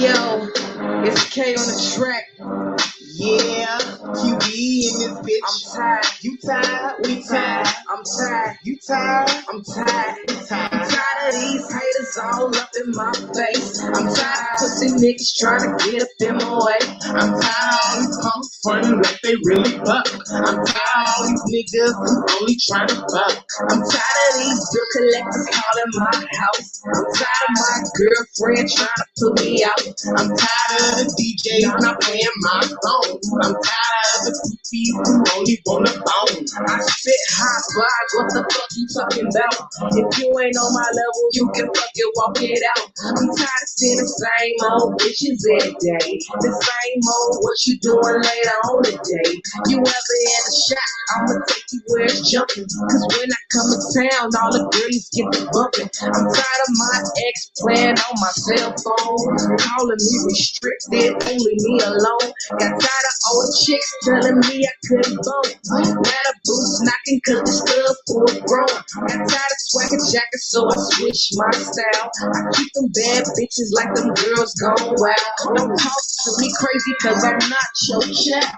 Yo, it's K on the track. Yeah, QB in this bitch. I'm tired. You tired? We tired. I'm tired. You tired? I'm tired. We tired. I'm tired of these haters all up in my face. I'm tired of pussy niggas trying to get up in my way. I'm tired of all these punks frontin' like they really buck. I'm tired of all these niggas who only trying to fuck. I'm tired of these bill collectors calling my house. I'm tired of my girlfriend trying to put me out. I'm tired of the DJs not playing my song. I'm tired of the groupies who only want a phone. I spit hot vibes, what the fuck you talking about? If you ain't on my level, you can fucking walk it out. I'm tired of seeing the same old bitches every day. The same old what you doing later on today. You ever in a shot, I'ma take you where it's jumping. Cause when I come to town, all the girlies get the bumping. I'm tired of my ex playing on my cell phone, calling me restricted, only me alone. Got tired of all the chicks telling me I couldn't vote. Now the boots knocking cause the stuff full grown. Got tired of swagger jackets, so I switched my style. I keep them bad bitches like them girls gone wild. Don't talk to me crazy cause I'm not your child.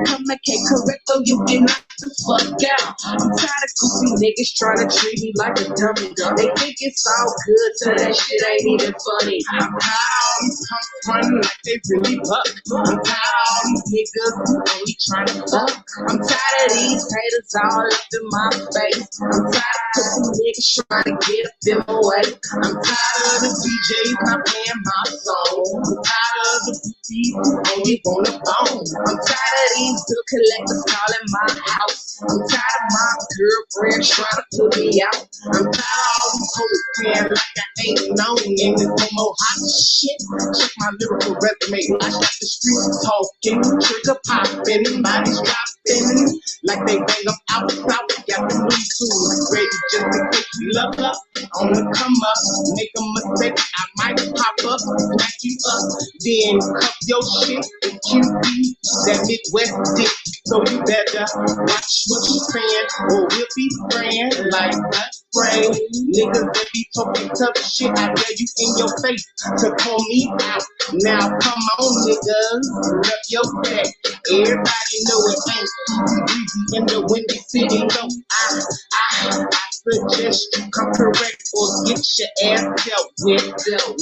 Communicate correct though you can knock the fuck out. I'm tired of goofy niggas trying to treat me like a dummy. They think it's all good till that shit ain't even funny. I'm tired of all these punks frontin' like they really buck. I'm tired of all these niggas who only trying to fuck. I'm tired of these haters all up in my face. I'm tired of pussy niggas trying to get up in my way. I'm tired of the DJs not playing my song. I'm tired of the groupies who only want a phone. I'm tired of these bill collectors calling my house. I'm tired of my girlfriend trying to put me out. I'm tired of all these hoes playing like I ain't known in this homo hot shit. Check my lyrical resume. I got the streets talking, trigger popping, bodies dropping like they bang up out south. Got the new tools ready just in case you love up. On the come up, make a mistake, I might pop up, smack you up, then cuff your shit and QB that Midwest dick. So you better watch what you saying, or we'll be spraying like that spray. Niggas that be talking tough shit, I dare you in your face to call me out. Now come on, niggas, rep your set. Everybody know it ain't easy in the Windy City. No, I suggest you come correct or get your ass dealt with.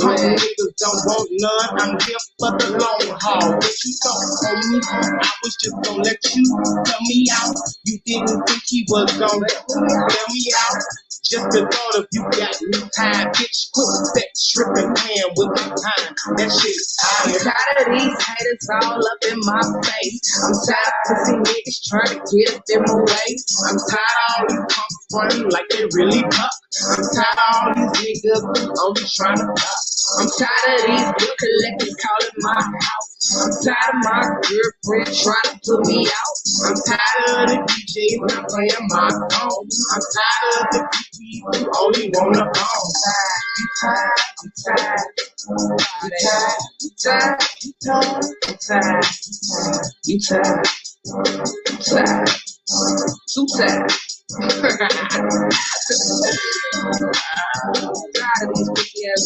Punk niggas don't want none. I'm here for the long haul. What you thought on me? I was just gonna let you tell me out. You didn't think he was gonna tell me out. Just the thought of you got me tired, bitch. Put that stripping playing with my time. That shit's I'm tired. tired of these haters all up in my face. I'm tired of pussy niggas trying to get up in my way. I'm tired of all these punks frontin' like they really buck. I'm tired of all these niggas who only trying to fuck. I'm tired of these bill collectors calling my house. I'm tired of my girlfriend trying to put me out. I'm tired of the DJs not playing my song. I'm tired of the people who only wanna phone. You tired, I'm tired, you tired, you tired, you tired, you tired, you tired, you tired, too tired. Tired of these pussy ass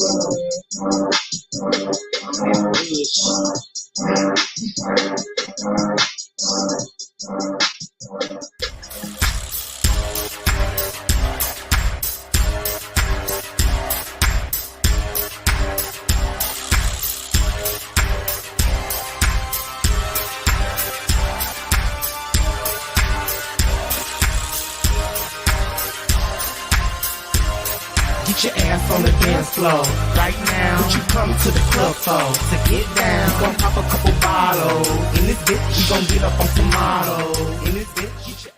Get your ass on the dance floor right now. What you come to the club for? To get down. We gon' pop a couple bottles in this bitch. We gon' get up on some models in this bitch. Get your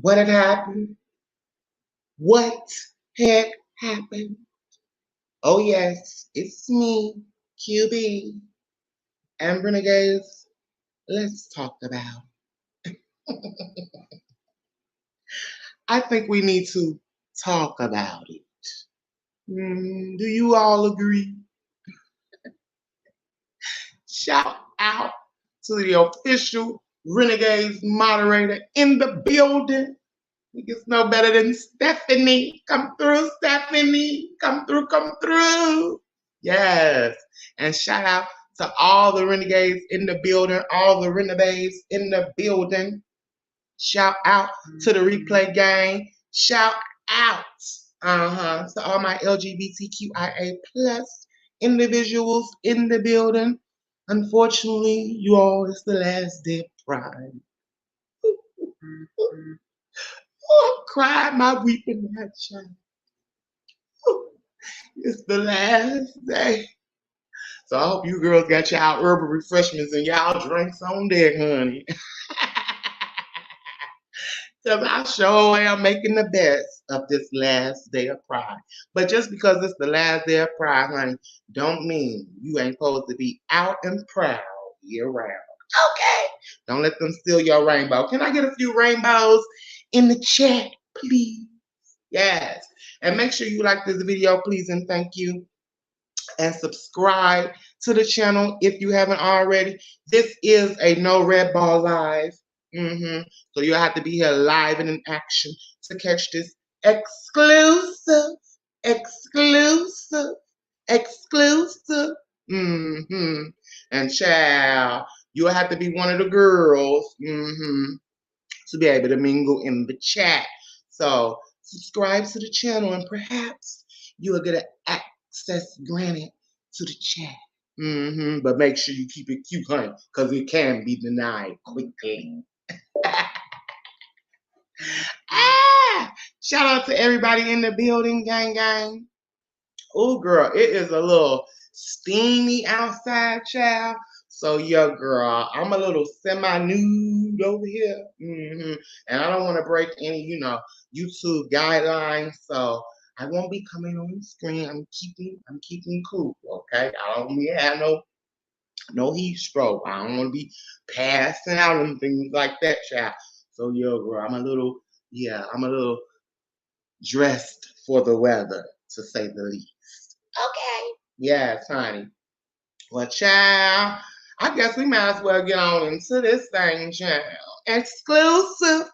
What had happened? What had happened. Oh yes, it's me, QB, and Renegades. Let's talk about. I think we need to talk about it. Do you all agree? Shout out to the official Renegades moderator in the building. It gets no better than Stephanie. Come through, Stephanie. Come through, come through. Yes. And shout out to all the Renegades in the building, all the Renegades in the building. Shout out to the replay gang. Shout out to all my LGBTQIA plus individuals in the building. Unfortunately, you all, it's the last day of Pride. Oh, cried my weeping that child. It's the last day. So I hope you girls got y'all herbal refreshments and y'all drinks on deck, honey. Because I sure am making the best of this last day of Pride. But just because it's the last day of Pride, honey, don't mean you ain't supposed to be out and proud year round. Okay? Don't let them steal your rainbow. Can I get a few rainbows in the chat, please? Yes. And make sure you like this video, please, and thank you. And subscribe to the channel if you haven't already. This is a No Red Ball Live. So you'll have to be here live and in action to catch this exclusive. And child, you'll have to be one of the girls to be able to mingle in the chat. So subscribe to the channel and perhaps you will get access granted to the chat. But make sure you keep it cute, honey, because it can be denied quickly. Shout out to everybody in the building, gang gang. Oh, girl, it is a little steamy outside, child. So, yeah, girl, I'm a little semi-nude over here. And I don't want to break any, YouTube guidelines. So, I won't be coming on the screen. I'm keeping cool, okay? I don't want to have no heat stroke. I don't want to be passing out and things like that, child. So, yeah, girl, I'm a little dressed for the weather, to say the least. Okay. Yes, honey. Well, child, I guess we might as well get on into this thing, child. Exclusive,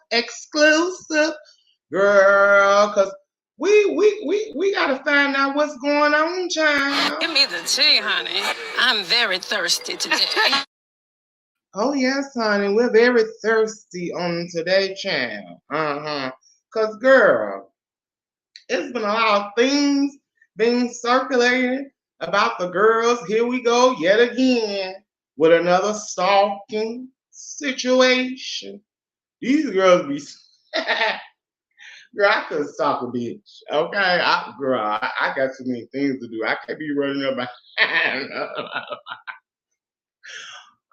girl, because we gotta find out what's going on, child. Give me the tea, honey. I'm very thirsty today. Oh, yes, honey. We're very thirsty on today, child. Because, girl, it's been a lot of things being circulated about the girls. Here we go yet again with another stalking situation. These girls be... Girl, I couldn't stalk a bitch. Okay? I got too many things to do. I can't be running up behind.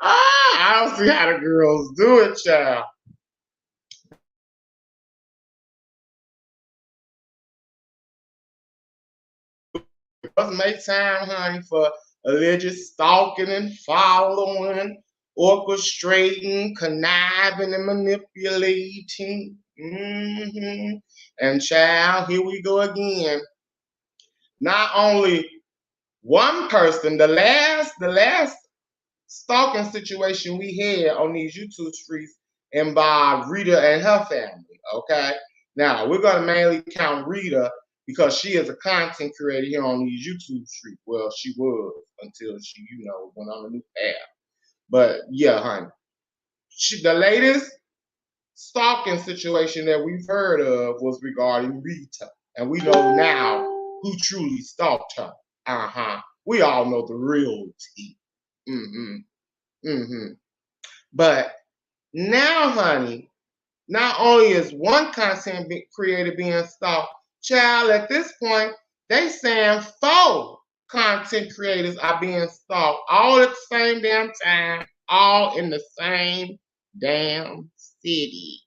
I don't see how the girls do it, child. Must make time, honey, for alleged stalking and following, orchestrating, conniving, and manipulating. And child, here we go again. Not only one person, the last stalking situation we had on these YouTube streets involved Rita and her family, okay? Now, we're going to mainly count Rita because she is a content creator here on these YouTube streets. Well, she was until she, went on a new path. But, yeah, honey. The latest stalking situation that we've heard of was regarding Rita. And we know now who truly stalked her. We all know the real tea. But now, honey, not only is one content creator being stalked, child, at this point, they saying 4 content creators are being stalked all at the same damn time, all in the same damn city.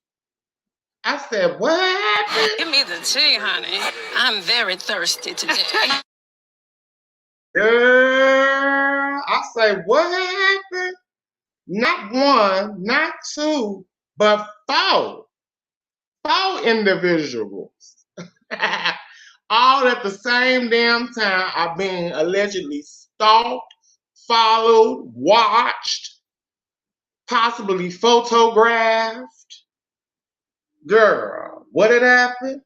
I said, what happened? Give me the tea, honey. I'm very thirsty today. Girl, I say, what happened? Not one, not two, but four. Four individuals. All at the same damn time are being allegedly stalked, followed, watched, possibly photographed. Girl, what had happened?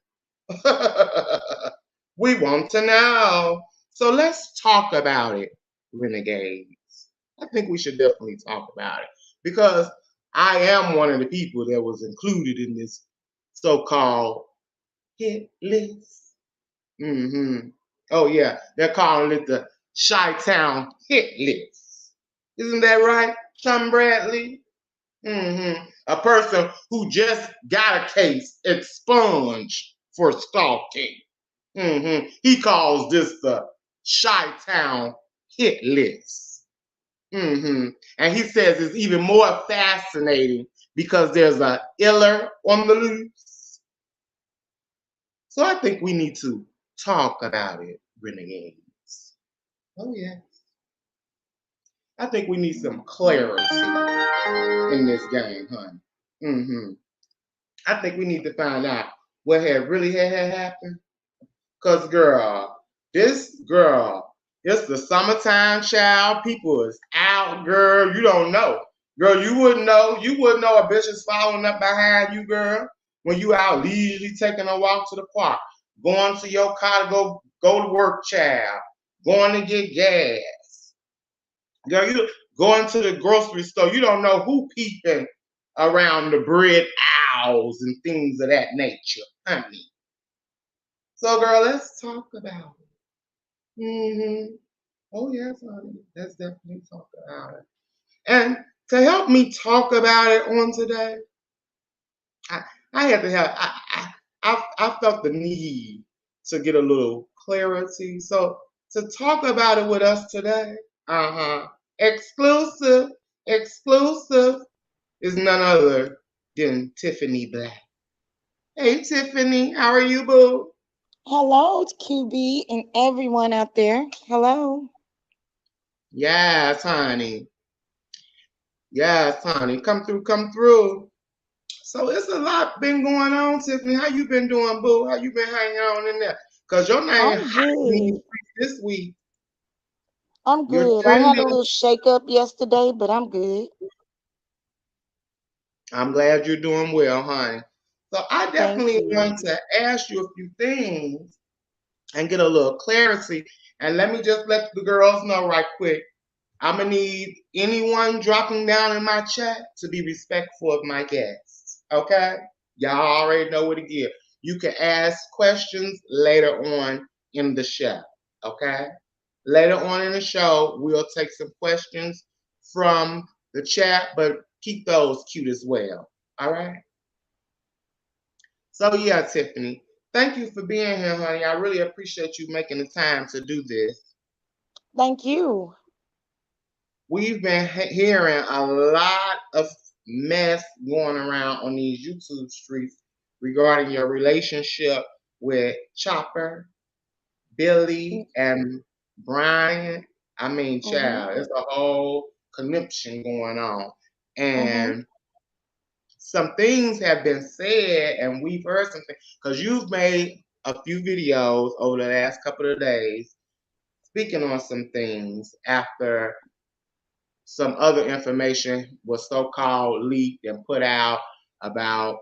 We want to know. So let's talk about it, renegades. I think we should definitely talk about it because I am one of the people that was included in this so-called hit list. Oh yeah, they're calling it the Chi-Town hit list. Isn't that right, Sean Bradley? A person who just got a case expunged for stalking. He calls this the Chi-Town hit list. And he says it's even more fascinating because there's a iller on the loose. So I think we need to talk about it, renegades. Oh yes. I think we need some clarity in this game, honey. I think we need to find out what had really had happened. Cause girl, it's the summertime, child. People is out, girl. You don't know. Girl, you wouldn't know. You wouldn't know a bitch is following up behind you, girl. When you out leisurely taking a walk to the park, going to your car to go to work, child, going to get gas. Girl, you going to the grocery store. You don't know who peeping around the bread aisles and things of that nature, honey. So, girl, let's talk about it. Oh, yes, honey. Let's definitely talk about it. And to help me talk about it on today, I had to have, I felt the need to get a little clarity. So, to talk about it with us today, exclusive is none other than Tiffany Black. Hey, Tiffany, how are you, boo? Hello, QB and everyone out there. Hello. Yes, honey. Yes, honey. Come through. So it's a lot been going on, Tiffany. How you been doing, boo? How you been hanging on in there? Because your name I'm hot in these good. streets this week. I'm You're good. I had a trending. little shake up yesterday, but I'm good. I'm glad you're doing well, honey. So I Thank definitely you. want to ask you a few things and get a little clarity. And let me just let the girls know right quick. I'm going to need anyone dropping down in my chat to be respectful of my guests. Okay? Y'all already know what to give. You can ask questions later on in the show. Okay? Later on in the show, we'll take some questions from the chat, but keep those cute as well. All right? So, yeah, Tiffany, thank you for being here, honey. I really appreciate you making the time to do this. Thank you. We've been hearing a lot of mess going around on these YouTube streets regarding your relationship with Chopper, Billy, and Brian. I mean, child, it's a whole conniption going on. And some things have been said, and we've heard something, because you've made a few videos over the last couple of days speaking on some things after some other information was so-called leaked and put out about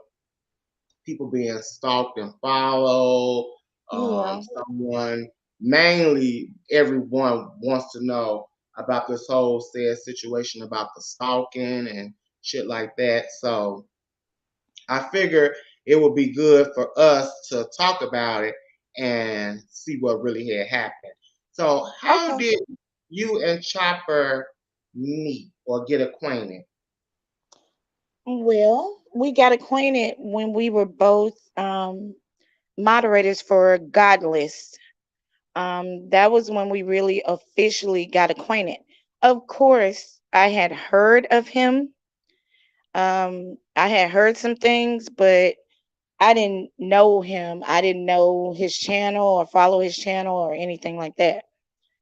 people being stalked and followed. Yeah. Someone, mainly everyone wants to know about this whole said situation about the stalking and shit like that. So I figure it would be good for us to talk about it and see what really had happened. So how Okay. did you and Chopper meet or get acquainted? Well, we got acquainted when we were both moderators for Godless. That was when we really officially got acquainted. Of course, I had heard of him. I had heard some things, but I didn't know him. I didn't know his channel or follow his channel or anything like that.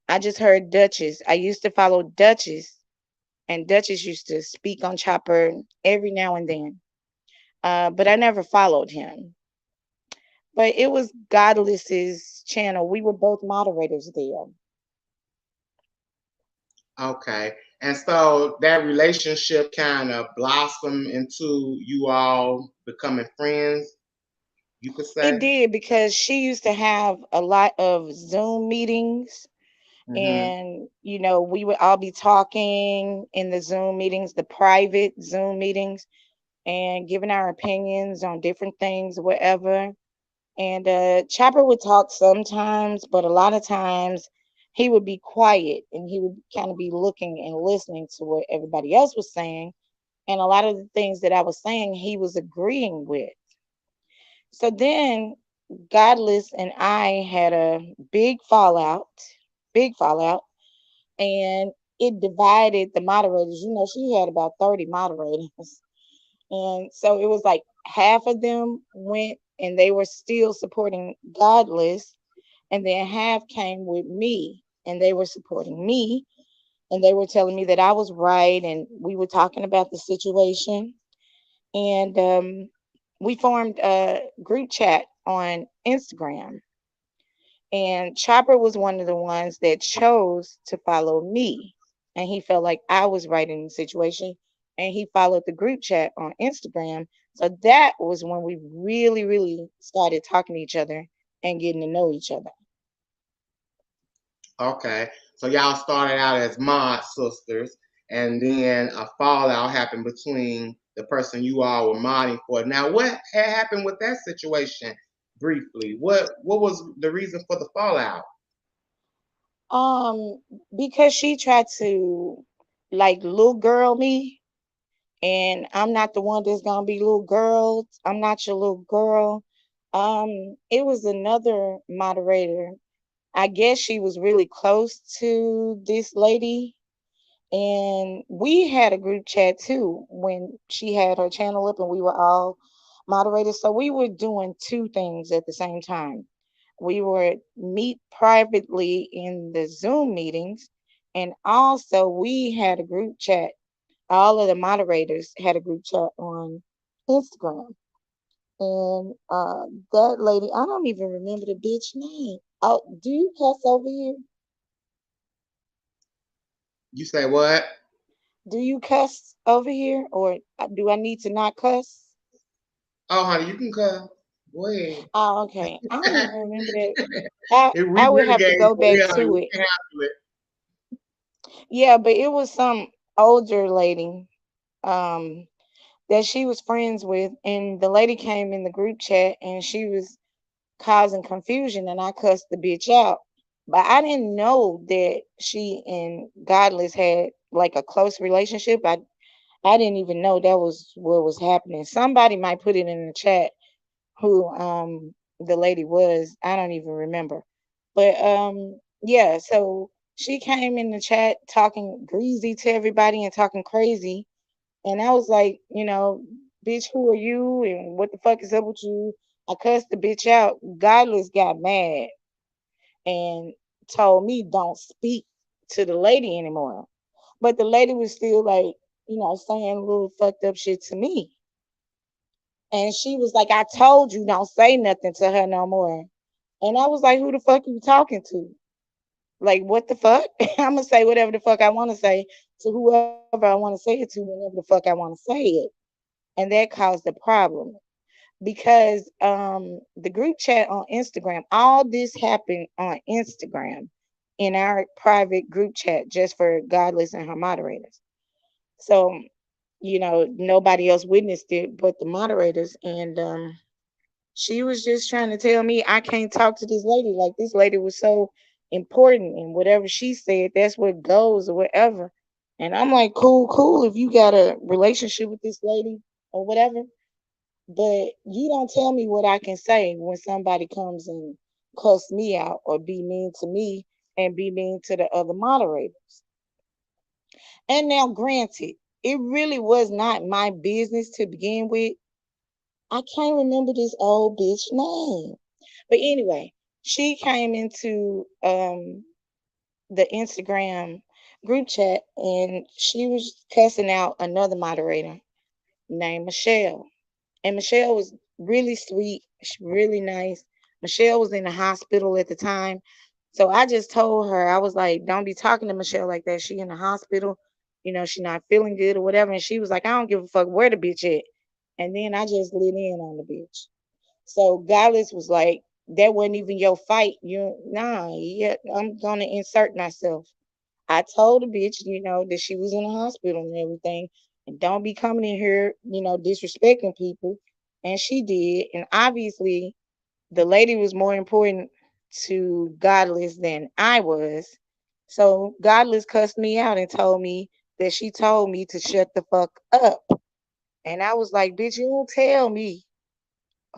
I just heard Duchess. I used to follow Duchess, and Duchess used to speak on Chopper every now and then. But I never followed him. But it was Godless's channel. We were both moderators there. Okay. And so that relationship kind of blossomed into you all becoming friends, you could It say. did because she used to have a lot of Zoom meetings, Mm-hmm. and we would all be talking in the Zoom meetings, the private Zoom meetings, and giving our opinions on different things, whatever. And Chopper would talk sometimes, but a lot of times he would be quiet and he would kind of be looking and listening to what everybody else was saying. And a lot of the things that I was saying, he was agreeing with. So then Godless and I had a big fallout, and it divided the moderators. She had about 30 moderators. And so it was like half of them went and they were still supporting Godless, and then half came with me and they were supporting me, and they were telling me that I was right, and we were talking about the situation. And we formed a group chat on Instagram, and Chopper was one of the ones that chose to follow me, and he felt like I was right in the situation, and he followed the group chat on Instagram. So that was when we really, really started talking to each other and getting to know each other. Okay. So y'all started out as mod sisters, and then a fallout happened between the person you all were modding for. Now, what had happened with that situation briefly? What was the reason for the fallout? Um, because she tried to like little girl me, and I'm not the one that's gonna be little girl. I'm not your little girl. It was another moderator. I guess she was really close to this lady, and we had a group chat too when she had her channel up and we were all moderators. So we were doing two things at the same time. We would meet privately in the Zoom meetings, and also we had a group chat. All of the moderators had a group chat on Instagram. And that lady, I don't even remember the bitch name. Oh, do you cuss over here? You say what? Do you cuss over here, or do I need to not cuss? Oh, honey, you can come. Go ahead. Oh, okay. I don't even remember that. I If we I would have to renegades go over back here, honey, to we it. can handle it. Yeah, but it was some older lady um that she was friends with, and the lady came in the group chat and she was causing confusion, and I cussed the bitch out. But I didn't know that she and Godless had like a close relationship. I didn't even know that was what was happening. Somebody might put it in the chat who the lady was. I don't even remember. But yeah, so she came in the chat talking greasy to everybody and talking crazy. And I was like, bitch, who are you? And what the fuck is up with you? I cussed the bitch out. Godless got mad and told me don't speak to the lady anymore. But the lady was still like, saying little fucked up shit to me. And she was like, I told you don't say nothing to her no more. And I was like, who the fuck are you talking to? Like, what the fuck? I'm gonna say whatever the fuck I want to say to whoever I want to say it to whenever the fuck I want to say it. And that caused a problem because the group chat on Instagram, all this happened on Instagram in our private group chat just for Godless and her moderators. So, nobody else witnessed it but the moderators. And she was just trying to tell me I can't talk to this lady. Like, this lady was so important, and whatever she said, that's what goes or whatever. And I'm like, cool, cool. If you got a relationship with this lady or whatever, but you don't tell me what I can say when somebody comes and cuss me out or be mean to me and be mean to the other moderators. And now, granted, it really was not my business to begin with. I can't remember this old bitch name. But anyway, she came into the Instagram group chat and she was cussing out another moderator named Michelle. And Michelle was really sweet, really nice. Michelle was in the hospital at the time. So I just told her, I was like, don't be talking to Michelle like that. She in the hospital, she not feeling good or whatever. And she was like, I don't give a fuck where the bitch at. And then I just lit in on the bitch. So Godless was like, that wasn't even your fight. Yeah, I'm gonna insert myself. I told the bitch, that she was in the hospital and everything, and don't be coming in here, disrespecting people. And she did. And obviously, the lady was more important to Godless than I was. So Godless cussed me out and told me that she told me to shut the fuck up. And I was like, bitch, you don't tell me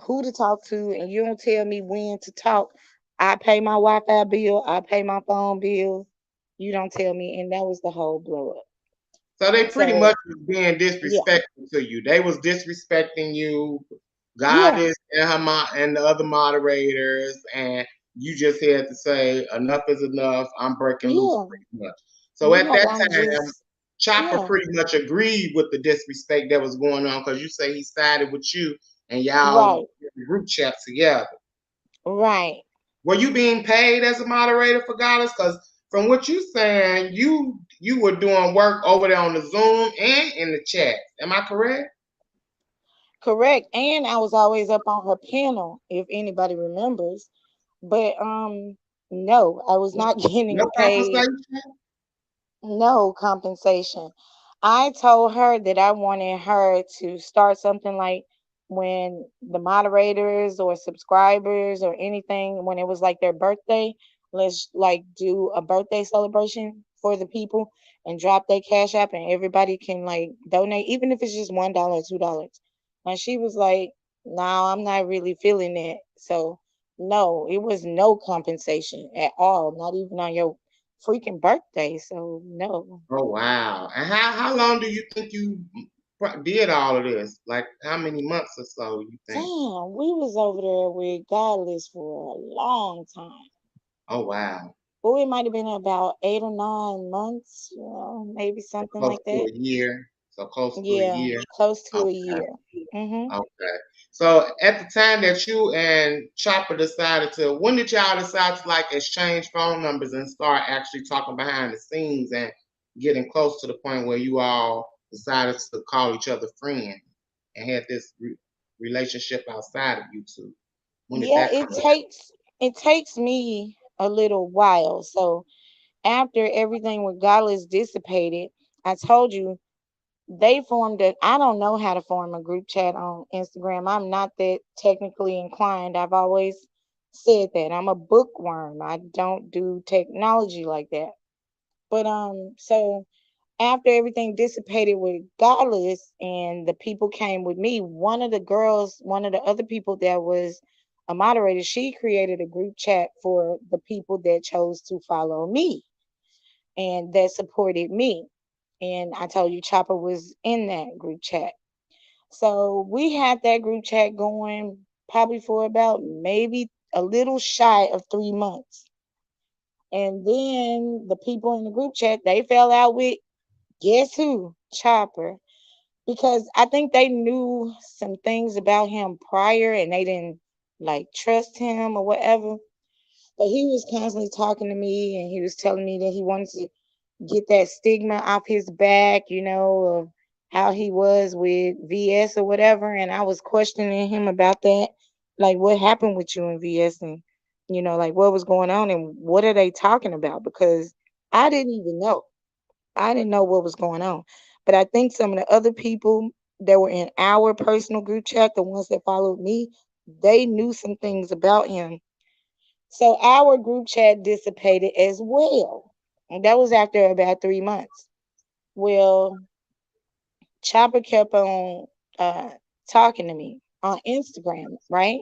who to talk to and you don't tell me when to talk. I pay my Wi-Fi bill, I pay my phone bill. You don't tell me, and that was the whole blow up. So they pretty So much was being yeah, disrespectful to you. They was disrespecting you, yeah, Goddess and and the other moderators, and you just had to say enough is enough. I'm breaking loose yeah. pretty much. So You at know, that I'm time, just Chopper yeah, pretty much agreed with the disrespect that was going on because you say he sided with you and y'all right, group chat together. right. Were you being paid as a moderator for Goddess? Because from what you saying, you were doing work over there on the Zoom and in the chat. Am I correct? Correct. And I was always up on her panel, if anybody remembers. But no, I was not No getting paid. compensation? No compensation. I told her that I wanted her to start something like when the moderators or subscribers or anything, when it was like their birthday, let's like do a birthday celebration for the people and drop their cash app and everybody can like donate, even if it's just $1 or $2. And she was like, no, I'm not really feeling it. So no, it was no compensation at all, not even on your freaking birthday. So no. Oh wow! And how long do you think you did all of this? Like how many months or so you think? Damn, we was over there with Godless for a long time. Oh wow! Oh, it might have been about 8 or 9 months, maybe So something close like to that. a year. So close to a Yeah, year. close to a Okay. year. Mhm. Okay. So at the time that you and Chopper decided to, when did y'all decide to like exchange phone numbers and start actually talking behind the scenes and getting close to the point where you all decided to call each other friends and had this relationship outside of you two? When did Yeah, that come? it takes me a little while. So after everything with Godless dissipated, I told you they formed it. I don't know how to form a group chat on Instagram. I'm not that technically inclined. I've always said that. I'm a bookworm. I don't do technology like that. But so after everything dissipated with Godless and the people came with me, one of the girls, one of the other people that was a moderator, she created a group chat for the people that chose to follow me and that supported me. And I told you Chopper was in that group chat. So we had that group chat going probably for about maybe a little shy of 3 months. And then the people in the group chat, they fell out with guess who? Chopper. Because I think they knew some things about him prior and they didn't like trust him or whatever. But he was constantly talking to me and he was telling me that he wanted to get that stigma off his back, of how he was with VS or whatever. And I was questioning him about that. Like, what happened with you and VS and, like what was going on and what are they talking about? Because I didn't even know. I didn't know what was going on. But I think some of the other people that were in our personal group chat, the ones that followed me, they knew some things about him. So our group chat dissipated as well. And that was after about 3 months. Well, Chopper kept on uh, talking to me on Instagram, right?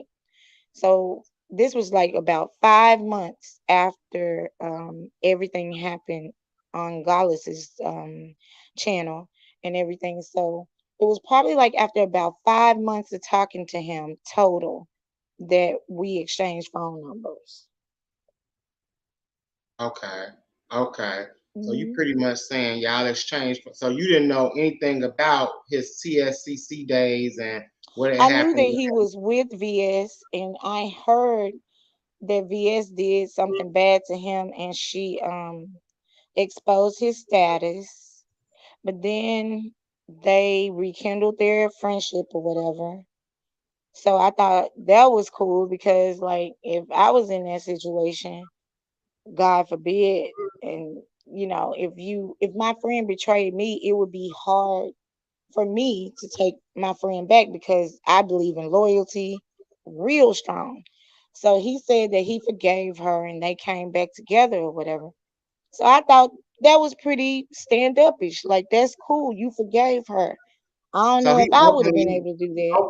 So this was like about 5 months after everything happened on Goddess's channel and everything. So It was probably like after about 5 months of talking to him total that we exchanged phone numbers. Okay. Okay. So you Hmm. pretty much saying y'all exchanged. So you didn't know anything about his TSCC days and what had I knew that happened with he him. was with VS, and I heard that VS did something bad to him, and she exposed his status. But then they rekindled their friendship or whatever. So I thought that was cool because, like, if I was in that situation, God forbid, and if my friend betrayed me, it would be hard for me to take my friend back because I believe in loyalty real strong. So he said that he forgave her and they came back together or whatever. So I thought that was pretty stand upish. Like, that's cool. You forgave her. I don't So know if I would have been able to do that.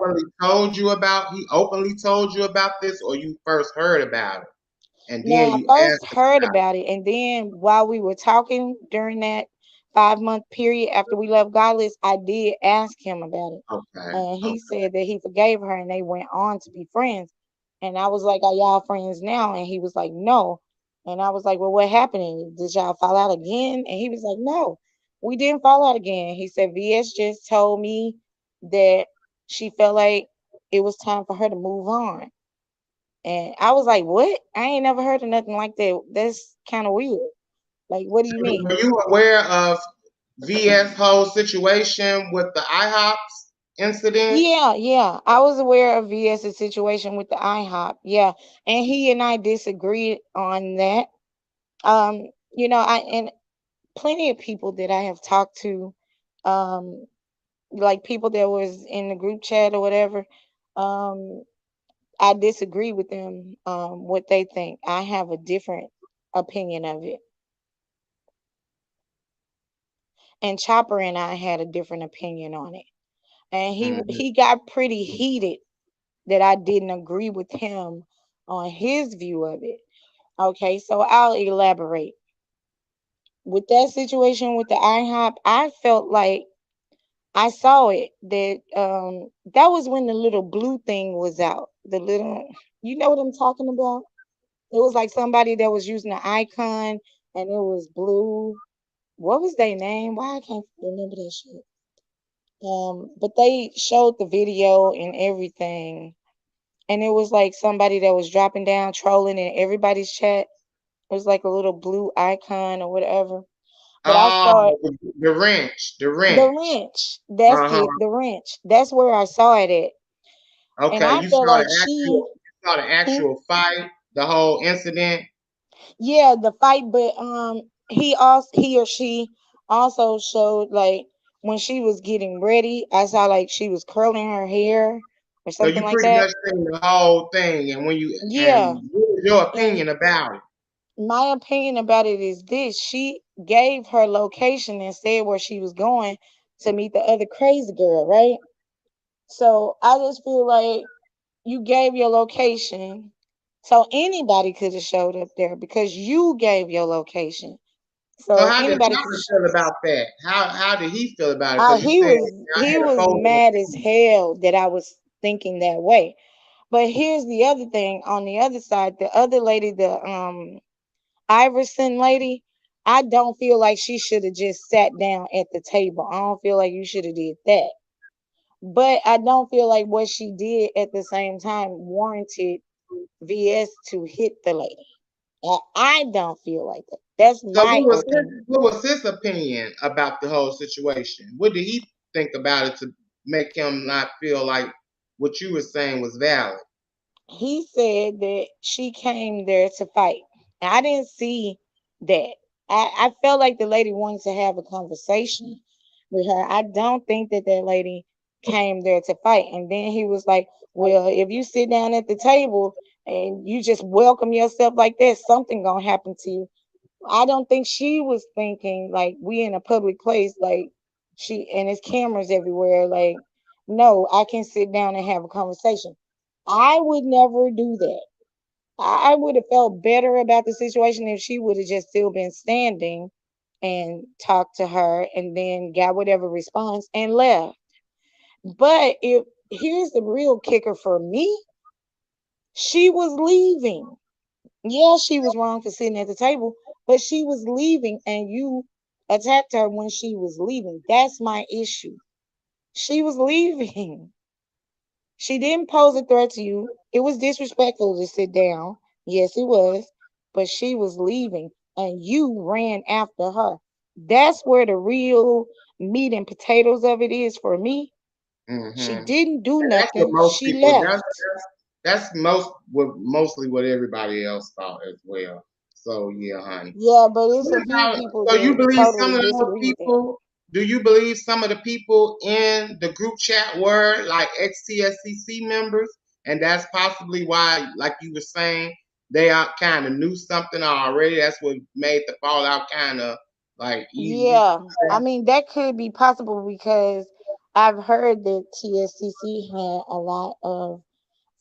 he openly told you about this, or you first heard about it and Now, then I you first asked him heard about about it, and then while we were talking during that 5 month period after we left Godless, I did ask him about it. it. Okay. And he Okay. said that he forgave her and they went on to be friends. And I was like, "Are y'all friends now?" And he was like, "No." And I was like, "Well, what happened? Did y'all fall out again?" And he was like, "No, we didn't fall out again." He said, "VS just told me that she felt like it was time for her to move on." And I was like, "What? I ain't never heard of nothing like that. That's kind of weird. Like, what do you Were mean?" you aware of VS whole situation with the IHOPs incident? Yeah, yeah. I was aware of VS's situation with the IHOP. Yeah. And he and I disagreed on that. I and plenty of people that I have talked to, um, like people that was in the group chat or whatever, um, I disagree with them, what they think. I have a different opinion of it. And Chopper and I had a different opinion on it. And he Mhm. he got pretty heated that I didn't agree with him on his view of it. Okay, so I'll elaborate. With that situation with the IHOP, I felt like I saw it that that was when the little blue thing was out. The little, you know what I'm talking about? It was like somebody that was using an icon and it was blue. What was their name? Why I can't remember that shit. But they showed the video and everything, and it was like somebody that was dropping down trolling in everybody's chat. It was like a little blue icon or whatever. But I Oh, saw it, the wrench, the the wrench. wrench. That's Uh huh. it, the wrench. That's where I saw it at. And Okay, I felt like she, you saw the hmm, actual fight, the whole incident. yeah, the fight, but he or she also showed like when she was getting ready, I saw like she was curling her hair or So something you like pretty that. much seen the whole thing, and Yeah. what was your And opinion about it? my opinion about it is this: she gave her location and said where she was going to meet the other crazy girl, right? So I just feel like you gave your location, so anybody could have showed up there because you gave your location. So So how did anybody could Chopper have. feel about that? How did he feel about it? Because you He said was I he had a was photo. mad as hell that I was thinking that way. But here's the other thing: on the other side, the other lady, the Iverson lady, I don't feel like she should have just sat down at the table. I don't feel like you should have did that. But I don't feel like what she did at the same time warranted VS to hit the lady. I don't feel like that. That's So my opinion. what was his opinion about the whole situation? What did he think about it to make him not feel like what you were saying was valid? He said that she came there to fight. And I didn't see that. I felt like the lady wanted to have a conversation with her. I don't think that that lady came there to fight. And then he was like, "Well, if you sit down at the table and you just welcome yourself like that, something gonna happen to you." I don't think she was thinking like we in a public place, like she and there's cameras everywhere. Like, no, I can sit down and have a conversation. I would never do that. I would have felt better about the situation if she would have just still been standing and talked to her and then got whatever response and left. But if here's the real kicker for me, she was leaving. Yeah, she was wrong for sitting at the table, but she was leaving and you attacked her when she was leaving. That's my issue. She was leaving. She didn't pose a threat to you. It was disrespectful to sit down. Yes, it was. But she was leaving and you ran after her. That's where the real meat and potatoes of it is for me. She Mm-hmm. didn't do And that's what nothing. most She people. left. That's mostly what everybody else thought as well. So yeah, honey. Yeah, but it's What a few about, people so you that believe some totally of those disagree with that. people? Do you believe some of the people in the group chat were like ex-TSCC members, and that's possibly why, like you were saying, they are kind of knew something already. That's what made the fallout kind of like easy. Yeah, I mean that could be possible because I've heard that TSCC had a lot of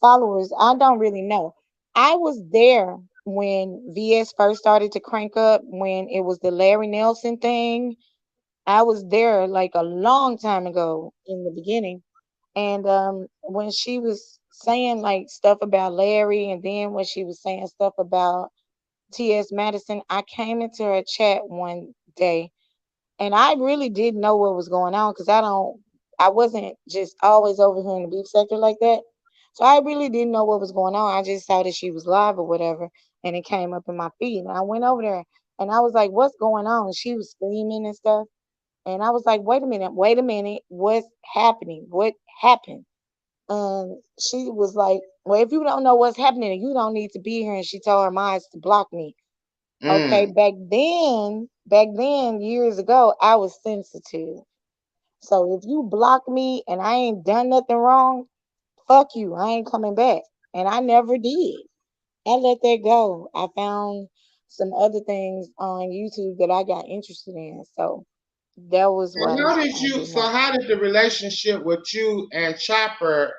followers. I don't really know. I was there when VS first started to crank up when it was the Larry Nelson thing. I was there like a long time ago in the beginning. And when she was saying like stuff about Larry and then when she was saying stuff about TS Madison, I came into her chat one day and I really didn't know what was going on because I wasn't just always over here in the beef sector like that. So I really didn't know what was going on. I just saw that she was live or whatever, and it came up in my feed. And I went over there and I was like, "What's going on?" And she was screaming and stuff. And I was like, wait a minute, what's happening? What happened?" And she was like, "Well, if you don't know what's happening, you don't need to be here." And she told her minds to block me. Okay, Mm. back then, years ago, I was sensitive. So if you block me and I ain't done nothing wrong, fuck you. I ain't coming back. And I never did. I let that go. I found some other things on YouTube that I got interested in. So that was And why how did I you? did So not. how did the relationship with you and Chopper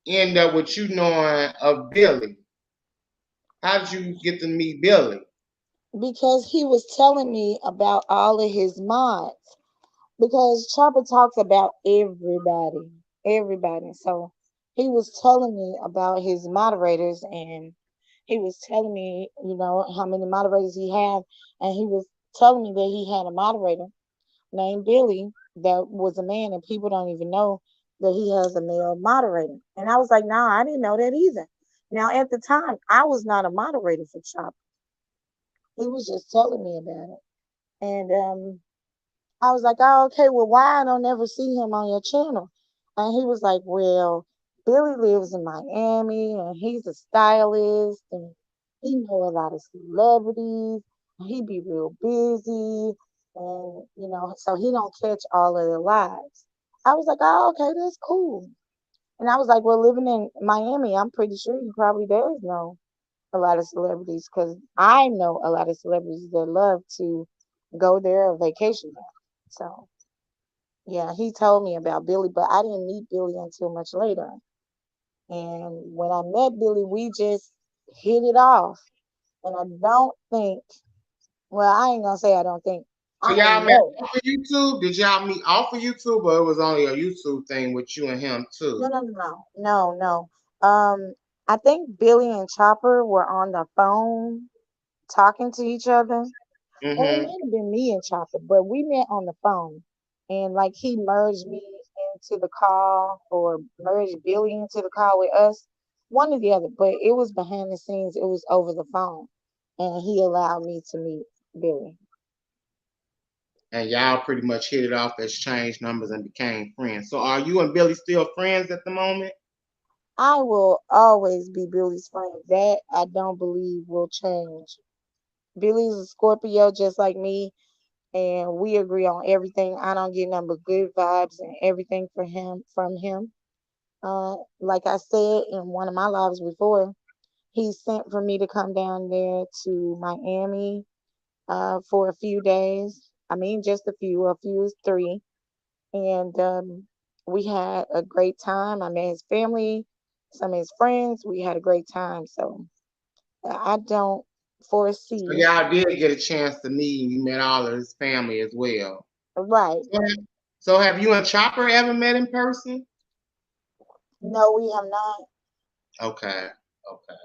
end up with you knowing of Billy? How did you get to meet Billy? Because he was telling me about all of his mods. Because Chopper talks about everybody, everybody. So he was telling me about his moderators, and he was telling me, how many moderators he had, and he was telling me that he had a moderator named Billy that was a man, and people don't even know that he has a male moderator. And I was like, nah, I didn't know that either. Now at the time, I was not a moderator for Chopper. He was just telling me about it, and I was like, oh, okay, well, why I don't ever see him on your channel? And he was like, well, Billy lives in Miami and he's a stylist and he know a lot of celebrities and he be real busy and, so he don't catch all of the lives. I was like, oh, okay, that's cool. And I was like, well, living in Miami, I'm pretty sure he probably does know a lot of celebrities because I know a lot of celebrities that love to go there or vacation there. So yeah, he told me about Billy, but I didn't meet Billy until much later. And when I met Billy, we just hit it off. And I don't think, well, I ain't gonna say I don't think, So I y'all met know. off of YouTube? Did y'all meet off of YouTube, or it was only a YouTube thing with you and him No, too? no, no, no, no. I think Billy and Chopper were on the phone talking to each other. Or it Mm-hmm. might have been me and Chopper, but we met on the phone. And like he merged me into the call or merged Billy into the call with us, one or the other. But it was behind the scenes, it was over the phone. And he allowed me to meet Billy. And y'all pretty much hit it off, exchanged numbers, and became friends. So are you and Billy still friends at the moment? I will always be Billy's friend. That I don't believe will change. Billy's a Scorpio just like me, and we agree on everything. I don't get nothing but good vibes and everything for him from him. Like I said in one of my lives before, he sent for me to come down there to Miami for a few days. I mean, just a few is three. And we had a great time. I met his family, some of his friends. We had a great time. So I don't So foresee, y'all did get a chance to meet, and you met all of his family as well. right. So So have you and Chopper ever met in person? No, we have not. Okay. Okay.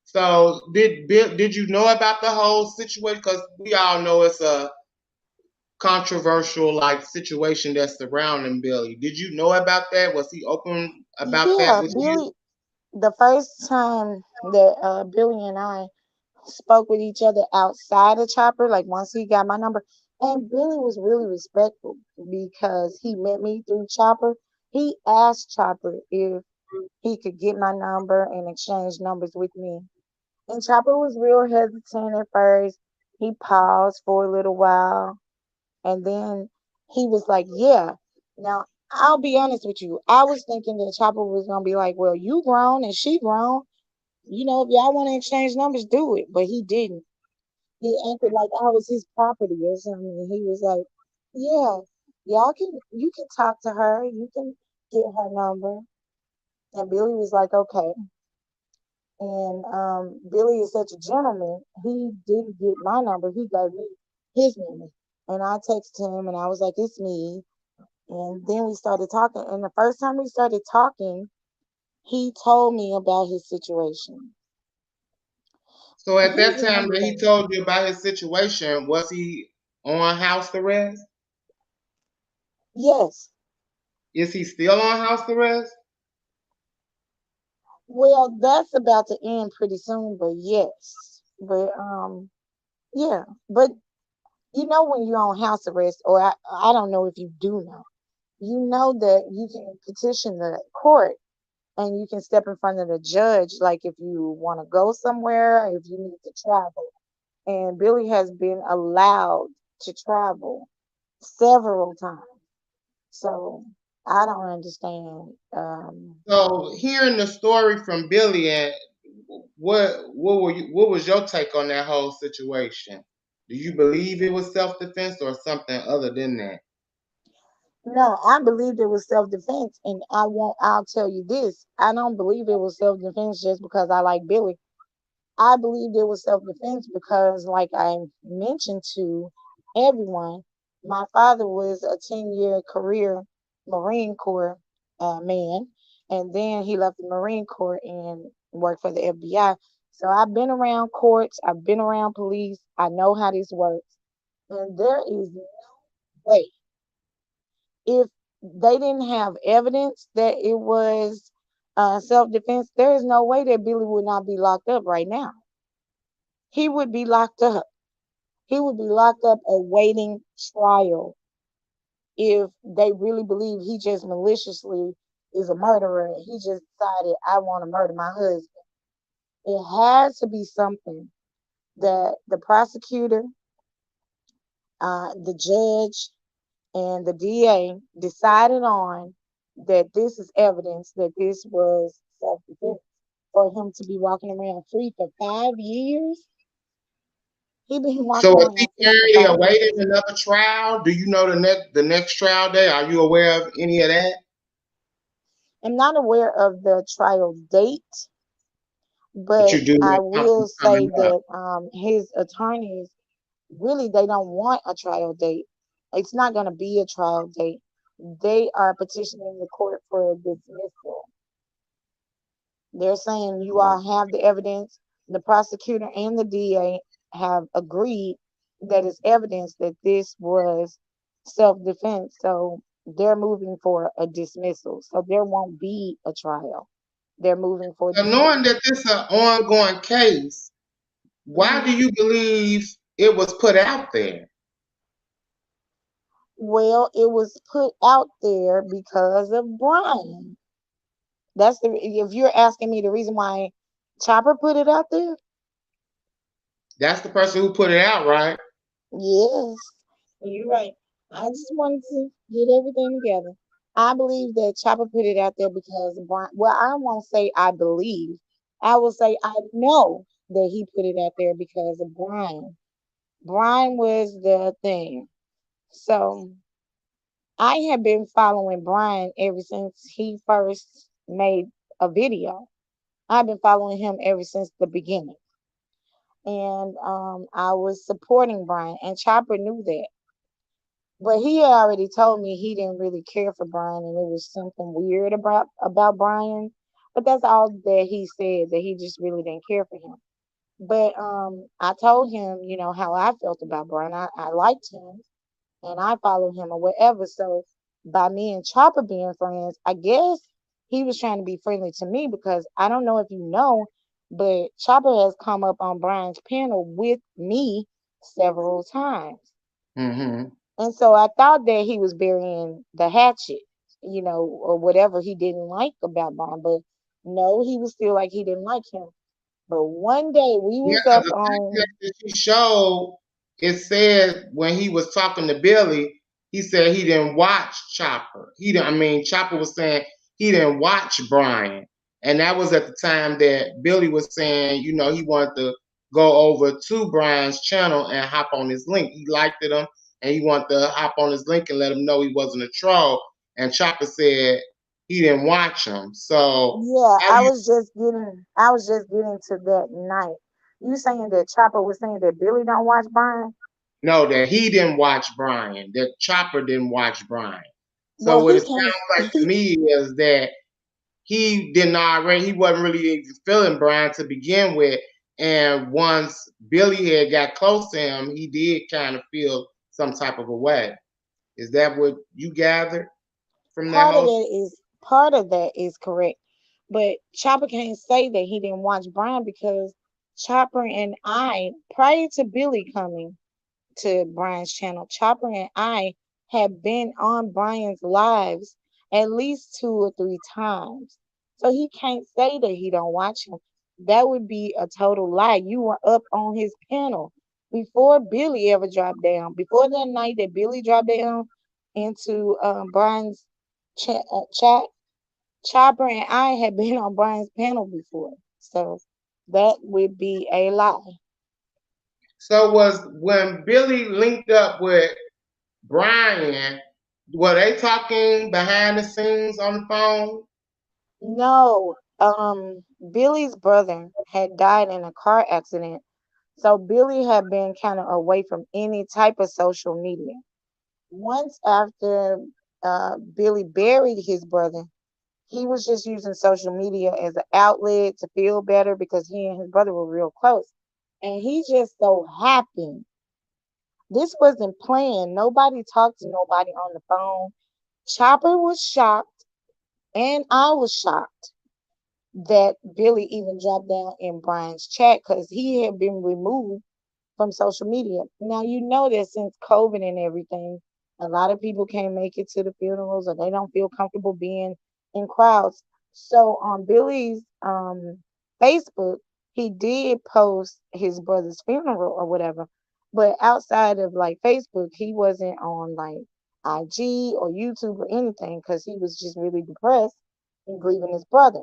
So did you know about the whole situation? Because we all know it's a controversial like situation that's surrounding Billy. Did you know about that? Was he open about that Yeah, with you? Billy. The first time that Billy and I spoke with each other outside of Chopper, like once he got my number, and Billy was really respectful because he met me through Chopper. He asked Chopper if he could get my number and exchange numbers with me. And Chopper was real hesitant at first. He paused for a little while and then he was like, yeah. Now, I'll be honest with you. I was thinking that Chopper was going to be like, well, you grown and she grown. You know, if y'all want to exchange numbers, do it. But he didn't. He acted like I was his property or something. He was like, yeah, you can talk to her. You can get her number. And Billy was like, okay. And Billy is such a gentleman. He didn't get my number. He gave me his number. And I texted him and I was like, it's me. And then we started talking. And the first time we started talking, he told me about his situation. So at Here's that time another that he thing. told you about his situation, was he on house arrest? Yes. Is he still on house arrest? Well, that's about to end pretty soon, but yes. But yeah. But you know when you're on house arrest, or I don't know if you do know, you know that you can petition the court and you can step in front of the judge, like if you want to go somewhere, if you need to travel. And Billy has been allowed to travel several times. So I don't understand. So hearing the story from Billy, and what was your take on that whole situation? Do you believe it was self defense or something other than that? No, I believed it was self defense, and I'll tell you this: I don't believe it was self defense just because I like Billy. I believed it was self defense because, like I mentioned to everyone, my father was a 10-year career Marine Corps man, and then he left the Marine Corps and worked for the FBI. So I've been around courts, I've been around police, I know how this works, and there is no way if they didn't have evidence that it was self defense, there is no way that Billy would not be locked up right now. He would be locked up. He would be locked up awaiting trial if they really believe he just maliciously is a murderer. He just decided, I want to murder my husband. It has to be something that the prosecutor, the judge, and the DA decided on that this is evidence that this was self defense. For him to be walking around free for 5 years, he been walking So is he around free for currently 5 years. awaiting another trial? Do you know the next trial day? Are you aware of any of that? I'm not aware of the trial date, But but you do I know will something say coming up. that his attorneys really they don't want a trial date. It's not going to be a trial date. They are petitioning the court for a dismissal. They're saying you all have the evidence. The prosecutor and the DA have agreed that it's evidence that this was self defense. So they're moving for a dismissal. So there won't be a trial. They're moving for So knowing dismissal. that this is an ongoing case, why Mhm. do you believe it was put out there? Well, it was put out there because of Brian. That's the if you're asking me the reason why Chopper put it out there, That's the person who put it out, right? yes, you're right. I just wanted to get everything together. I believe that Chopper put it out there because Brian. Well, I won't say I believe. I will say I know that he put it out there because of Brian. Brian was the thing. So I have been following Brian ever since he first made a video. I've been following him ever since the beginning. And I was supporting Brian, and Chopper knew that. But he had already told me he didn't really care for Brian, and it was something weird about Brian. But that's all that he said, that he just really didn't care for him. But I told him, how I felt about Brian. I liked him and I followed him or whatever. So by me and Chopper being friends, I guess he was trying to be friendly to me because I don't know if you know, but Chopper has come up on Brian's panel with me several times. Mm-hmm. And so I thought that he was burying the hatchet, or whatever he didn't like about Brian. But no, he was still like he didn't like him. But one day we Yeah, was up the on, picture that you showed, it said when he was talking to Billy, he said he didn't watch Chopper. He didn't. I mean, Chopper was saying he didn't watch Brian, and that was at the time that Billy was saying, he wanted to go over to Brian's channel and hop on his link. He liked it him, and he wanted to hop on his link and let him know he wasn't a troll. And Chopper said he didn't watch him. So yeah, how do you I was just getting to that night. You saying that Chopper was saying that Billy don't watch Brian? know that he didn't watch Brian, that Chopper didn't watch Brian? So Well, what he it can't. sounds like to me is that he wasn't really even feeling Brian to begin with. And once Billy had got close to him, he did kind of feel some type of a way. Is that what you gathered from that Part of whole? that is part of that is correct, but Chopper can't say that he didn't watch Brian because Chopper and I, prior to Billy coming to Brian's channel, Chopper and I have been on Brian's lives at least 2 or 3 times. So he can't say that he don't watch him. That would be a total lie. You were up on his panel before Billy ever dropped down. Before that night that Billy dropped down into Brian's chat, Chopper and I had been on Brian's panel before. So that would be a lie. So was when Billy linked up with Brian, were they talking behind the scenes on the phone? No, Billy's brother had died in a car accident. So Billy had been kind of away from any type of social media. Once after Billy buried his brother, he was just using social media as an outlet to feel better because he and his brother were real close. And he just so happened. This wasn't planned. Nobody talked to nobody on the phone. Chopper was shocked, and I was shocked that Billy even dropped down in Brian's chat because he had been removed from social media. Now you know that since COVID and everything, a lot of people can't make it to the funerals or they don't feel comfortable being in crowds. So on Billy's Facebook, he did post his brother's funeral or whatever. But outside of like Facebook, he wasn't on like IG or YouTube or anything because he was just really depressed and grieving his brother.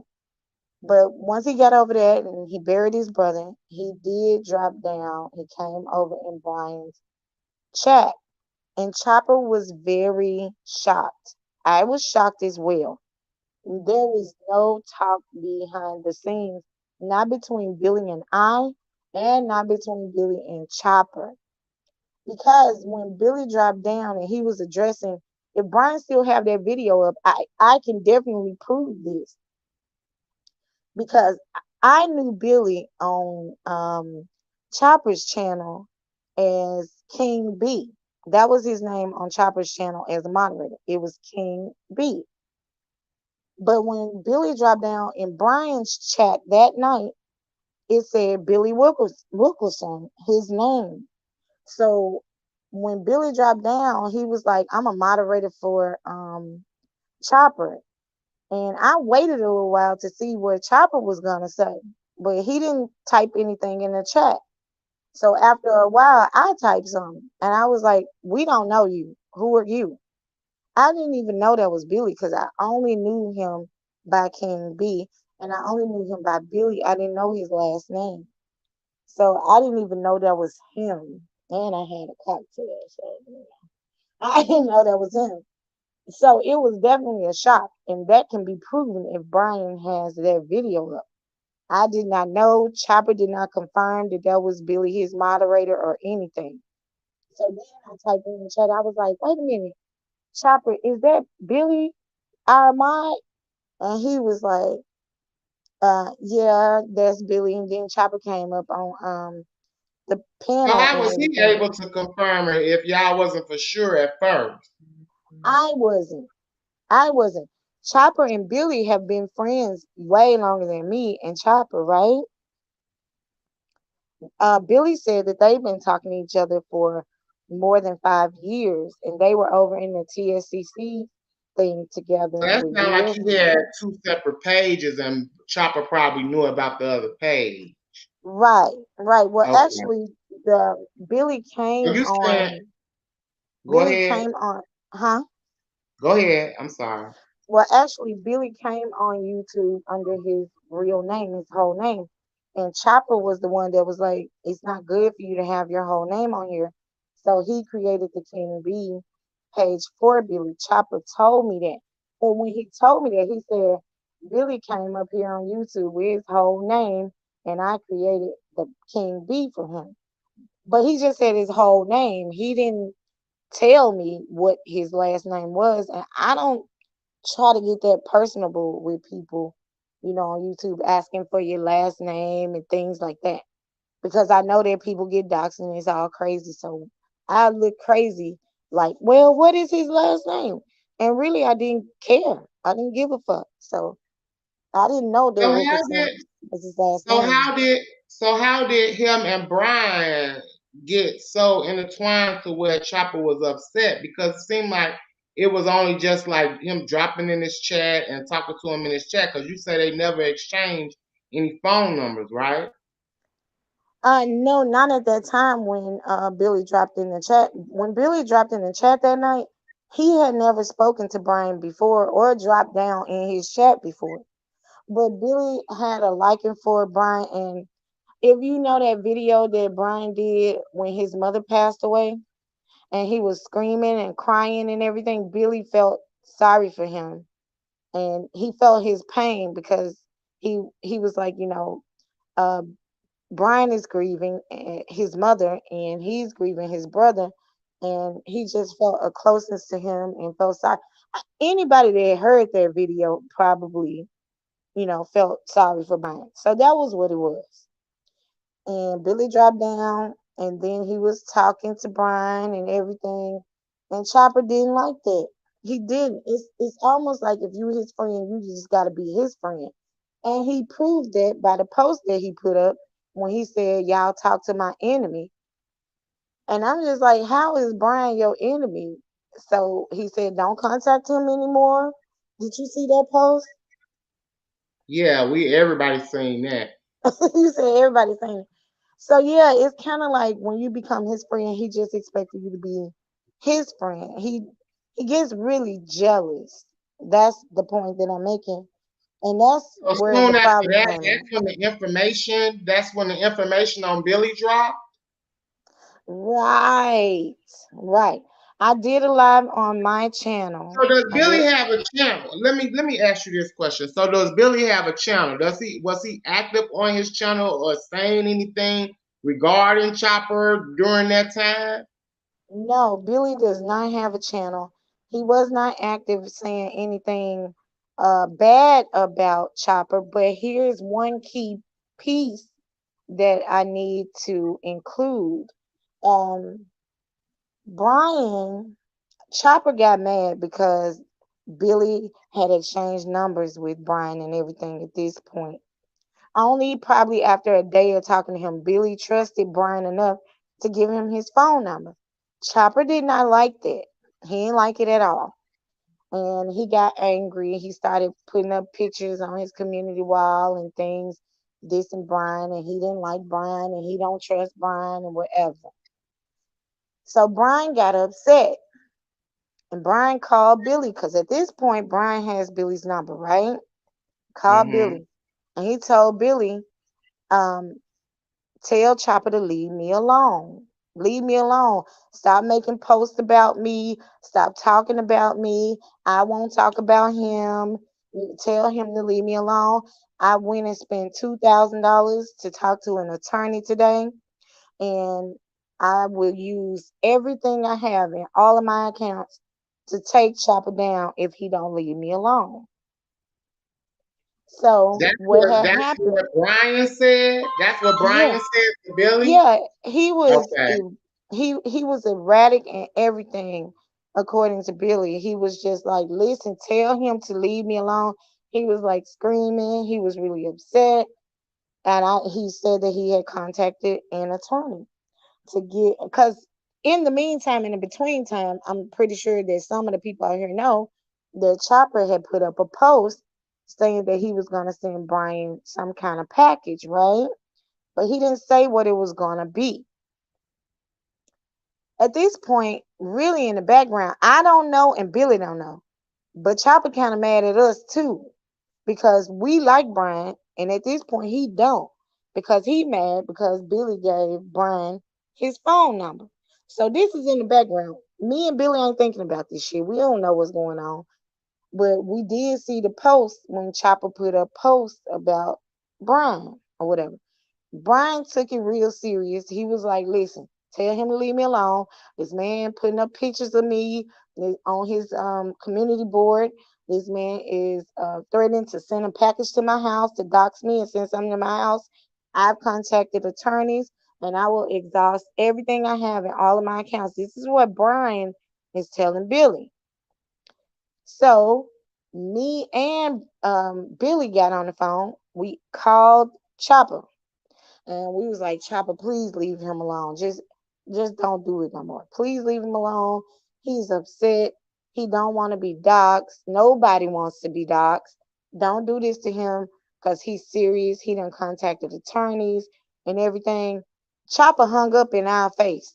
But once he got over that and he buried his brother, he did drop down. He came over in Brian's chat, and Chopper was very shocked. I was shocked as well. There was no talk behind the scenes, not between Billy and I, and not between Billy and Chopper. Because when Billy dropped down and he was addressing, if Brian still have that video up, I can definitely prove this because I knew Billy on Chopper's channel as King B. That was his name on Chopper's channel as a moderator. It was King B. But when Billy dropped down in Brian's chat that night, it said Billy Wilkerson, his name. So when Billy dropped down, he was like, I'm a moderator for Chopper. And I waited a little while to see what Chopper was gonna say, but he didn't type anything in the chat. So after a while, I typed something, and I was like, "We don't know you. Who are you?" I didn't even know that was Billy because I only knew him by King B, and I only knew him by Billy. I didn't know his last name, so I didn't even know that was him. And I had a cocktail, so I didn't know that was him. So it was definitely a shock, and that can be proven if Brian has that video up. I did not know. Chopper did not confirm that that was Billy, his moderator, or anything. So then I typed in the chat. I was like, wait a minute, Chopper, is that Billy Armad? And he was like, yeah, that's Billy. And then Chopper came up on the So panel how and was he everything. able to confirm it if y'all wasn't for sure at first? I wasn't. I wasn't. Chopper and Billy have been friends way longer than me and Chopper, right? Billy said that they've been talking to each other for more than 5 years, and they were over in the TSCC thing So together that with sounded like Bill. he had two separate pages, and Chopper probably knew about the other page. Right, right. Well, Okay. actually, the Billy So came you saying, on. go Billy ahead, came on, huh? go ahead. I'm sorry. Well, actually, Billy came on YouTube under his real name, his whole name. And Chopper was the one that was like, it's not good for you to have your whole name on here. So he created the King B page for Billy. Chopper told me that. But when he told me that, he said, Billy came up here on YouTube with his whole name, and I created the King B for him. But he just said his whole name. He didn't tell me what his last name was. And I don't try to get that personable with people, on YouTube, asking for your last name and things like that. Because I know that people get doxxed and it's all crazy. So I look crazy like, well, what is his last name? And really, I didn't care. I didn't give a fuck. So I didn't know that So how Wilkerson did was his last so name. how did so how did him and Brian get so intertwined to where Chopper was upset? Because it seemed like it was only just like him dropping in his chat and talking to him in his chat. Because you say they never exchanged any phone numbers, right? No, not at that time when Billy dropped in the chat. When Billy dropped in the chat that night, he had never spoken to Brian before or dropped down in his chat before. But Billy had a liking for Brian, and if you know that video that Brian did when his mother passed away, and he was screaming and crying and everything, Billy felt sorry for him, and he felt his pain because he was like, uh, Brian is grieving his mother, and he's grieving his brother, and he just felt a closeness to him and felt sorry. Anybody that heard that video probably, felt sorry for Brian. So that was what it was. And Billy dropped down, and then he was talking to Brian and everything. And Chopper didn't like that. He didn't. It's almost like if you his friend, you just gotta be his friend. And he proved that by the post that he put up when he said, y'all talk to my enemy. And I'm just like, how is Brian your enemy? So he said, don't contact him anymore. Did you see that post? Yeah, we everybody seen that. You said everybody's saying it. So yeah, it's kind of like when you become his friend, he just expected you to be his friend. He gets really jealous. That's the point that I'm making, and that's So where the soon after problem that, came in. that's when the information on Billy dropped. Right, right. I did a live on my channel. So does I Billy did. have a channel? Let me ask you this question. So does Billy have a channel? Was he active on his channel or saying anything regarding Chopper during that time? No, Billy does not have a channel. He was not active saying anything bad about Chopper, but here's one key piece that I need to include. Um, Brian Chopper got mad because Billy had exchanged numbers with Brian and everything at this point. Only probably after a day of talking to him, Billy trusted Brian enough to give him his phone number. Chopper did not like that. He didn't like it at all. And he got angry. He started putting up pictures on his community wall and things, dissing Brian, and he didn't like Brian, and he don't trust Brian and whatever. So Brian got upset, and Brian called Billy because at this point Brian has Billy's number, right? Called Mm-hmm. Billy, and he told Billy, um, tell Chopper to leave me alone. Leave me alone. Stop making posts about me. Stop talking about me. I won't talk about him. Tell him to leave me alone. I went and spent $2,000 to talk to an attorney today, and I will use everything I have in all of my accounts to take Chopper down if he don't leave me alone. So what had That's happened? what Brian said. That's what Yeah, Brian said to Billy. yeah, he was Okay. he was erratic and everything, according to Billy. He was just like, listen, tell him to leave me alone. He was like screaming. He was really upset, and he said that he had contacted an attorney to get, because in the meantime, in the between time, I'm pretty sure that some of the people out here know that Chopper had put up a post saying that he was going to send Brian some kind of package, right? But he didn't say what it was going to be. At this point, really in the background, I don't know and Billy don't know, but Chopper kind of mad at us too, because we like Brian, and at this point he don't, because he mad because Billy gave Brian his phone number. So this is in the background. Me and Billy ain't thinking about this shit. We don't know what's going on. But we did see the post when Chopper put up post about Brian or whatever. Brian took it real serious. He was like, listen, tell him to leave me alone. This man putting up pictures of me on his community board. This man is threatening to send a package to my house to dox me and send something to my house. I've contacted attorneys and I will exhaust everything I have in all of my accounts. This is what Brian is telling Billy. So me and Billy got on the phone. We called Chopper and we was like, Chopper, please leave him alone. Just don't do it no more. Please leave him alone. He's upset. He don't want to be doxxed. Nobody wants to be doxxed. Don't do this to him because he's serious. He done contacted attorneys and everything. Chopper hung up in our face.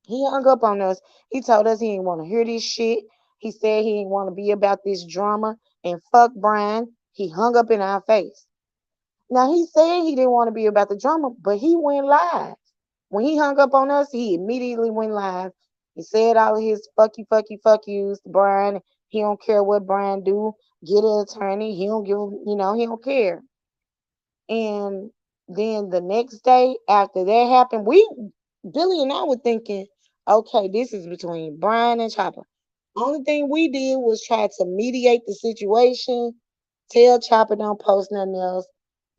He hung up on us. He told us he didn't want to hear this shit. He said he didn't want to be about this drama. And fuck Brian. He hung up in our face. Now he said he didn't want to be about the drama, but he went live. When he hung up on us, he immediately went live. He said all of his fuck yous to Brian. He don't care what Brian do. Get an attorney. He don't give, he don't care. And then the next day after that happened, Billy and I were thinking, okay, this is between Brian and Chopper. Only thing we did was try to mediate the situation. Tell Chopper don't post nothing else.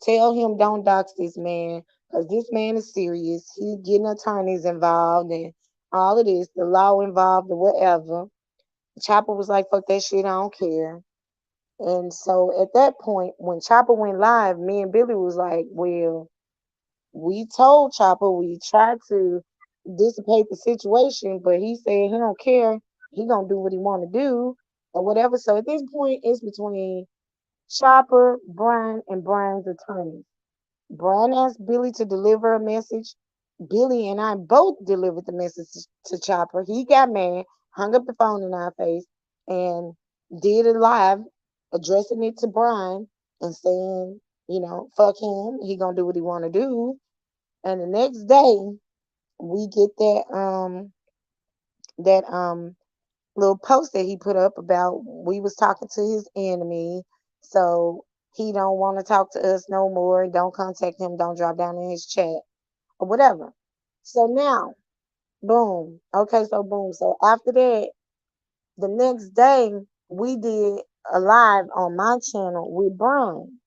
Tell him don't dox this man because this man is serious. He getting attorneys involved and all of this, the law involved or whatever. Chopper was like, fuck that shit, I don't care. And so at that point, when Chopper went live, me and Billy was like, well, we told Chopper we tried to dissipate the situation, but he said he don't care. He gonna do what he want to do or whatever. So at this point, it's between Chopper, Brian, and Brian's attorney. Brian asked Billy to deliver a message. Billy and I both delivered the message to Chopper. He got mad, hung up the phone in our face, and did it live, addressing it to Brian and saying, fuck him. He gonna do what he want to do. And the next day, we get that little post that he put up about we was talking to his enemy, so he don't want to talk to us no more. Don't contact him. Don't drop down in his chat or whatever. So now, boom. Okay, so boom. So after that, the next day we did a live on my channel with Brian.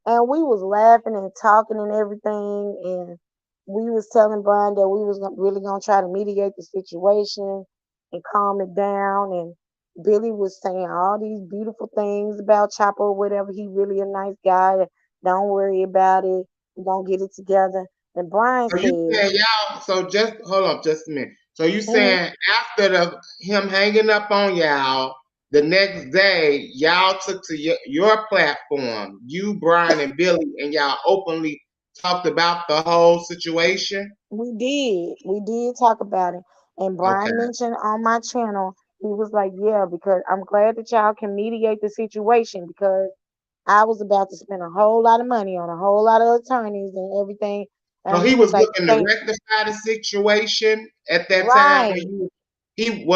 And we was laughing and talking and everything, and we was telling Brian that we was really gonna try to mediate the situation and calm it down. And Billy was saying all these beautiful things about Chopper or whatever. He really a nice guy. Don't worry about it. We're gonna get it together. And Brian So you said, saying y'all? So just hold up, just a minute. So you mhm, saying after him hanging up on y'all, the next day y'all took to your platform, you, Brian, and Billy, and y'all openly talked about the whole situation. we did talk about it. And Okay. Brian mentioned on my channel, he was like, yeah, because I'm glad that y'all can mediate the situation because I was about to spend a whole lot of money on a whole lot of attorneys and everything. So And he he was was like, looking to thank rectify the situation at that time when right. he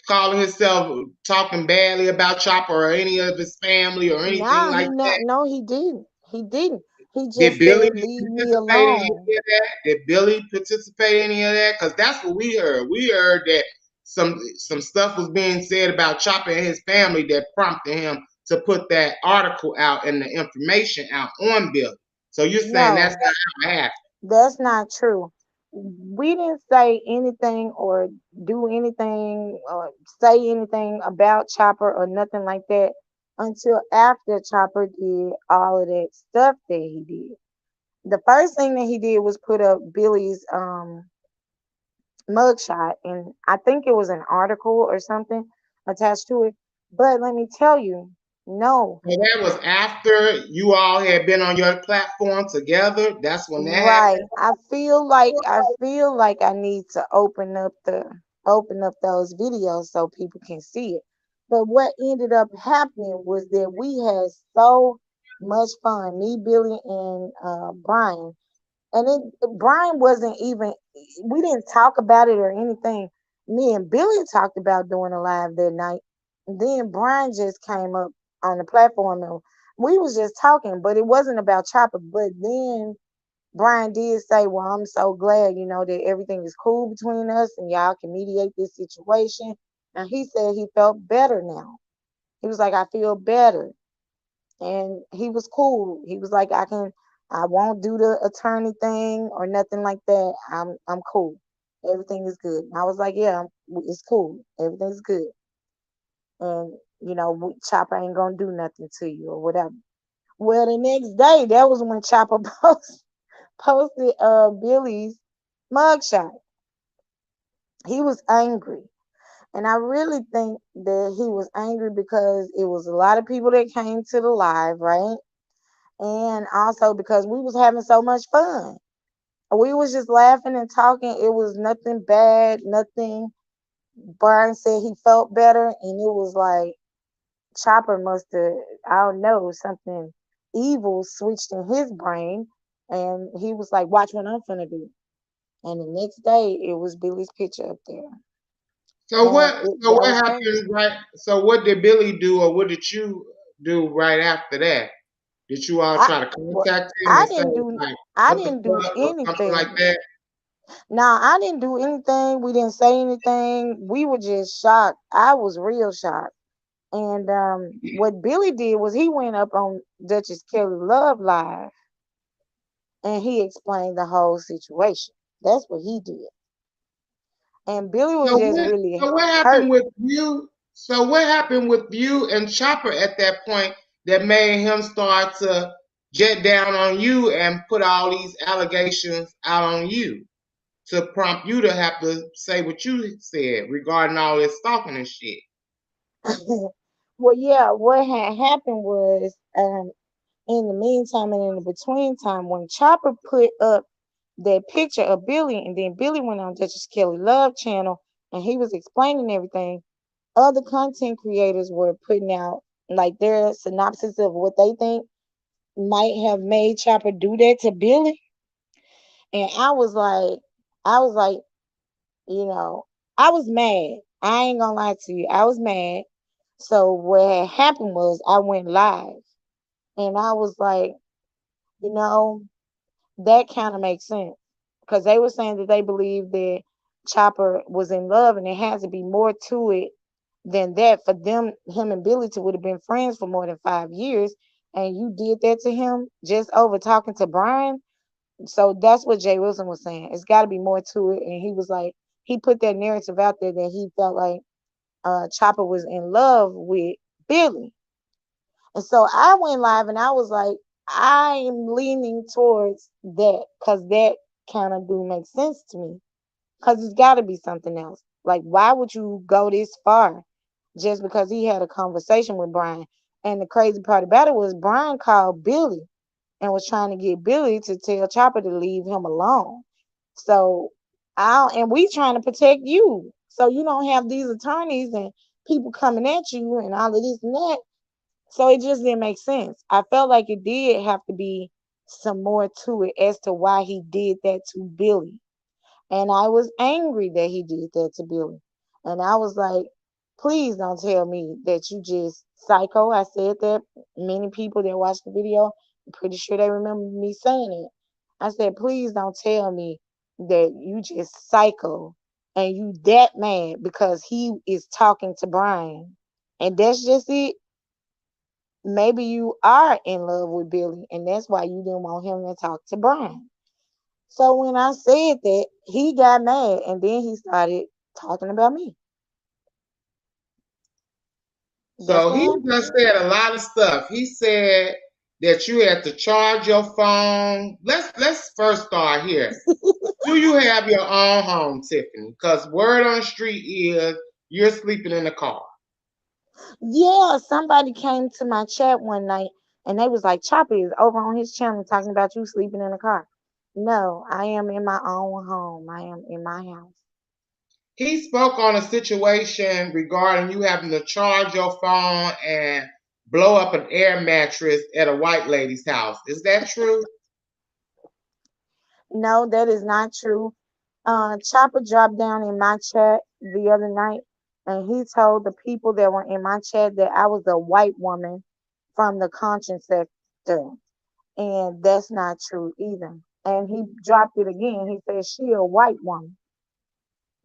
calling himself talking badly about Chopper or any of his family or anything Nah, like he not that. no, he didn't. He didn't. He Did just Billy said, "Leave me participate in any alone." of that? Did Billy participate in any of that? Because that's what we heard. We heard that some stuff was being said about Chopper and his family that prompted him to put that article out and the information out on Billy. So you're saying that's No, not how it happened? that's not true. We didn't say anything or do anything or say anything about Chopper or nothing like that until after Chopper did all of that stuff that he did. The first thing that he did was put up Billy's mugshot, and I think it was an article or something attached to it. But let me tell you, no. So that was after you all had been on your platform together. That's when that Right. happened. I feel like I need to open up those videos so people can see it. But what ended up happening was that we had so much fun, me, Billy, and Brian. And Brian wasn't even, we didn't talk about it or anything. Me and Billy talked about doing a live that night. Then Brian just came up on the platform and we was just talking, but it wasn't about Chopper. But then Brian did say, "Well, I'm so glad, that everything is cool between us and y'all can mediate this situation." And he said he felt better now. He was like, "I feel better." And he was cool. He was like, I won't do the attorney thing or nothing like that. I'm cool. Everything is good." And I was like, "Yeah, it's cool. Everything's good." And Chopper ain't gonna do nothing to you or whatever. Well, the next day, that was when Chopper posted Billy's mugshot. He was angry. And I really think that he was angry because it was a lot of people that came to the live, right? And also because we was having so much fun. We was just laughing and talking. It was nothing bad, nothing. Brian said he felt better, and it was like Chopper must have, I don't know, something evil switched in his brain. And he was like, "Watch what I'm finna do." And the next day, it was Billy's picture up there. So And what? So that what was crazy. happened? Right. So what did Billy do, or what did you do right after that? Did you all I try to well, contact him I and say didn't do like, I "What the didn't do fuck" or something like anything. that? Now I didn't do anything. We didn't say anything. We were just shocked. I was real shocked. And what Billy did was he went up on Duchess Kelly Love Live and he explained the whole situation. That's what he did. And Billy was So just what? really So what hurt. happened with you? So what happened with you and Chopper at that point that made him start to jet down on you and put all these allegations out on you to prompt you to have to say what you said regarding all this stalking and shit? Well, yeah, what had happened was in the meantime and in the between time, when Chopper put up that picture of Billy, and then Billy went on Duchess Kelly Love channel and he was explaining everything, other content creators were putting out like their synopsis of what they think might have made Chopper do that to Billy. And I was like, you know, I was mad. I ain't gonna lie to you. I was mad. So what had happened was I went live and I was like, you know, that kind of makes sense because they were saying that they believed that Chopper was in love, and there has to be more to it than that for them. Him and Billy to would have been friends for more than 5 years, and you did that to him just over talking to Brian. So that's what Jay Wilson was saying. It's got to be more to it, and he was like, he put that narrative out there that he felt like Chopper was in love with Billy. And so I went live and I was like, I am leaning towards that because that kind of do make sense to me. Because it's got to be something else. Like, why would you go this far just because he had a conversation with Brian? And the crazy part about it was Brian called Billy and was trying to get Billy to tell Chopper to leave him alone. So and we trying to protect you. So you don't have these attorneys and people coming at you and all of this and that. So it just didn't make sense. I felt like it did have to be some more to it as to why he did that to Billy. And I was angry that he did that to Billy. And I was like, please don't tell me that you just psycho. I said that many people that watched the video pretty sure they remember me saying it. I said, please don't tell me that you just psycho and you that mad because he is talking to Brian. And that's just it. Maybe you are in love with Billy, and that's why you didn't want him to talk to Brian. So when I said that, he got mad, and then he started talking about me. That's So what he happened. just said a lot of stuff. He said that you had to charge your phone. Let's first start here. Do you have your own home, Tiffany? Because word on the street is you're sleeping in the car. Yeah, somebody came to my chat one night, and they was like, Choppy is over on his channel talking about you sleeping in the car. No, I am in my own home. I am in my house. He spoke on a situation regarding you having to charge your phone and blow up an air mattress at a white lady's house. Is that true? No, that is not true. Chopper dropped down in my chat the other night, and he told the people that were in my chat that I was a white woman from the conscience sector, and that's not true either. And he dropped it again. He said she a white woman.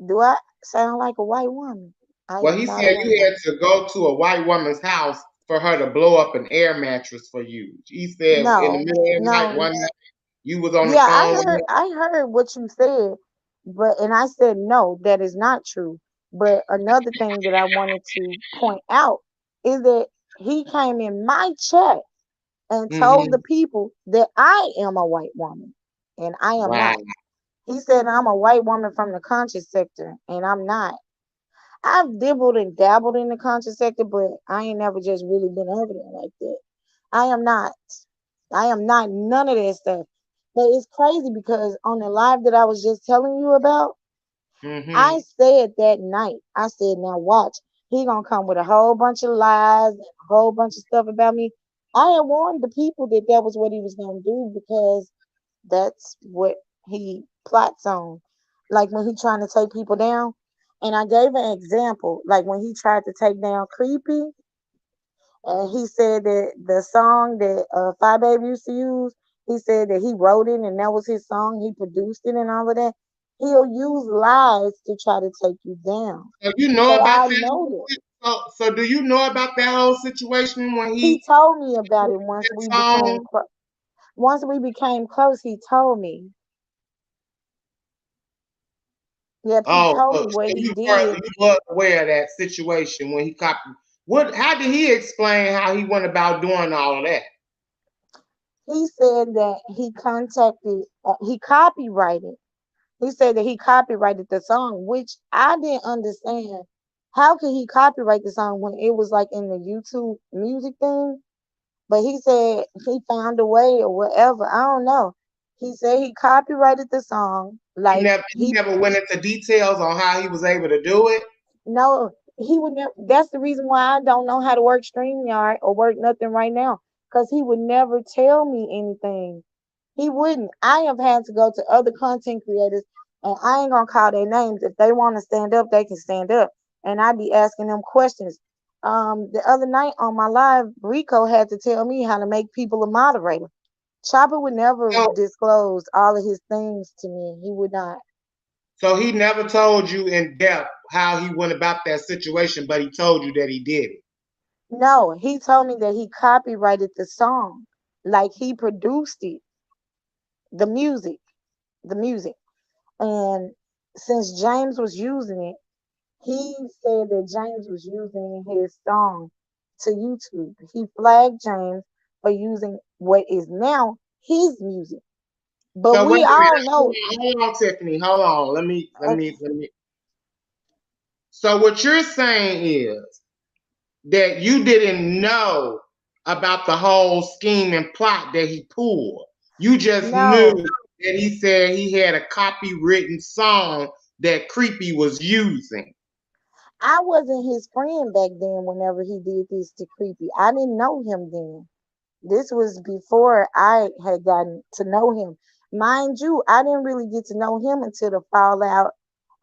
Do I sound like a white woman? I Well, am he not a said white you had woman. to go to a white woman's house for her to blow up an air mattress for you. He said in the No, middle of the night, no. one night, you was on the Yeah, phone with her. I heard what you said, but and I said no, that is not true. But another thing that I wanted to point out is that he came in my chat and told the Mm-hmm. people that I am a white woman, and I am Wow. not. He said I'm a white woman from the conscious sector, and I'm not. I've dibbled and dabbled in the conscious sector, but I ain't never just really been over there like that. I am not. I am not none of that stuff. But it's crazy because on the live that I was just telling you about, I Mm-hmm. said that night, I said, now watch, he gonna come with a whole bunch of lies and a whole bunch of stuff about me. I had warned the people that that was what he was gonna do because that's what he plots on. Like when he trying to take people down. And I gave an example, like when he tried to take down Creepy, and he said that the song that Phi Baby used to use, he said that he wrote it and that was his song. He produced it and all of that. He'll use lies to try to take you down. So you know So about I that? know that. So do you know about that whole situation when He he told me about it wrote once that we became song? once we became close. He told me. Yep, he Oh, told so me what he you were did. you was aware of that situation when he copied. What? How did he explain how he went about doing all of that? He said that he copyrighted. He said that he copyrighted the song, which I didn't understand. How could he copyright the song when it was like in the YouTube music thing? But he said he found a way or whatever. I don't know. He said he copyrighted the song. Like He he never went into details on how he was able to do it. no, he would never. That's the reason why I don't know how to work StreamYard or work nothing right now. Because he would never tell me anything. He wouldn't. I have had to go to other content creators, and I ain't gonna call their names. If they want to stand up, they can stand up. And I be asking them questions. The other night on my live, Rico had to tell me how to make people a moderator. Chopper would never So, disclose all of his things to me. He would not. so he never told you in depth how he went about that situation, but he told you that he did it. No, he told me that he copyrighted the song, like he produced it, the music, the music. And since James was using it, he said that James was using his song to YouTube. He flagged James for using what is now his music. But So wait we a minute, all know. hold on, Tiffany, hold on. Okay, Let me. So what you're saying is that you didn't know about the whole scheme and plot that he pulled. You just knew no, that he said he had a copywritten song that Creepy was using. I wasn't his friend back then whenever he did this to Creepy. I didn't know him then. This was before I had gotten to know him. Mind you, I didn't really get to know him until the fallout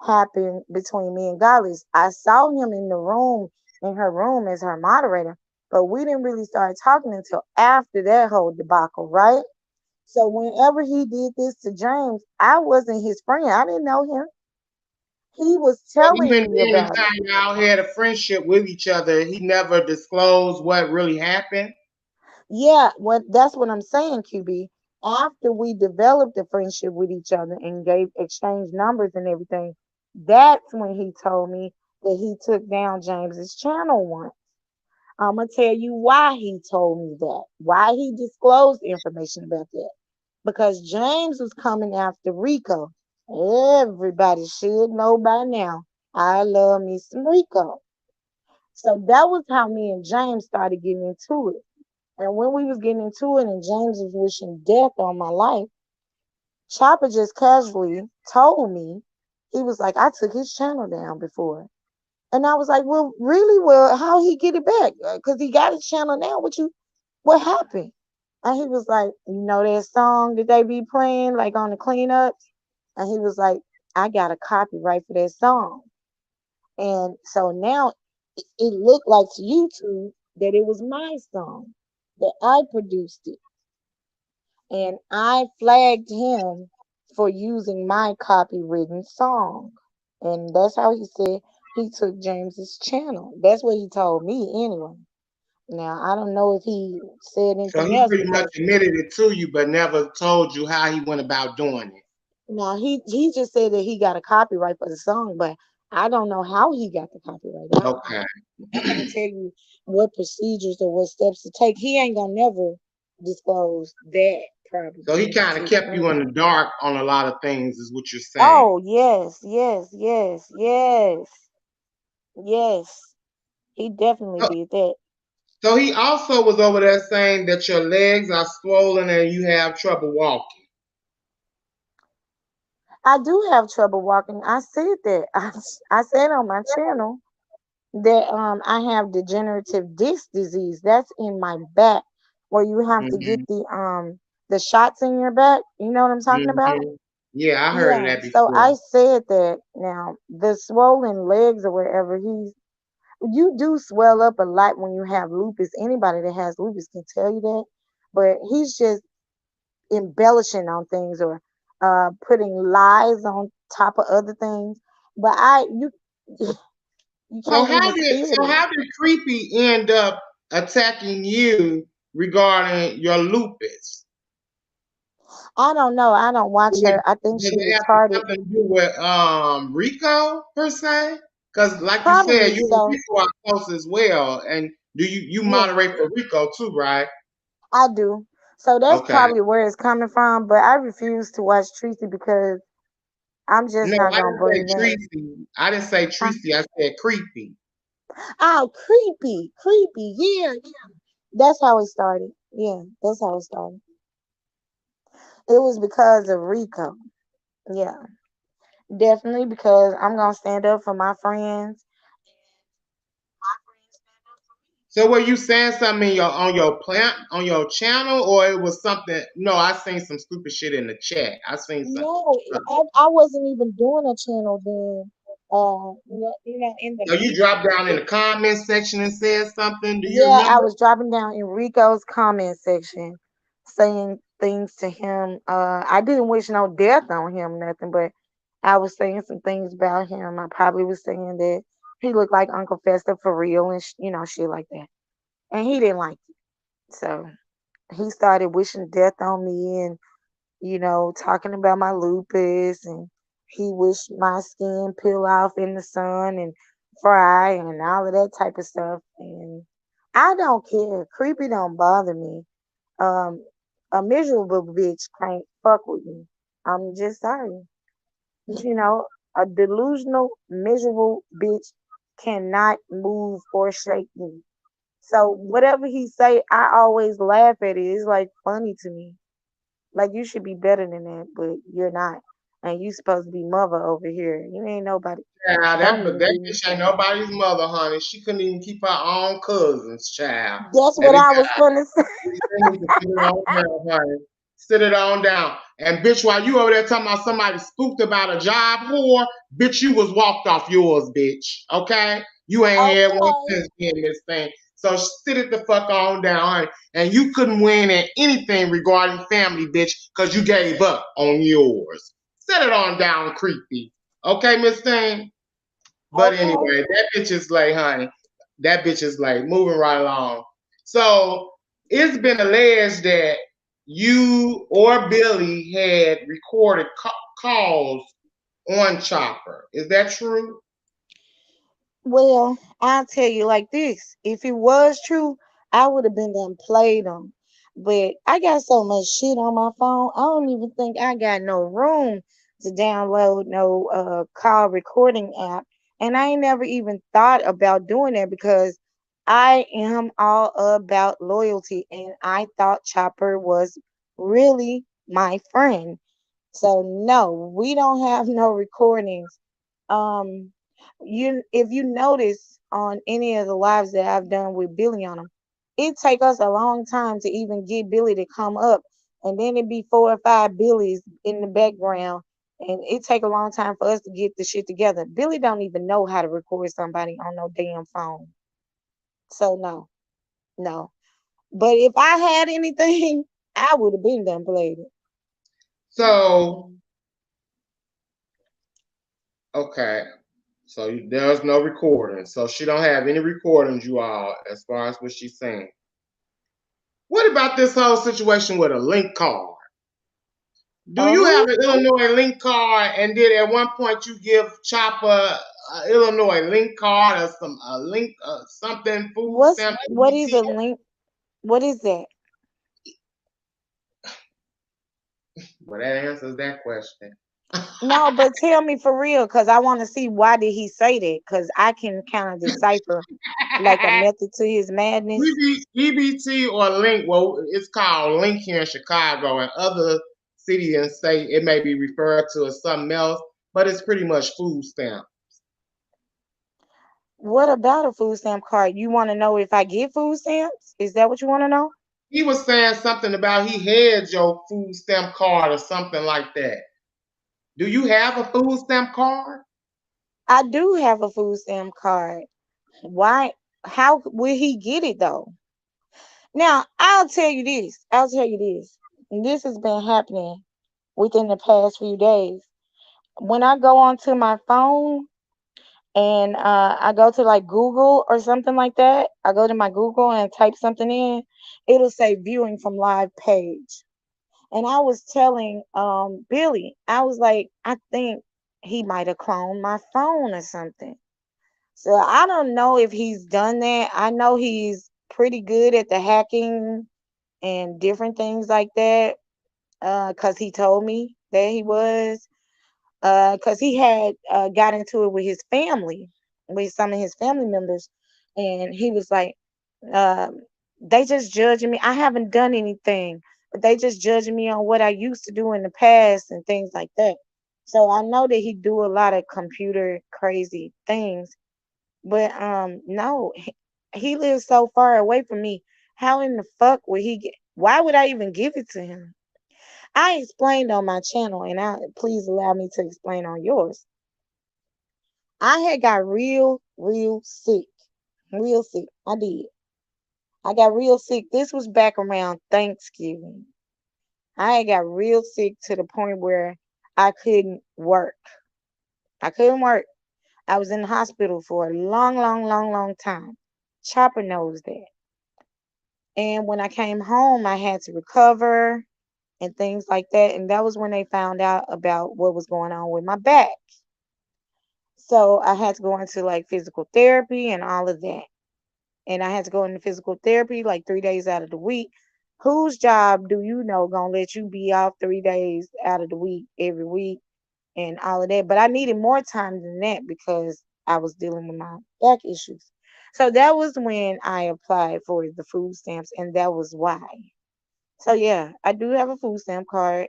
happened between me and Goddess. I saw him in the room, in her room as her moderator, but we didn't really start talking until after that whole debacle, right? So whenever he did this to James, I wasn't his friend. I didn't know him. He was So telling even me then, the about it. time y'all had a friendship with each other, he never disclosed what really happened. Yeah, that's what I'm saying, QB. After we developed a friendship with each other and gave exchange numbers and everything, that's when he told me that he took down James's channel once. I'm gonna tell you why he told me that, why he disclosed information about that. Because James was coming after Rico. Everybody should know by now. I love me some Rico. So that was how me and James started getting into it. And when we was getting into it and James was wishing death on my life, Chopper just casually told me, he was like, I took his channel down before. And I was like, well, really? Well, how he get it back? Because he got his channel now. What happened? And he was like, you know that song that they be playing like on the cleanups? And he was like, I got a copyright for that song. And so now it looked like to YouTube that it was my song, that I produced it. And I flagged him for using my copywritten song. And that's how he said he took James's channel. That's what he told me anyway. Now I don't know if he said So anything he else pretty much because admitted it to you, but never told you how he went about doing it. now he just said that he got a copyright for the song, but I don't know how he got the copyright. Okay. I can't tell you what procedures or what steps to take. He ain't gonna never disclose that So he probably kind of to kept you in anyone. the dark on a lot of things, is what you're saying. Oh yes, yes, yes, yes, yes. He definitely So, did that. so he also was over there saying that your legs are swollen and you have trouble walking. I do have trouble walking. I said that. I said on my channel that I have degenerative disc disease. That's in my back where you have to get Hmm. the shots in your back. You know what I'm talking about? Hmm. Yeah, I heard of Yeah. that So I before. said that now the swollen legs or whatever you do swell up a lot when you have lupus. Anybody that has lupus can tell you that. But he's just embellishing on things or putting lies on top of other things. But you So can't how even did feel so it. how did Creepy end up attacking you regarding your lupus? I don't know. I don't watch Does her. I think she it have retarded. something to do with Rico per se? Because like you said, Probably you and so. Rico are close as well, and do you Yeah, moderate for Rico too, right? I do. So that's Okay. probably where it's coming from. But I refuse to watch Tracy because I'm just No, not I gonna didn't bring say that. Tracy. I didn't say Huh? Tracy. I said Creepy. Oh, creepy, creepy. Yeah, yeah. That's how it started. Yeah, that's how it started. It was because of Rico. Yeah, definitely because I'm gonna stand up for my friends. My friends stand up for me. So were you saying something in your on your plant on your channel, or it was something? No, I seen some stupid shit in the chat. I seen some. No, I wasn't even doing a channel then. In the So you dropped down in it, the comment section and said something. Do you yeah, I remember? was dropping down in Rico's comment section, saying things to him. I didn't wish no death on him, nothing, but I was saying some things about him. I probably was saying that he looked like Uncle Fester for real, and shit like that. And he didn't like it, so he started wishing death on me and talking about my lupus and he wished my skin peel off in the sun and fry and all of that type of stuff. And I don't care. Creepy don't bother me. Um, a miserable bitch can't fuck with me. I'm just sorry. A delusional, miserable bitch cannot move or shake me. So whatever he say, I always laugh at it. It's like funny to me. Like you should be better than that, but you're not. And you supposed to be mother over here. You ain't nobody. Yeah, Don't that but even that be. bitch ain't nobody's mother, honey. She couldn't even keep her own cousins, child. That's Let what it I was gonna say. they need to sit it on down, honey. Sit it on down. And bitch, while you over there talking about somebody spooked about a job whore, bitch, you was walked off yours, bitch. Okay? You ain't had one Okay. since being this thing. So sit it the fuck on down. And you couldn't win at anything regarding family, bitch, because you gave up on yours. Set it on down, creepy. Okay, Miss Thing? But Okay. anyway, that bitch is late, honey. That bitch is late. Moving right along. So it's been alleged that you or Billy had recorded calls on Chopper. Is that true? Well, I'll tell you like this. If it was true, I would have been done played them. But I got so much shit on my phone, I don't even think I got no room to download no call recording app. And I ain't never even thought about doing that because I am all about loyalty and I thought Chopper was really my friend. So no, we don't have no recordings. Um, if you notice on any of the lives that I've done with Billy on them, it take us a long time to even get Billy to come up, and then it be 4 or 5 Billies in the background, and it take a long time for us to get the shit together. Billy don't even know how to record somebody on no damn phone. So no, no. But if I had anything, I would have been done played it. So, okay. So there's no recording. So she don't have any recordings, you all, as far as what she's saying. What about this whole situation with a link card? Do you Oh, have an Illinois link card? And did at one point you give Chopper Illinois link card or a link something food stamp what is EBT? a link? What is that? Well, that answers that question. No, but tell me for real, cause I want to see why did he say that? Cause I can kind of decipher like a method to his madness. EBT or link, well, it's called link here in Chicago and other city and state. It may be referred to as something else, but it's pretty much food stamp. What about a food stamp card? You want to know if I get food stamps? Is that what you want to know? He was saying something about he had your food stamp card or something like that. Do you have a food stamp card? I do have a food stamp card. Why? How will he get it though? Now, I'll tell you this. I'll tell you this. And this has been happening within the past few days. When I go onto my phone and I go to like Google or something like that, I go to my Google and type something in, it'll say viewing from live page. And I was telling Billy, I was like, I think he might have cloned my phone or something. So I don't know if he's done that. I know he's pretty good at the hacking and different things like that. Cause he told me that he was. Cause he had got into it with his family, with some of his family members, and he was like, um, "They just judging me. I haven't done anything, but they just judging me on what I used to do in the past and things like that." So I know that he do a lot of computer crazy things, but no, he lives so far away from me. How in the fuck would he get? Why would I even give it to him? I explained on my channel, and please allow me to explain on yours. I had got real sick, real sick. I did. I got real sick. This was back around Thanksgiving. I had got real sick to the point where I couldn't work. I couldn't work. I was in the hospital for a long time. Chopper knows that. And when I came home, I had to recover and things like that. And that was when they found out about what was going on with my back. So I had to go into like physical therapy and all of that. And I had to go into physical therapy like 3 days out of the week. Whose job do you know gonna let you be off 3 days out of the week every week and all of that? But I needed more time than that because I was dealing with my back issues. So that was when I applied for the food stamps, and that was why. So yeah, I do have a food stamp card.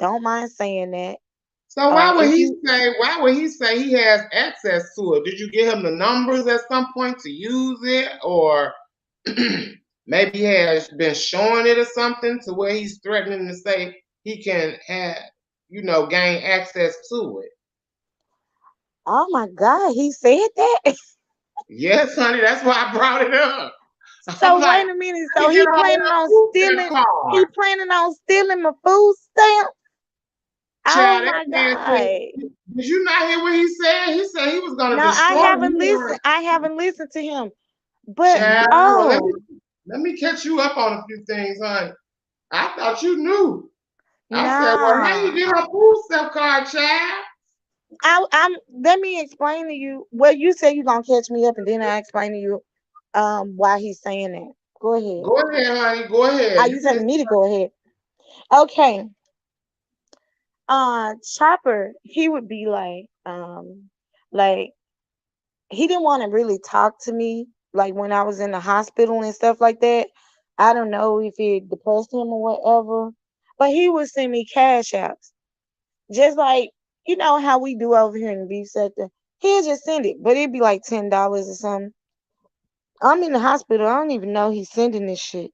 Don't mind saying that. So why would If he you say? Why would he say he has access to it? Did you give him the numbers at some point to use it, or maybe he has been showing it or something to where he's threatening to say he can have, gain access to it? Oh my God, he said that. Yes, honey. That's why I brought it up. So I'm like, wait a minute. how So you he get a planning whole on food stamp stealing. He card? planning on stealing my food stamp. Oh Child, that my man said, God. did you not hear what he said? He said he was gonna No, I destroy haven't you. listened. I haven't listened to him. But Child, well, oh let me catch you up on a few things, honey. I thought you knew. I said, well, how you nah. get her food stamp card, child? I'm let me explain to you. Well, you said you're gonna catch me up and then I explain to you why he's saying that. Go ahead. Go ahead, honey. Go Are ahead. you You can. telling me to go ahead? Okay. Chopper, he would be like he didn't want to really talk to me like when I was in the hospital and stuff like that. I don't know if it depressed him or whatever, but he would send me cash apps, just like you know how we do over here in the beef sector. He'll just send it, but it'd be like $10 or something. I'm in the hospital. I don't even know he's sending this shit.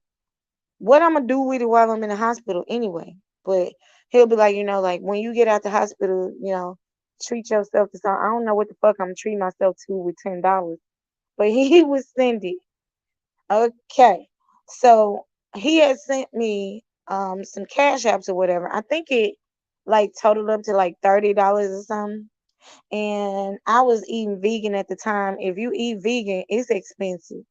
What I'm gonna do with it while I'm in the hospital anyway? But he'll be like, like when you get out the hospital, treat yourself to something. I don't know what the fuck I'm treating myself to with $10, but he would send it. Okay, so he had sent me some cash apps or whatever. I think it like totaled up to like $30 or something. And I was eating vegan at the time. If you eat vegan, it's expensive.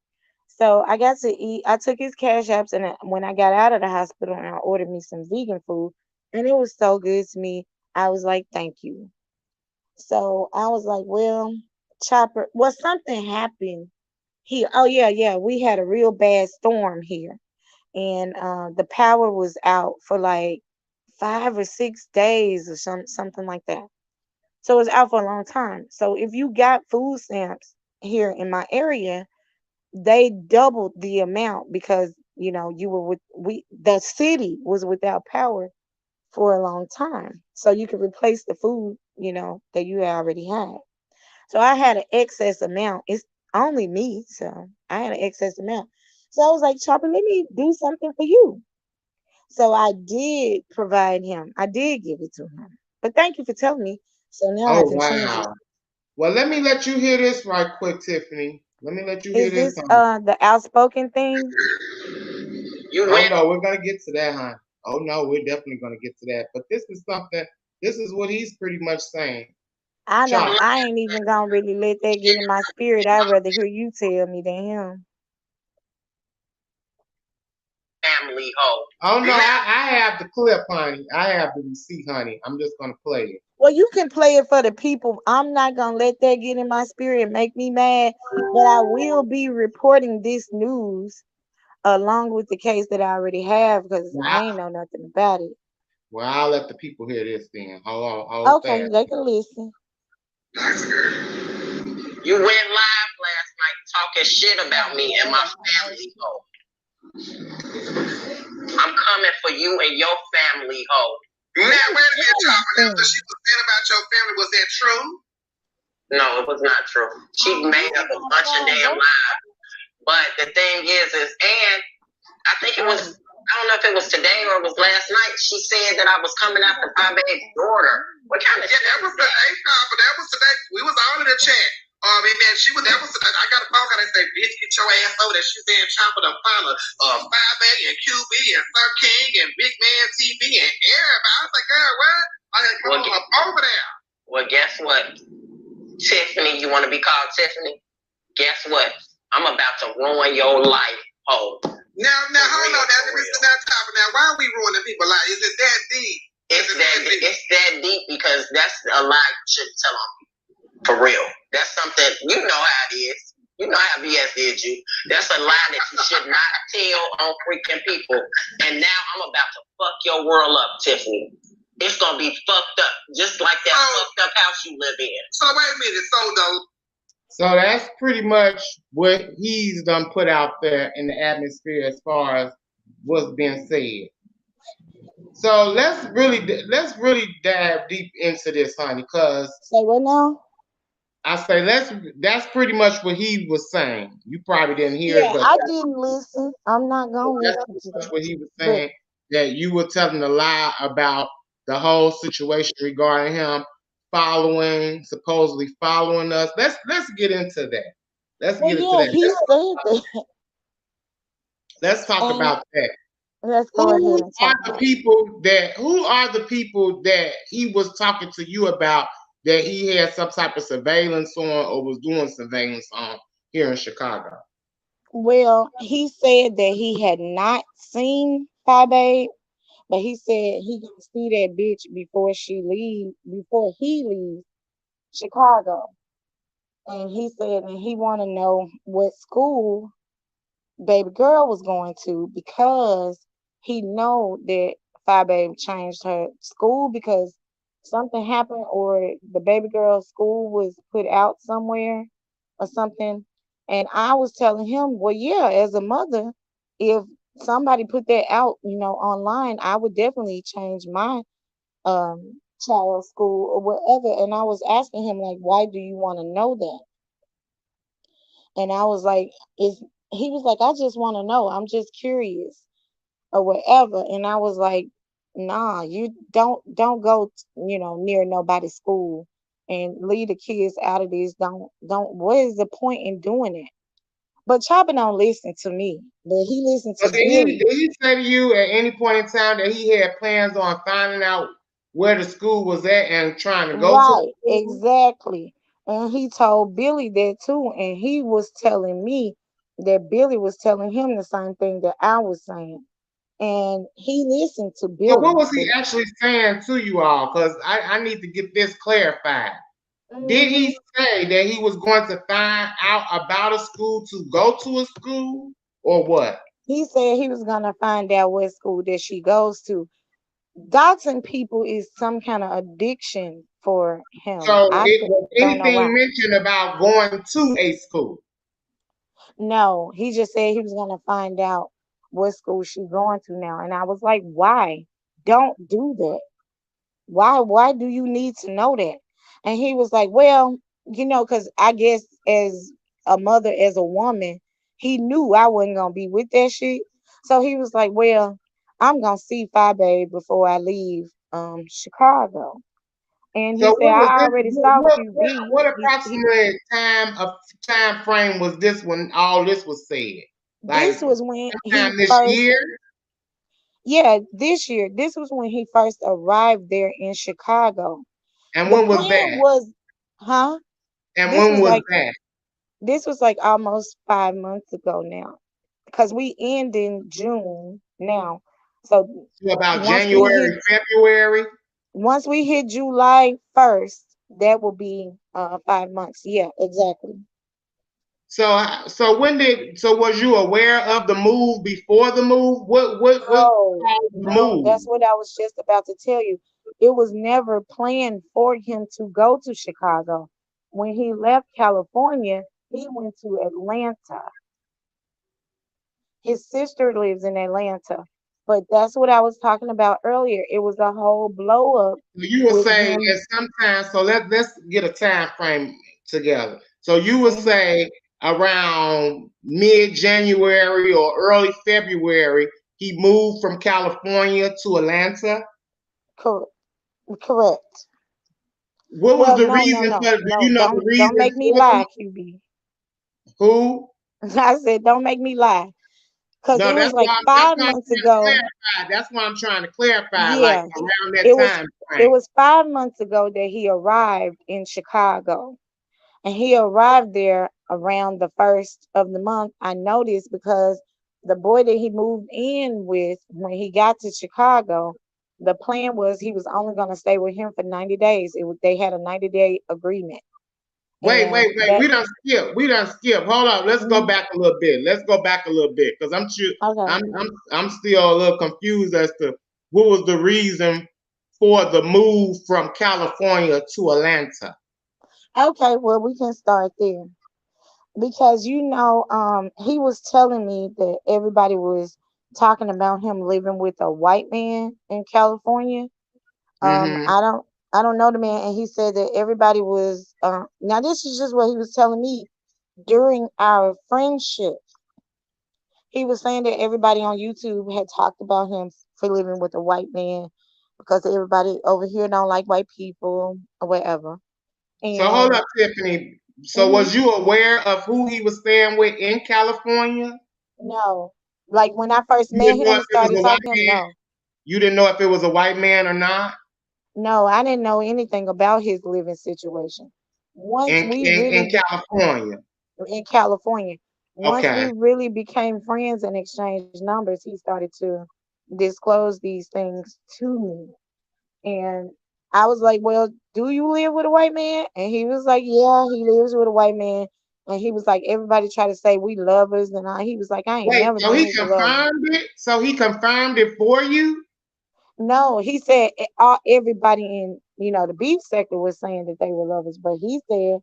So I got to eat. I took his cash apps, and when I got out of the hospital, and I ordered me some vegan food, and it was so good to me. I was like, "Thank you." So I was like, "Well, Chopper, well, something happened here. Oh yeah, yeah, we had a real bad storm here, and the power was out for like 5 or 6 days or something like that. So it's out for a long time. So if you got food stamps here in my area, they doubled the amount because you were with we the city was without power for a long time, so you could replace the food that you already had. So I had an excess amount. It's only me, so I had an excess amount. So I was like, Chopper, let me do something for you. So I did provide him. I did give it to him. But thank you for telling me. So now I Oh can change it. wow. Well, let me let you hear this right quick, Tiffany. Let me let you hear Is this, this honey. the outspoken thing? Oh no, we're gonna get to that, honey. Oh no, we're definitely gonna get to that. But this is something. This is what he's pretty much saying. Chop. I ain't even gonna really let that get in my spirit. I'd rather hear you tell me than him. Family hoe. Oh no, I have the clip, honey. I have the receipt, honey. I'm just gonna play it. Well, you can play it for the people. I'm not gonna let that get in my spirit and make me mad. But I will be reporting this news along with the case that I already have because I ain't know nothing about it. Well, I'll let the people hear this then. Hold Okay, fast. they can listen. You went live last night talking shit about me and my family, ho. I'm coming for you and your family, ho. Now, wait a minute, Chopper. That's what she was saying about your family. Was that true? No, it was not true. She made up a bunch of damn lies. But the thing is, and I think it was, I don't know if it was today or it was last night, she said that I was coming after my baby daughter. What kind of shit? That was that was today. We was all in the chat. Man, I got a phone call that said, bitch, get your ass over there. She said, Chopper the father of 5A and QB and Stalking and Big Man TV and everybody. I was like, girl, what? I had to come up over there. Well, guess what? Tiffany, you want to be called Tiffany? Guess what? I'm about to ruin your life. Oh. Now, hold on. Now, why are we ruining people's lives? Is it that deep? It's that deep because that's a lie you shouldn't tell on people. For real. That's something, you know how it is. You know how BS did you. That's a lie that you should not tell on freaking people. And now I'm about to fuck your world up, Tiffany. It's going to be fucked up. Just like that fucked up house you live in. So wait a minute. So that's pretty much what he's done put out there in the atmosphere as far as what's been said. So let's really dive deep into this, honey, because say what now? I say that's pretty much what he was saying. You probably didn't hear it, but I didn't listen. I'm not gonna that's listen to pretty much that. what he was saying, that you were telling a lie about the whole situation regarding him supposedly following us. Let's get into that. Let's get into that. He said that. Let's talk And about that. let's go ahead Who and are talk the about it. people that he was talking to you about that he had some type of surveillance on or was doing surveillance on here in Chicago? Well, he said that he had not seen Phi Babe, but he said he gonna see that bitch before he leaves Chicago. And he said and he wanna know what school baby girl was going to because he know that Phi Babe changed her school because something happened or the baby girl's school was put out somewhere or something. And I was telling him, well, yeah, as a mother, if somebody put that out, online, I would definitely change my child's school or whatever. And I was asking him like, why do you want to know that? And I was like, is he was like, I just want to know. I'm just curious or whatever. And I was like, nah, you don't go, near nobody's school and leave the kids out of this. Don't what is the point in doing it? But Chopper don't listen to me. But he listened So to Billy. did he say to you at any point in time that he had plans on finding out where the school was at and trying to go to the Right, school? exactly. And he told Billy that too. And he was telling me that Billy was telling him the same thing that I was saying. And he listened to So what Billy. was he actually saying to you all? Because I need to get this clarified. Did Hmm. he say that he was going to find out about a school to go to a school or what? He said he was gonna find out what school that she goes to. Doxing people is some kind of addiction for him. So I it was don't know why. anything mentioned about going to a school. No, he just said he was gonna find out what school she's going to now. And I was like, why? Don't do that. Why do you need to know that? And he was like, well, because I guess as a mother, as a woman, he knew I wasn't gonna be with that shit. So he was like, well, I'm gonna see Phi Babe before I leave Chicago. And he So said, what was I this? already saw QB. What He approximate time frame was this when all this was said? Like this was when he sometime this first, year? yeah, this year, this was when he first arrived there in Chicago. And The when was plan that? was, huh? And This when was was like that? almost 5 months ago now, because we end in June now. So So about once we hit January, February. once we hit July 1st, that will be 5 months. Yeah, exactly. So was you aware of the move before the move? What No, caused the no, move? that's what I was just about to tell you. It was never planned for him to go to Chicago. When he left California, he went to Atlanta. His sister lives in Atlanta. But that's what I was talking about earlier. It was a whole blow up You would with say him. at sometimes. So let's get a time frame together. So you would Mhm. say around mid January or early February, he moved from California to Atlanta. Correct. Correct. What was Well, the no, no, reason no, for? Do no. you know the Don't reason make me for the lie, move? QB. Who? I said, don't make me lie. Because No, it was like that's five why I'm months trying to ago. clarify. That's why I'm trying to clarify, like Yeah, around that it was time it frame. was 5 months ago that he arrived in Chicago. And he arrived there around the first of the month. I noticed because the boy that he moved in with when he got to Chicago, the plan was he was only going to stay with him for 90 days. They had a 90-day agreement. And Wait. that We done skip. Hold on. Let's go mhm, back a little bit. Let's go back a little bit because okay. I'm still a little confused as to what was the reason for the move from California to Atlanta. Okay, well we can start there. Because he was telling me that everybody was talking about him living with a white man in California. Mm-hmm. I don't know the man, and he said that everybody was. Now this is just what he was telling me during our friendship. He was saying that everybody on YouTube had talked about him for living with a white man because everybody over here don't like white people or whatever. So hold And up, Tiffany. So mhm, was you aware of who he was staying with in California? no, Like when I first You met didn't know him if and it was started a talking white to him, man. no. You didn't know if it was a white man or not No, I didn't know anything about his living situation. Once we in really California. in California, once we Okay. really became friends and exchanged numbers, he started to disclose these things to me. And I was like, "Well, do you live with a white man?" And he was like, "Yeah, he lives with a white man." And he was like, "Everybody try to say we lovers," and he was like, "I ain't Wait, never so been he his lover." confirmed it? So he confirmed it for you? No, he said everybody in the beef sector was saying that they were lovers, but he said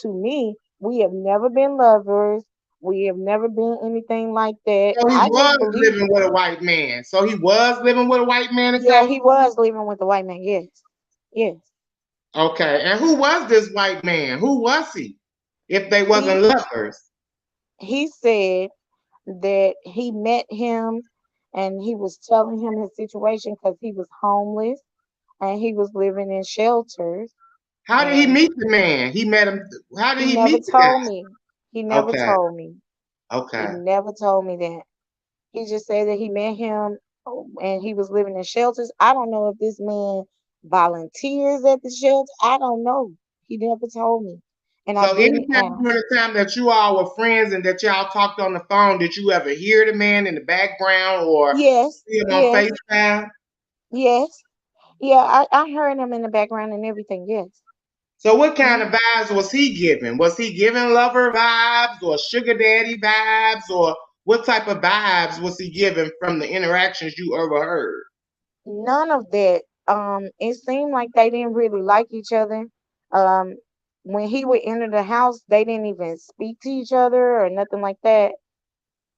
to me, "We have never been lovers. We have never been anything like that." So he I just was believe. living with a white man. So he was living with a white man in Yeah, he California? was living with the white man. Yes, yes. Okay. And who was this white man? Who was he? If they wasn't He lovers. he said that he met him and he was telling him his situation because he was homeless and he was living in shelters How did he and meet the man? He met him. How did he he never meet the guy? told me. He never Okay. told me. He Okay. never told me that. He just said that he met him and he was living in shelters. I don't know if this man volunteers at the shelter. I don't know. He never told me. And I So didn't anytime ask. during the time that you all were friends and that y'all talked on the phone, did you ever hear the man in the background or Yes, see him on yes, FaceTime? yes. Yeah, I heard him in the background and everything. Yes. So what kind of Mhm. vibes was he giving? Was he giving lover vibes or sugar daddy vibes or what type of vibes was he giving from the interactions you overheard? None of that. It seemed like they didn't really like each other. Um, when he would enter the house, they didn't even speak to each other or nothing like that.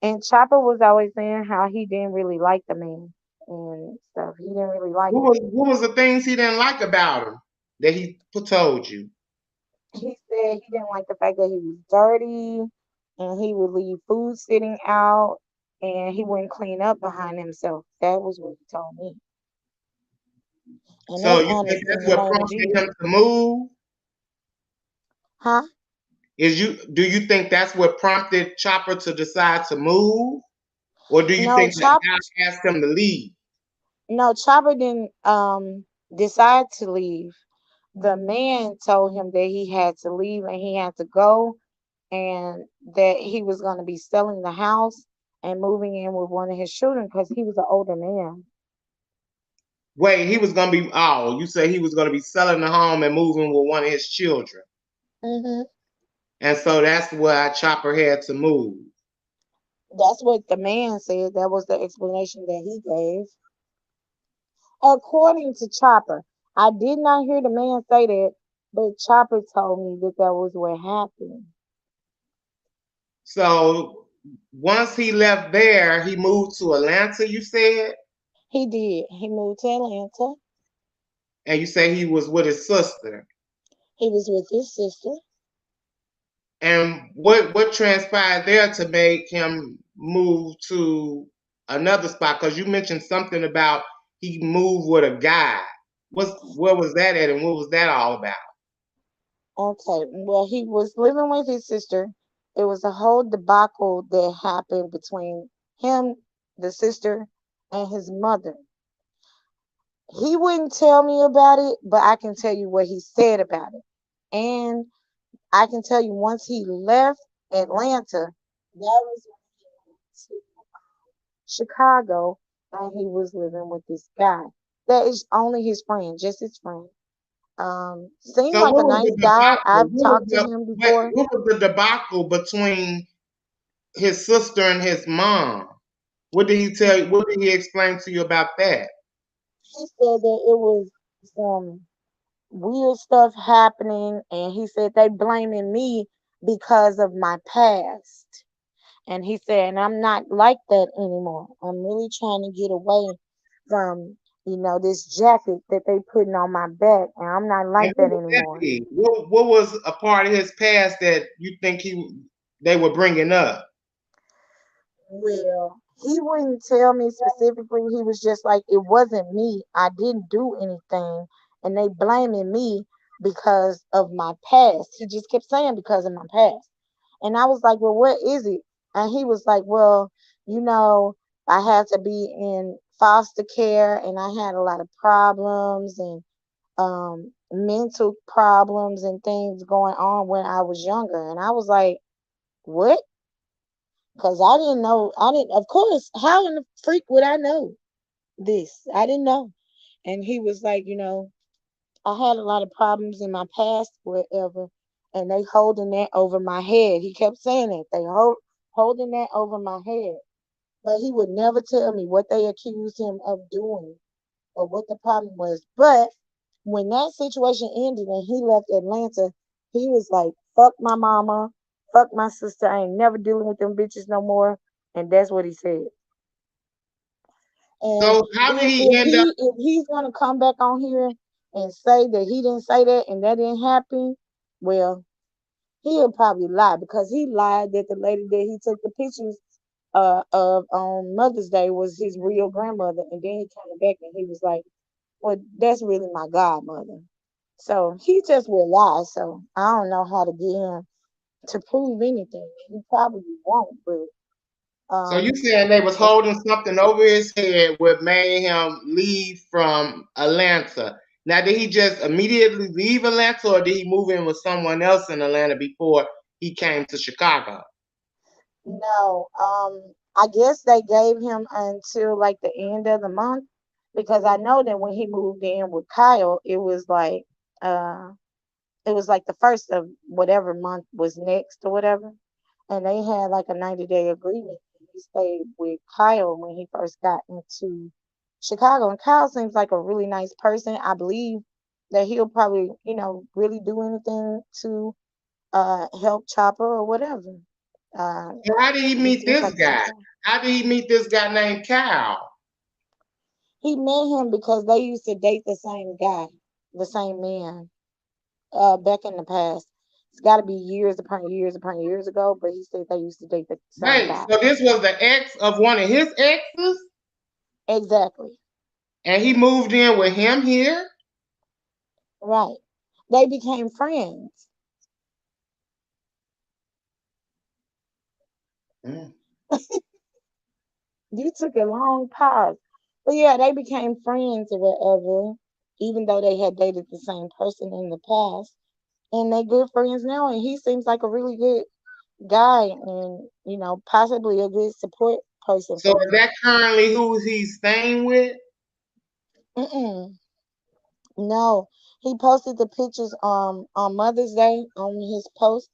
And Chopper was always saying how he didn't really like the man and stuff. He didn't really like him. What was the things he didn't like about him that he told you? He said he didn't like the fact that he was dirty and he would leave food sitting out and he wouldn't clean up behind himself. That was what he told me. And So that's you think honestly in that's the what name of prompted Jesus. him to move? Huh? Do you think that's what prompted Chopper to decide to move? Or do you No, think that Chop God asked him to leave? no, Chopper didn't decide to leave. The man told him that he had to leave and he had to go and that he was going to be selling the house and moving in with one of his children because he was an older man. Wait, he was gonna be you say he was gonna be selling the home and moving with one of his children. Hmm. And so that's why Chopper had to move. That's what the man said. That was the explanation that he gave. According to Chopper, I did not hear the man say that, but Chopper told me that that was what happened. So once he left there, he moved to Atlanta, you said? He did. He moved to Atlanta. And you say he was with his sister. He was with his sister. And what transpired there to make him move to another spot? Because you mentioned something about he moved with a guy. Where was that at, and what was that all about? Okay. Well, he was living with his sister. It was a whole debacle that happened between him, the sister, and his mother. He wouldn't tell me about it, but I can tell you what he said about it. And I can tell you once he left Atlanta, that was when he went to Chicago and he was living with this guy. That is only his friend, just his friend. Seemed So like a what was nice the guy. debacle? I've talked to him before. What was the debacle between his sister and his mom? What did he tell you? What did he explain to you about that? He said that it was some weird stuff happening, and he said they blaming me because of my past. And he said, and I'm not like that anymore. I'm really trying to get away from, this jacket that they putting on my back, and I'm not And like what that would that anymore. be? What was a part of his past that you think they were bringing up? Well, he wouldn't tell me specifically. He was just like, it wasn't me. I didn't do anything. And they blaming me because of my past. He just kept saying because of my past. And I was like, well, what is it? And he was like, well, you know, I had to be in foster care and I had a lot of problems and mental problems and things going on when I was younger. And I was like, what? Because I didn't know. I didn't, of course, how in the freak would I know this? I didn't know. And he was like, I had a lot of problems in my past, wherever, and they holding that over my head. He kept saying it. They holding that over my head. But he would never tell me what they accused him of doing or what the problem was. But when that situation ended and he left Atlanta, he was like, fuck my mama, fuck my sister. I ain't never dealing with them bitches no more. And that's what he said. And So how did if he if end up? he if he's gonna come back on here and say that he didn't say that and that didn't happen, well, he'll probably lie because he lied that the lady that he took the pictures of on Mother's Day was his real grandmother, and then he came back and he was like, well, that's really my godmother. So he just will lie. So I don't know how to get him to prove anything. He probably won't, but So you um, saying they was it's, holding something over his head what made him leave from Atlanta? Now, did he just immediately leave Atlanta, or did he move in with someone else in Atlanta before he came to Chicago? no, I guess they gave him until like the end of the month because I know that when he moved in with Kyle, uh, it was like the first of whatever month was next or whatever. And they had like a 90-day agreement. He stayed with Kyle when he first got into Chicago. And Kyle seems like a really nice person. I believe that he'll probably, really do anything to help Chopper or whatever. Uh, So how did he he meet seems this like a good guy? guy. How did he meet this guy named Cal? He met him because they used to date the same guy, the same man, back in the past. It's got to be years upon years upon years ago, but he said they used to date the same Wait, guy. so this was the ex of one of his exes, Exactly. and he moved in with him here? Right. They became friends. Mm. You took a long pause. But yeah, they became friends or whatever, even though they had dated the same person in the past. And they good friends now, and he seems like a really good guy and, possibly a good support person So for is him. that currently who he's staying with? Mm-mm. No. He posted the pictures on Mother's Day on his post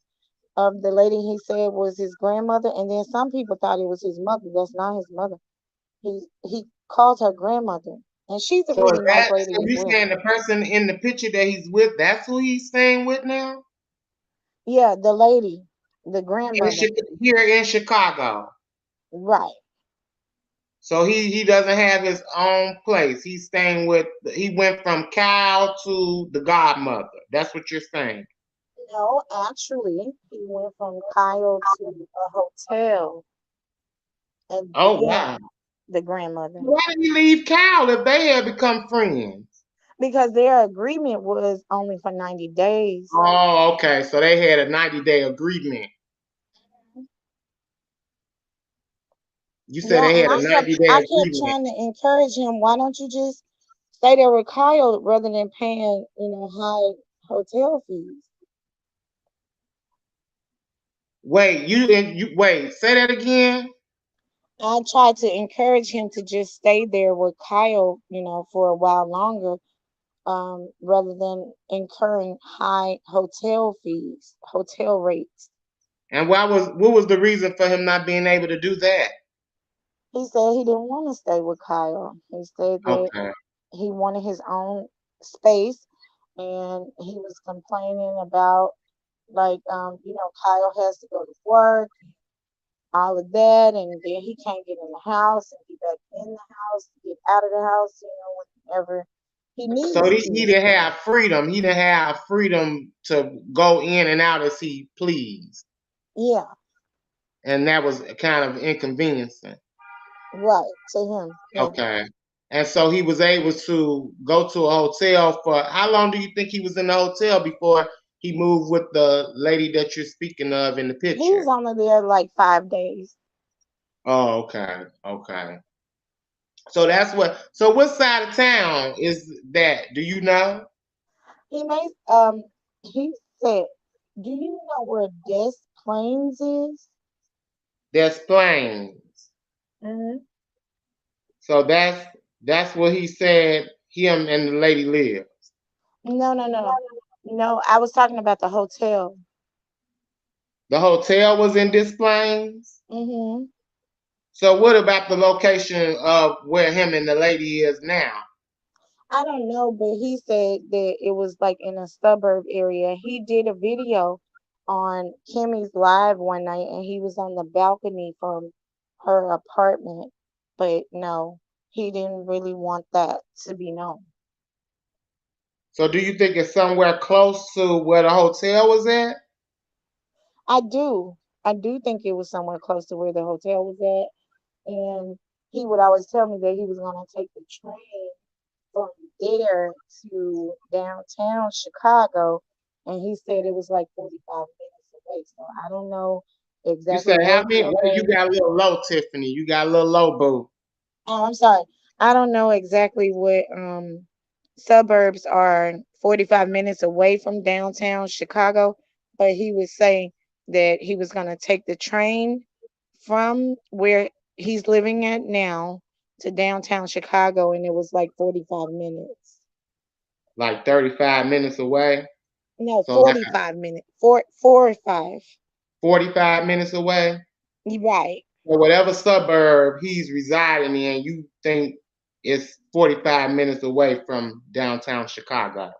of the lady he said was his grandmother, and then some people thought it was his mother. That's not his mother. He calls her grandmother, and she's a So is really nice that lady so as you well. saying the person in the picture that he's with, that's who he's staying with now? Yeah, the lady, the In grandmother. here in Chicago. Right. So he doesn't have his own place. He's staying with he went from Cal to the godmother. That's what you're saying. No, actually, he went from Kyle to a hotel, and Oh then wow. the grandmother, Why did he leave Cal if they had become friends? because their agreement was only for 90 days. Oh, okay. So they had a 90-day agreement. You said Yeah, they and had a 90-day I kept agreement. trying to encourage him. Why don't you just stay there with Kyle rather than paying, high hotel fees? Wait, you wait, say that again. I tried to encourage him to just stay there with Kyle, for a while longer, rather than incurring high hotel fees, hotel rates. And what was the reason for him not being able to do that? He said he didn't want to stay with Kyle. He said that Okay. he wanted his own space, and he was complaining about, like, Kyle has to go to work, all of that, and then he can't get in the house and get back in the house, get out of the house, whenever he So needs he to. didn't have freedom. He didn't have freedom to go in and out as he pleased. Yeah, And that was kind of inconveniencing. right, to him. Yeah. Okay. And so he was able to go to a hotel for how long do you think he was in the hotel before he moved with the lady that you're speaking of in the He was picture? only there like 5 days. Oh, okay, okay. So that's what. So what side of town is that? Do you know? He made he said, "Do you know where Des Plaines is?" There's Plains. Mm-hmm. So that's what he said. Him and the lady live. No, no, no, no. I was talking about the hotel. The hotel was in Des Plains. Mm-hmm. So what about the location of where him and the lady is now? I don't know, but he said that it was like in a suburb area. He did a video on Kimmy's live one night and he was on the balcony from her apartment. But no, he didn't really want that to be known. So do you think it's somewhere close to where the hotel was at? I do. I do think it was somewhere close to where the hotel was at. And he would always tell me that he was going to take the train from there to downtown Chicago, and he said it was like 45 minutes away. So I don't know You exactly said how what many? Wait, you suburb. got a little low, Tiffany. You got a little low, boo. Oh, I'm sorry. I don't know exactly what suburbs are 45 minutes away from downtown Chicago, but he was saying that he was going to take the train from where he's living at now to downtown Chicago, and it was like 45 minutes. Like 35 minutes away. No, So like 45 minutes. Four or five. 45 minutes away. You right. So whatever suburb he's residing in, you think it's 45 minutes away from downtown Chicago.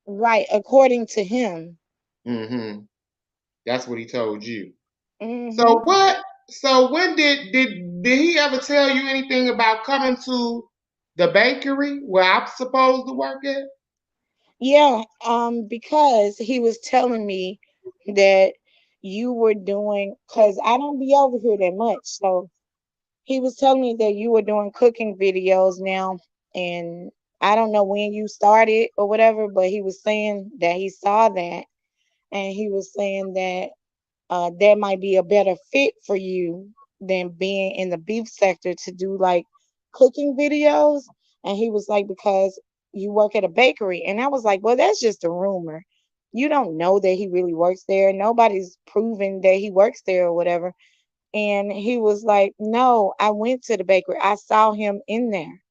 Right. According to him. Mm-hmm. That's what he told you. Mm-hmm. So what? So when did he ever tell you anything about coming to the bakery where I'm supposed to work at? Yeah. Because he was telling me that you were doing, because I don't be over here that much. So he was telling me that you were doing cooking videos now, and I don't know when you started or whatever, but he was saying that he saw that, and he was saying that that might be a better fit for you than being in the beef sector to do like cooking videos. And he was like, because you work at a bakery. And I was like, well, that's just a rumor. You don't know that he really works there. Nobody's proven that he works there or whatever. And he was like, no, I went to the bakery. I saw him in there.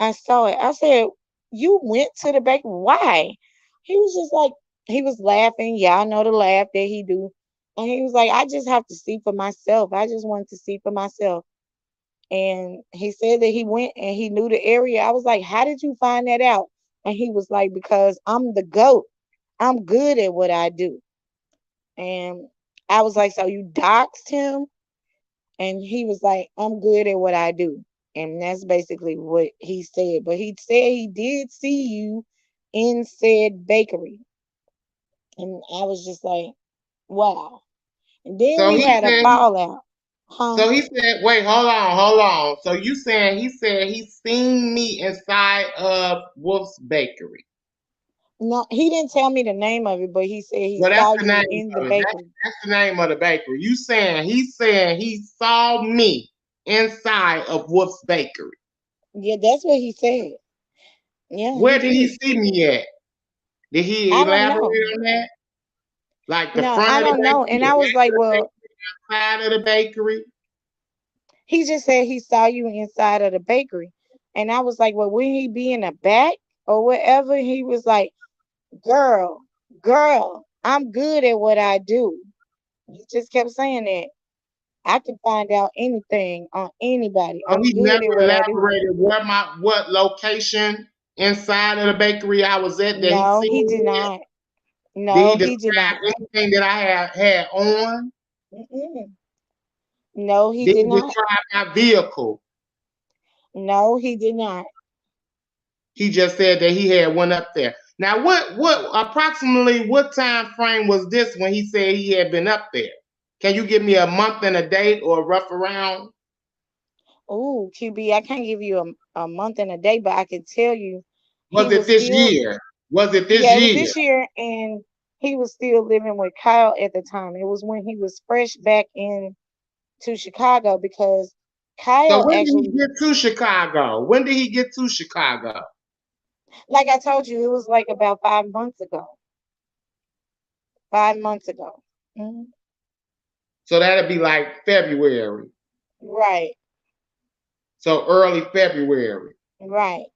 I saw it. I said, you went to the bakery? Why? He was just like, he was laughing. Y'all know the laugh that he do. And he was like, I just have to see for myself. I just wanted to see for myself. And he said that he went and he knew the area. I was like, how did you find that out? And he was like, because I'm the GOAT. I'm good at what I do. And I was like, so you doxed him? And he was like, I'm good at what I do. And that's basically what he said. But he said he did see you in said bakery. And I was just like, wow. And then So we he had a said. fallout. Huh? So he said, "Wait, hold on, hold on." So you saying he said he seen me inside of Wolf's Bakery? No, he didn't tell me the name of it, but he said he Well, that's saw the you name in the of it. bakery. That's the name of the bakery. You saying he saw me inside of Wolf's Bakery? Yeah, that's what he said. Yeah, he Where did he did. see me at? Did he I don't elaborate know. on that? Like the No, front I of the don't know. bakery, And the I was back like, of the well, bakery, side of the bakery? he just said he saw you inside of the bakery. And I was like, well, wouldn't he be in the back or whatever? He was like, girl, girl, I'm good at what I do. He just kept saying that. I can find out anything on anybody. So I'm he good at never what I do. elaborated what location inside of the bakery I was at that he No, seen he did me at? not. Did he No, he did not. describe anything that I had on? Mm-mm. No, he Did did he not. describe my vehicle? No, he did not. He just said that he had one up there. Now, what approximately what time frame was this when he said he had been up there? Can you give me a month and a date or a rough around? Oh, QB, I can't give you a month and a day, but I can tell you he Was it was this still, year? Was it this yeah, it was year? this year, and he was still living with Kyle at the time. It was when he was fresh back in to Chicago because So Kyle when did he actually, get to Chicago? When did he get to Chicago? like I told you, it was like about 5 months ago. 5 months ago. Mhm. So that'd be like February. Right, So early February. right.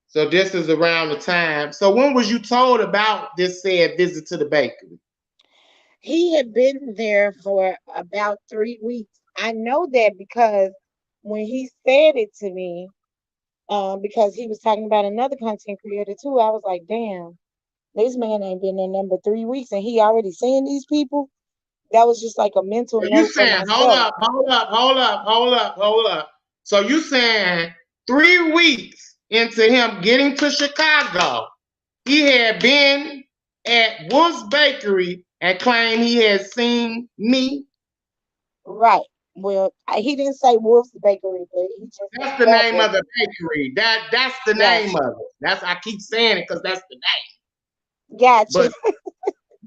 So this is around the time. So when was you told about this said visit to the bakery? He had been there for about 3 weeks. I know that because when he said it to me, because he was talking about another content creator too, I was like, damn, this man ain't been there number 3 weeks and he already seeing these people. That was just like a mental So you note for saying, hold myself. up, hold up, hold up, hold up, hold up. So you saying 3 weeks into him getting to Chicago, he had been at Wolf's Bakery and claimed he had seen me. Right. Well, he didn't say Wolf's Bakery, but he just said That's the the name of the bakery. bakery. That's the name Gotcha. of it. That's I keep saying it because that's the name. Gotcha.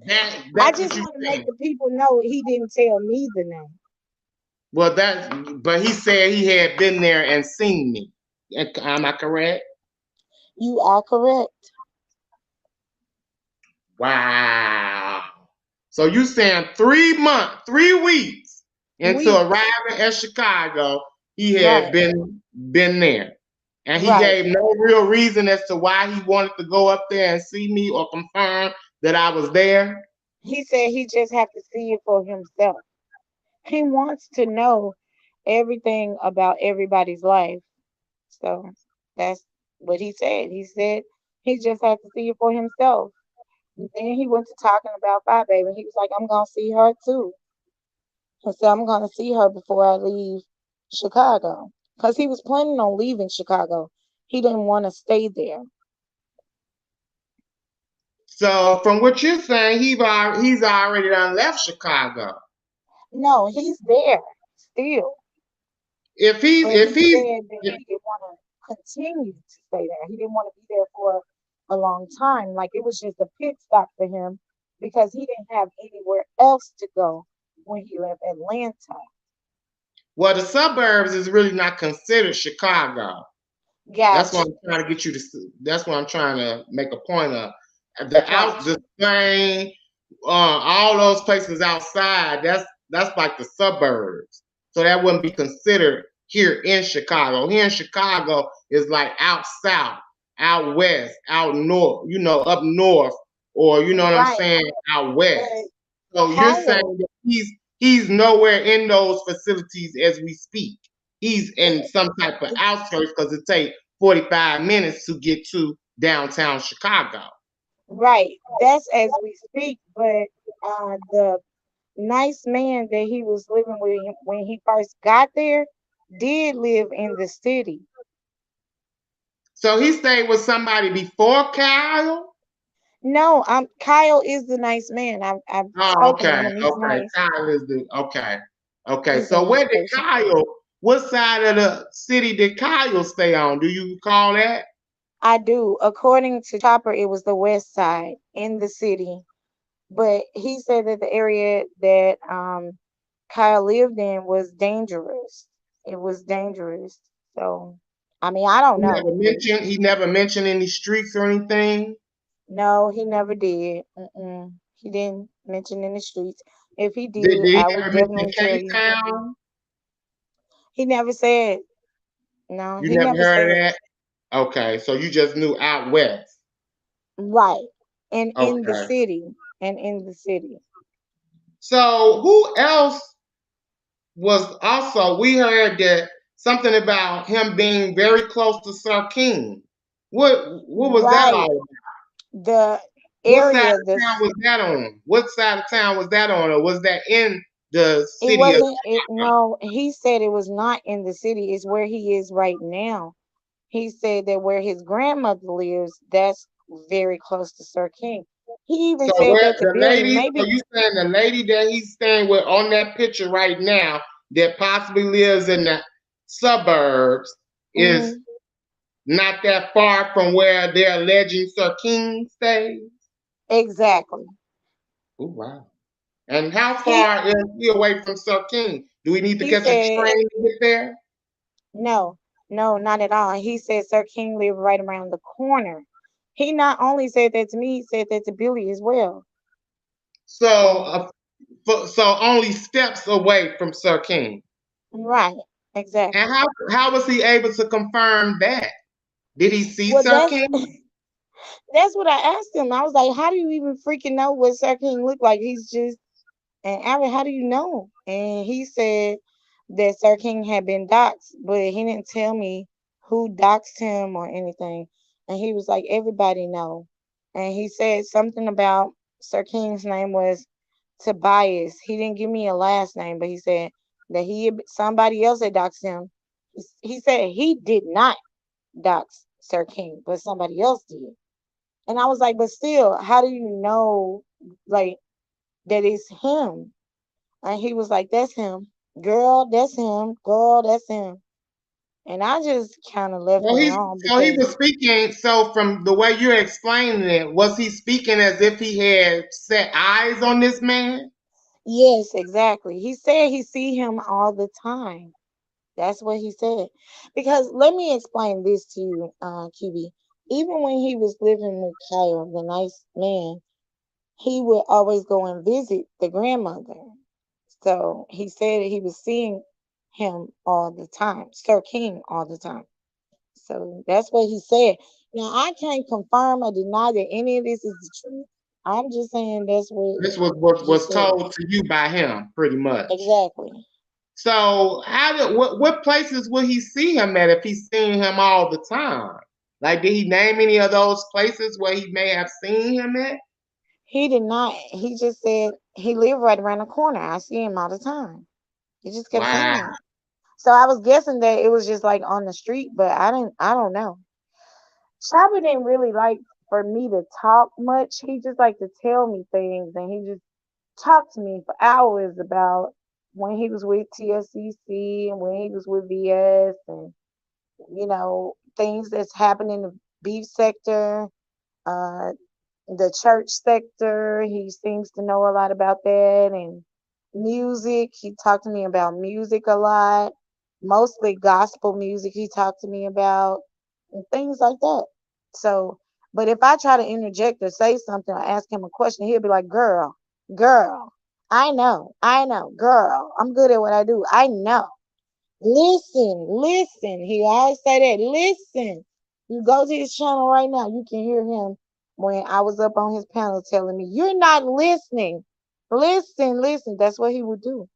But I that's what just you want to make saying. the people know he didn't tell me the name. Well, but he said he had been there and seen me. Am I correct? You are correct. Wow. So you saying 3 weeks into Weeks. arriving at Chicago, he had Right. been there. And he Right. gave no real reason as to why he wanted to go up there and see me or confirm that I was there. He said he just have to see it for himself. He wants to know everything about everybody's life. So that's what he said. He said he just had to see it for himself. And then he went to talking about Fi Baby. He was like, I'm gonna see her too. He said, I'm gonna see her before I leave Chicago. Because he was planning on leaving Chicago. He didn't want to stay there. So from what you're saying, he's already done left Chicago. No, he's there still. If he's But if he he's said that he didn't want to continue to stay there. He didn't want to be there for a long time. Like it was just a pit stop for him because he didn't have anywhere else to go when he left Atlanta. well, the suburbs is really not considered Chicago. That's what Gotcha. I'm trying to get you to. That's what I'm trying to make a point of. Gotcha. The Spain, all those places outside. That's like the suburbs. So that wouldn't be considered here in Chicago. Here in Chicago is like out south, out west, out north. You know, up north, or you know what I'm Right. saying, out west. But So you're Kyle, saying that he's nowhere in those facilities as we speak. He's in some type of outskirts because it takes 45 minutes to get to downtown Chicago. right. That's as we speak. But the nice man that he was living with when he first got there did live in the city. So he stayed with somebody before Kyle? No, Kyle is the nice man. I've Oh, spoken to okay. him. He's Okay. nice. Kyle is the okay. Okay. He's a So nice where did person. what side of the city did Kyle stay on? Do you recall that? I do. According to Chopper, it was the west side in the city. But he said that the area that Kyle lived in was dangerous. It was dangerous. So I mean, I don't know, but He never mentioned any streets or anything. no, he never did. He didn't mention in the streets. If he Did did, he I would ever mention definitely tell K you. Town? He never said. No, You he never never heard of said. that? Okay, so you just knew out west. Right. And in the Okay. city. And in the city. So who else was also, we heard that something about him being very close to Sir King. What was that Right. all about? The What side area, of town was that on? What side of town was that on? Or was that in the it city of wasn't it no, he said it was not in the city, it's where he is right now. He said that where his grandmother lives, that's very close to Sir King. He even so said where that the the building lady, so maybe you saying the lady that he's staying with on that picture right now that possibly lives in the suburbs is mhm, not that far from where they're alleging Sir King stays? exactly. Oh wow. And how He far is he away from Sir King? Do we need to he catch a said train to get there? no, no, not at all. He said Sir King lived right around the corner. He not only said that to me, he said that to Billy as well. So, So so only steps away from Sir King. right, And exactly. how was he able to confirm that? Did he see Well, Sir King? that's what I asked him. I was like, how do you even freaking know what Sir King looked like? He's just And Albert, how do you know? And he said that Sir King had been doxxed, but he didn't tell me who doxed him or anything. And he was like, everybody know. And he said something about Sir King's name was Tobias. He didn't give me a last name, but he said that somebody else had doxed him. He said he did not dox Sir King, but somebody else did. And I was like, but still, how do you know like that it's him? And he was like, that's him. Girl, that's him. Girl, that's him. And I just kind of left it Well, alone so he because, was speaking. So from the way you're explaining it, was he speaking as if he had set eyes on this man? yes, exactly. He said he see him all the time. That's what he said. Because let me explain this to you, QB. Even when he was living with Kyle, the nice man, he would always go and visit the grandmother. So he said that he was seeing him all the time, Sir King all the time. So that's what he said. Now I can't confirm or deny that any of this is the truth. I'm just saying that's what This was he said. told to you by him, pretty much. Exactly. So how did what places will he see him at if he's seeing him all the time? Like, did he name any of those places where he may have seen him at? He did not. He just said he lived right around the corner. I see him all the time. He just kept saying Wow. that. So I was guessing that it was just like on the street, but I didn't. I don't know. Chopper didn't really like for me to talk much. He just liked to tell me things, and he just talked to me for hours about when he was with TSCC and when he was with VS and things that's happening in the beef sector, uh, the church sector. He seems to know a lot about that and music. He talked to me about music a lot, mostly gospel music. He talked to me about and things like that. So, but if I try to interject or say something or ask him a question, he'll be like, girl, I know, girl, I'm good at what I do. I know. Listen. He always say that. Listen. You go to his channel right now, you can hear him when I was up on his panel telling me, you're not listening. Listen. That's what he would do.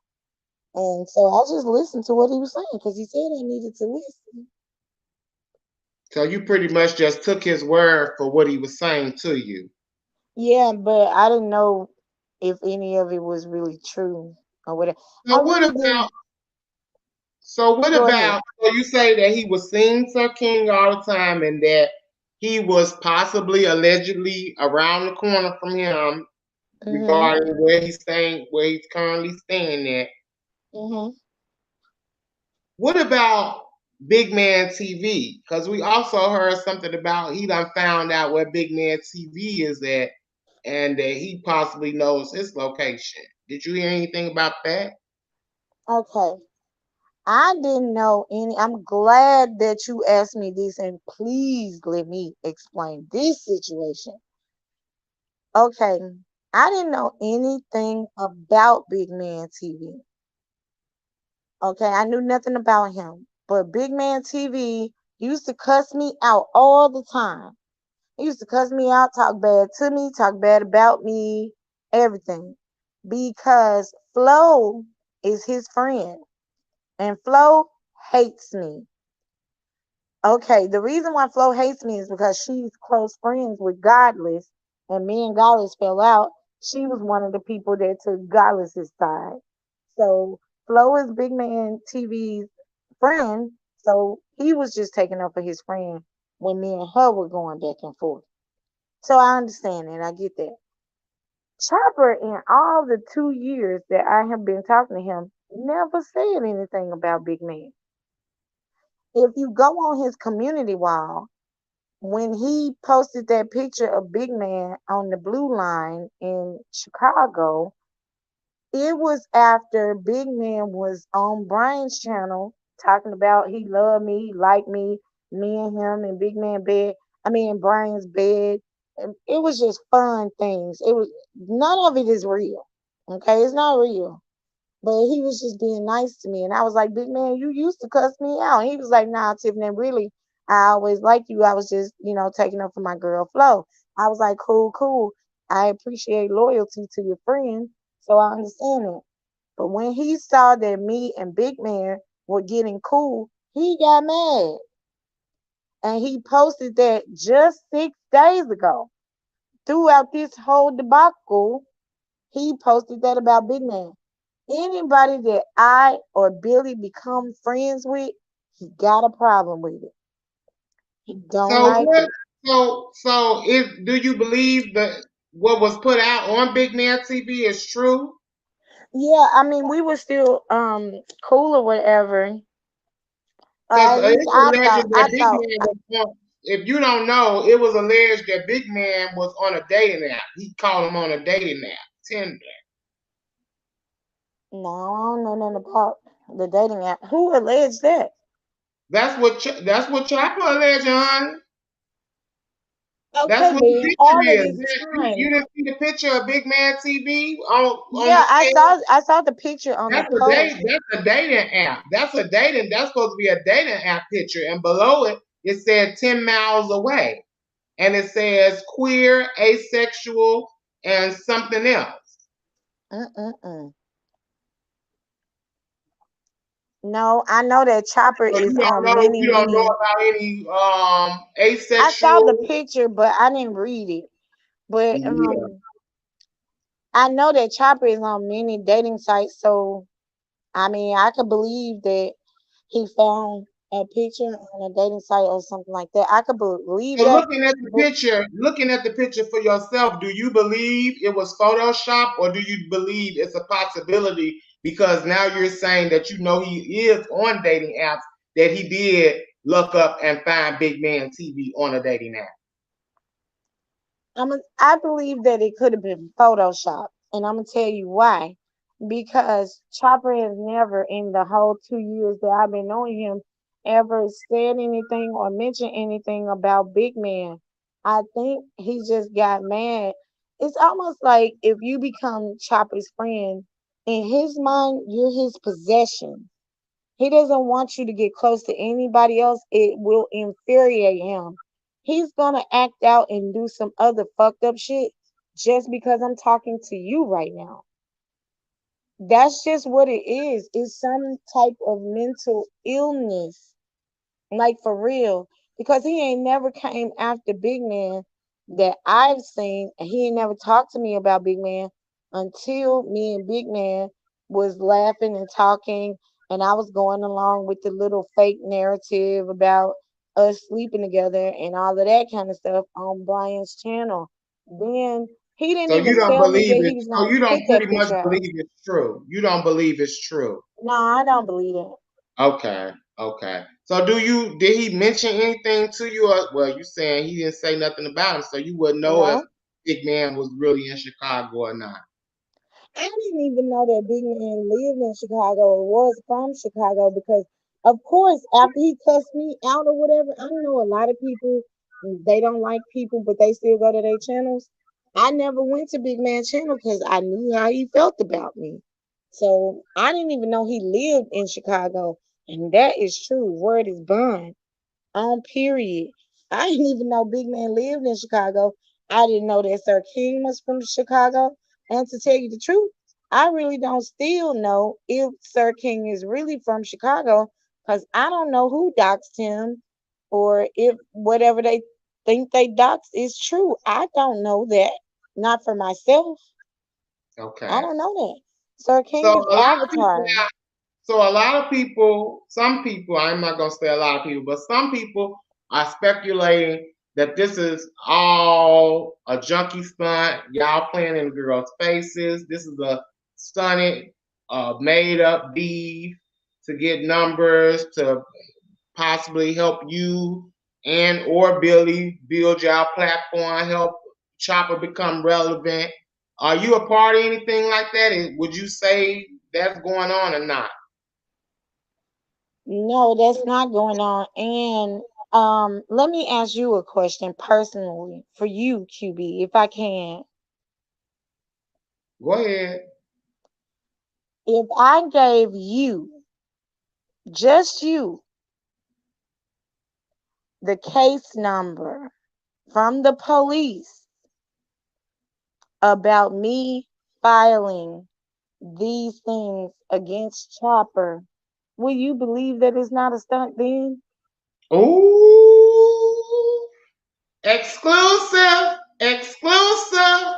And so I just listened to what he was saying because he said I needed to listen. So you pretty much just took his word for what he was saying to you. Yeah, but I didn't know if any of it was really true or whatever. I So what really about didn't. Go ahead. so you say that he was seeing Sir King all the time and that he was possibly allegedly around the corner from him Mm-hmm. regarding where he's currently staying at. Mm-hmm. What about Big Man TV? Because we also heard something about he done found out where Big Man TV is at and that he possibly knows his location. Did you hear anything about that? Okay. I didn't know any. I'm glad that you asked me this, and please let me explain this situation. Okay. I didn't know anything about Big Man TV. Okay. I knew nothing about him. But Big Man TV used to cuss me out all the time. He used to cuss me out, talk bad to me, talk bad about me, everything. Because Flo is his friend, and Flo hates me. Okay, the reason why Flo hates me is because she's close friends with Godless, and me and Godless fell out. She was one of the people that took Godless's side. So Flo is Big Man TV's friend, so he was just taking up for his friend when me and her were going back and forth. So I understand that. I get that. Chopper, in all the 2 years that I have been talking to him, never said anything about Big Man. If you go on his community wall, when he posted that picture of Big Man on the blue line in Chicago, It was after Big Man was on Brian's channel talking about he loved me, he liked me and him in Big Man bed. I mean, in Brian's bed. And it was just fun things. It was none of it is real. Okay, it's not real. But he was just being nice to me. And I was like, Big Man, you used to cuss me out. And he was like, nah, Tiffany, really, I always liked you. I was just, taking up for my girl Flo. I was like, cool, cool. I appreciate loyalty to your friend. So I understand it. But when he saw that me and Big Man were getting cool, he got mad. And he posted that just 6 days ago. Throughout this whole debacle, he posted that about Big Man. Anybody that I or Billy become friends with, he got a problem with it. He don't So like what? it. So if do you believe that what was put out on Big Man TV is true? Yeah, I mean, we were still cool or whatever. Because At least it's I alleged thought. I that Big thought. Man was on. If you don't know, it was alleged that Big Man was on a dating app. He called him on a dating app, Tinder. No, I don't know nothing about the dating app. Who alleged that? That's what Chopper alleged, hon. That's Okay, what but the all picture of is. this You time. didn't see the picture of Big Man TV on Yeah, the I scale? saw. I saw the picture on the That's a post. date. That's a dating app. That's supposed to be a dating app picture, and below it, it said 10 miles away, and it says queer, asexual, and something else. Mm-mm-mm. No, I know that Chopper So is you don't on know many, you don't know many. about any I saw the asexual. picture, but I didn't read it. But Yeah. I know that Chopper is on many dating sites, so I mean, I could believe that he found a picture on a dating site or something like that. I could believe So that. But looking at the picture for yourself, do you believe it was Photoshop or do you believe it's a possibility because now you're saying that you know he is on dating apps that he did look up and find Big Man TV on a dating app? I believe that it could have been Photoshop, and I'm gonna tell you why. Because Chopper has never, in the whole 2 years that I've been knowing him, ever said anything or mentioned anything about Big Man. I think he just got mad. It's almost like if you become Chopper's friend, in his mind, you're his possession. He doesn't want you to get close to anybody else. It will infuriate him. He's gonna act out and do some other fucked up shit just because I'm talking to you right now. That's just what it is. It's some type of mental illness, like for real. Because he ain't never came after Big Man that I've seen. He ain't never talked to me about Big Man until me and Big Man was laughing and talking, and I was going along with the little fake narrative about us sleeping together and all of that kind of stuff on Brian's channel. Then he didn't So you even don't tell me believe that it. he was So gonna you don't put that pretty much picture out. believe it's true. You don't believe it's true. No, I don't believe it. Okay, okay. So did he mention anything to you? Or, well, you saying he didn't say nothing about him, so you wouldn't know if No. Big Man was really in Chicago or not. I didn't even know that Big Man lived in Chicago or was from Chicago because, of course, after he cussed me out or whatever, I know a lot of people, they don't like people, but they still go to their channels. I never went to Big Man channel because I knew how he felt about me. So I didn't even know he lived in Chicago. And that is true. Word is bond on period. I didn't even know Big Man lived in Chicago. I didn't know that Sir King was from Chicago. And to tell you the truth, I really don't still know if Sir King is really from Chicago because I don't know who doxed him or if whatever they think they doxed is true. I don't know that. Not for myself. I Okay. don't know that. Sir So King is a lot of people Avatar. So a lot of people, some people, I'm not gonna say a lot of people, but some people are speculating that this is all a junkie stunt. Y'all playing in girls' faces. This is a stunted, made up beef to get numbers to possibly help you and or Billy build y'all platform, help Chopper become relevant. Are you a part of anything like that? And would you say that's going on or not? No, that's not going on. And let me ask you a question personally for you, QB, if I can. Go ahead. If I gave you, just you, the case number from the police about me filing these things against Chopper, will you believe that it's not a stunt then? Ooh, exclusive, exclusive.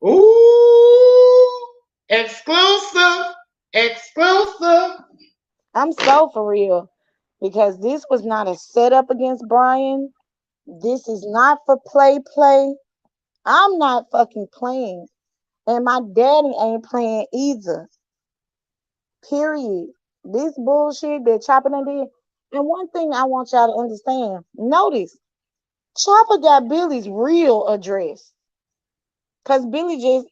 Ooh, exclusive, exclusive. I'm so for real because this was not a setup against Brian. This is not for play. I'm not fucking playing. And my daddy ain't playing either. Period. This bullshit that Chopper done did. And one thing I want y'all to understand, notice, Chopper got Billy's real address. Cause Billy he's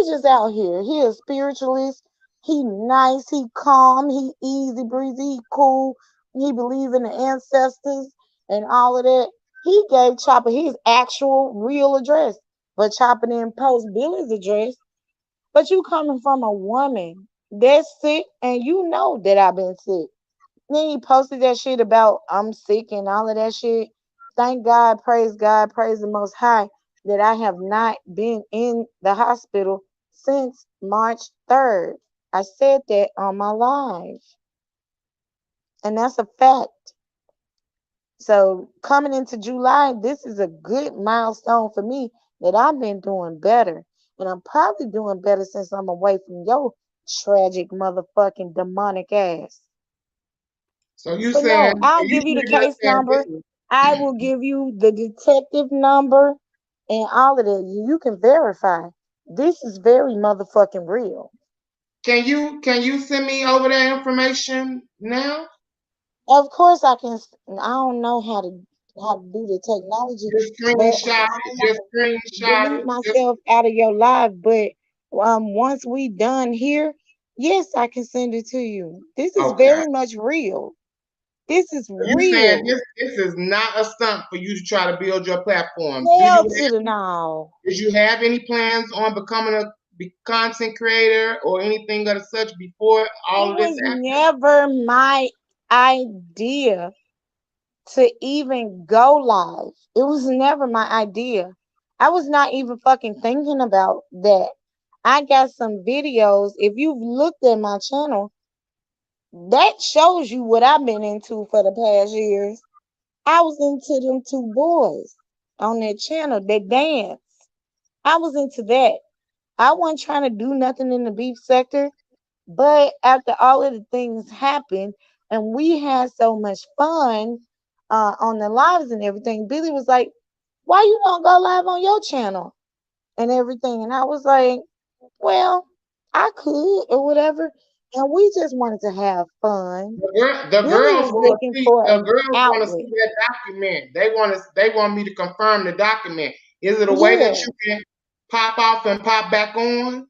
just out here. He a spiritualist. He nice, he calm, he easy breezy, he cool. He believe in the ancestors and all of that. He gave Chopper his actual real address. But Chopper didn't post Billy's address. But you coming from a woman that's sick and you know that I've been sick. Then he posted that shit about I'm sick and all of that shit. Thank God, praise the Most High that I have not been in the hospital since March 3rd. I said that on my live, and that's a fact. So coming into July, this is a good milestone for me that I've been doing better. And I'm probably doing better since I'm away from your tragic motherfucking demonic ass. So you But saying no, I'll you give you the pretty much case saying this number. is, I will give you the detective number and all of that. You can verify. This is very motherfucking real. can you send me over that information now? Of course, I can. I don't know how to do the technology, Just but screenshot I it. don't want Just to screenshot delete it. Just myself out of your live. But once we done here, yes, I can send it to you. This is okay. very much real. This is So you saying real. this is not a stunt for you to try to build your platform? Hell to the no. Did you have any plans on becoming a content creator or anything of such before all It of this was happened? never my idea to even go live. It was never my idea. I was not even fucking thinking about that. I got some videos. If you've looked at my channel, that shows you what I've been into for the past years. I was into them two boys on that channel that dance. I was into that. I wasn't trying to do nothing in the beef sector. But after all of the things happened and we had so much fun on the lives and everything, Billy was like, why you don't go live on your channel and everything? And I was like, well, I could or whatever. And we just wanted to have fun. The Billy girls was want looking to see for the an girls want to outlet. see that document. They want me to confirm the document. Is it a way that Yeah. you can pop off and pop back on